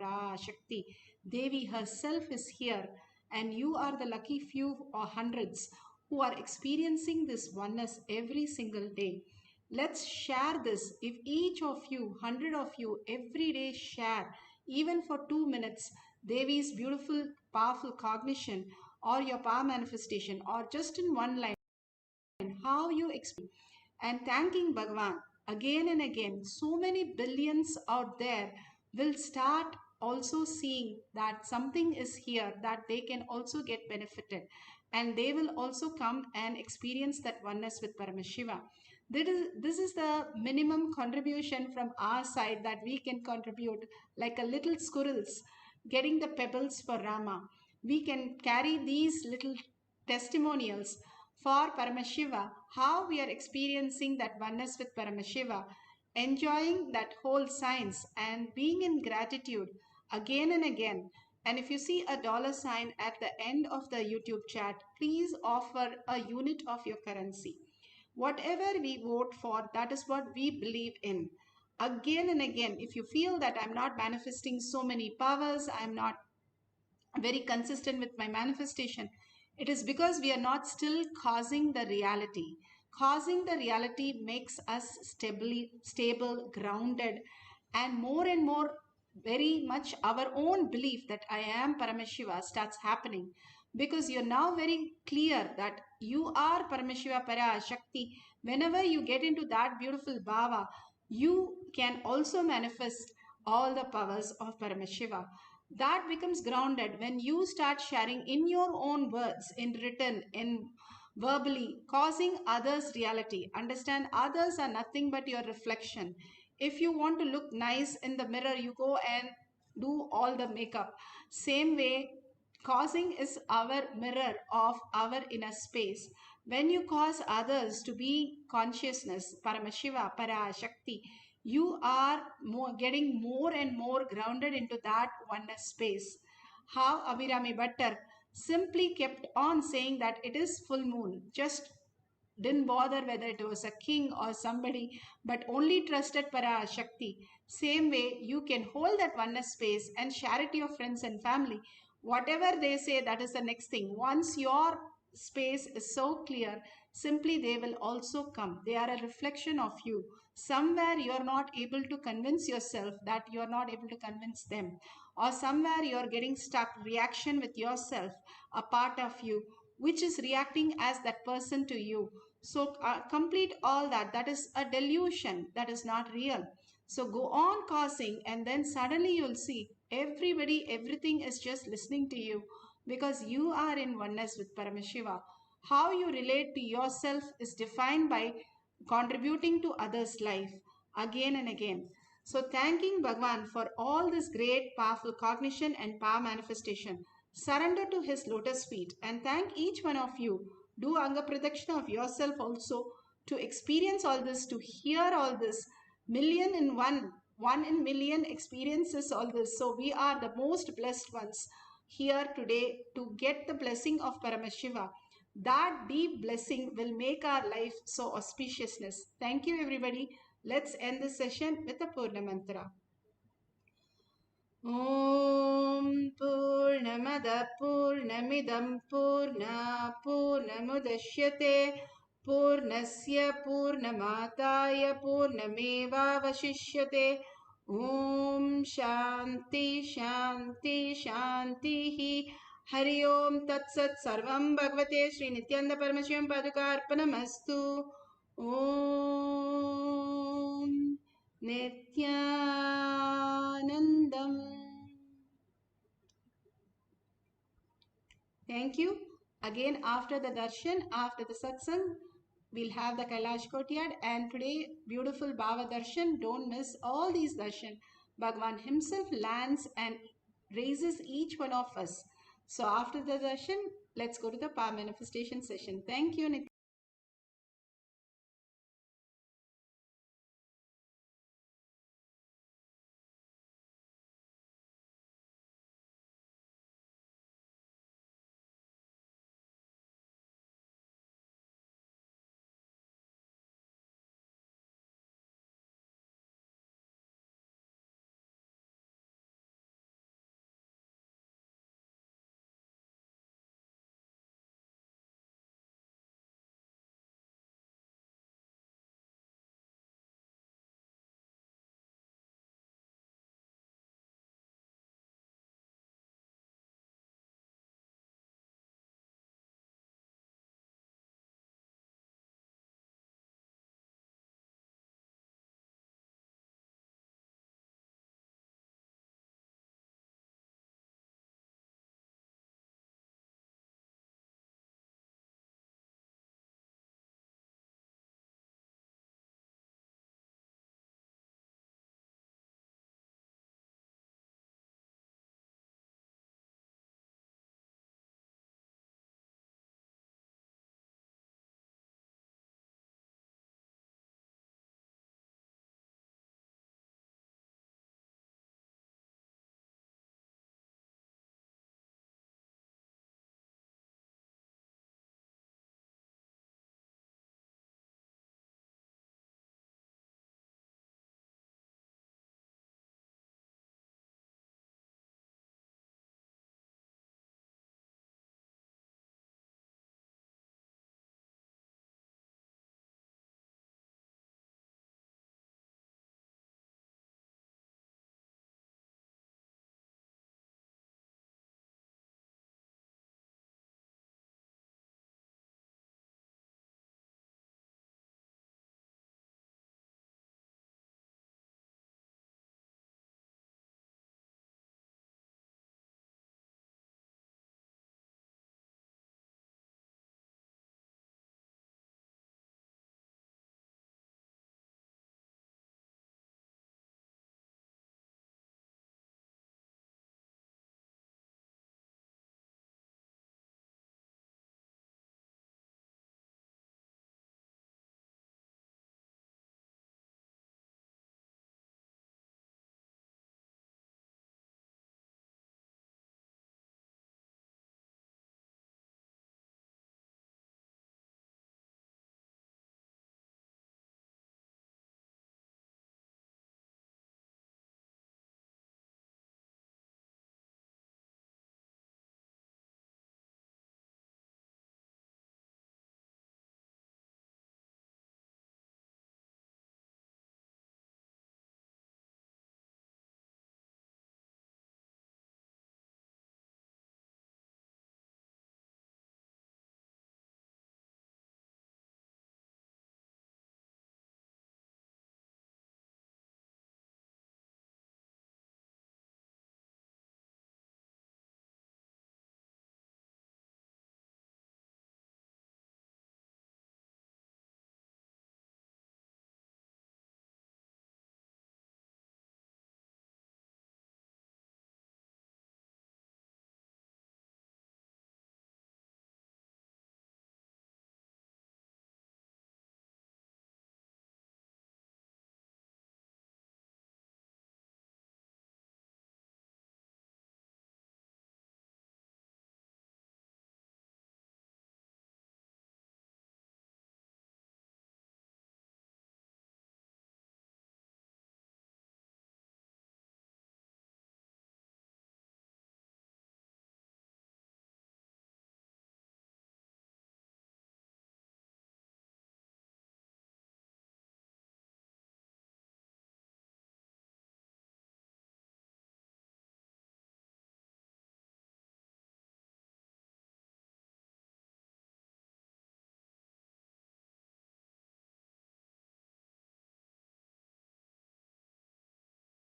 Shakti. Devi herself is here, and you are the lucky few or hundreds who are experiencing this oneness every single day. Let's share this. If each of you, 100 of you, every day share, even for 2 minutes, Devi's beautiful, powerful cognition or your power manifestation, or just in one line, how you experience, and thanking Bhagwan again and again. So many billions out there will start also seeing that something is here that they can also get benefited, and they will also come and experience that oneness with Paramashiva. This is the minimum contribution from our side that we can contribute, like a little squirrels getting the pebbles for Rama. We can carry these little testimonials for Paramashiva, how we are experiencing that oneness with Paramashiva, enjoying that whole science and being in gratitude again and again. And if you see a $sign at the end of the YouTube chat, please offer a unit of your currency. Whatever we vote for, that is what we believe in. Again and again, if you feel that I'm not manifesting so many powers, I'm not very consistent with my manifestation, it is because we are not still causing the reality. Causing the reality makes us stable, grounded, and more very much our own belief that I am Paramashiva starts happening, because you're now very clear that you are Paramashiva Parashakti. Whenever you get into that beautiful bhava, you can also manifest all the powers of Paramashiva. That becomes grounded when you start sharing in your own words, in written, in verbally, causing others reality. Understand, others are nothing but your reflection. If you want to look nice in the mirror, you go and do all the makeup. Same way, causing is our mirror of our inner space. When you cause others to be consciousness, Paramashiva, Parashakti, you are getting more and more grounded into that oneness space. How Abhirami Bhattar simply kept on saying that it is full moon, just didn't bother whether it was a king or somebody, but only trusted Parashakti. Same way, you can hold that oneness space and share it to your friends and family. Whatever they say, that is the next thing. Once your space is so clear, simply they will also come. They are a reflection of you. Somewhere you are not able to convince yourself that you are not able to convince them, or somewhere you are getting stuck reaction with yourself, a part of you which is reacting as that person to you. So complete all that. That is a delusion. That is not real. So go on causing, and then suddenly you'll see everybody, everything is just listening to you, because you are in oneness with Paramashiva. How you relate to yourself is defined by contributing to others' life again and again. So thanking Bhagwan for all this great powerful cognition and power manifestation. Surrender to his lotus feet and thank each one of you. Do Anga Pradakshina of yourself also to experience all this, to hear all this. Million in one in million experiences all this. So we are the most blessed ones here today to get the blessing of Paramashiva. That deep blessing will make our life so auspiciousness. Thank you, everybody. Let's end this session with a Purna Mantra. Om Purnamada Purnamidam Purna Purnamudashyate Purnasya Purnamataya Purnameva Vashishyate. Om Shanti Shanti Shanti Hari Om Tat Sat Sarvam Bhagavate Sri Nithyananda Paramashivam Padukarpanamastu. Om Nithyanandam. Thank you. Again, after the darshan, after the satsang, we'll have the Kailash courtyard, and today beautiful Bhava darshan. Don't miss all these darshan. Bhagwan himself lands and raises each one of us. So after the session, let's go to the power manifestation session. Thank you, Nithyananda.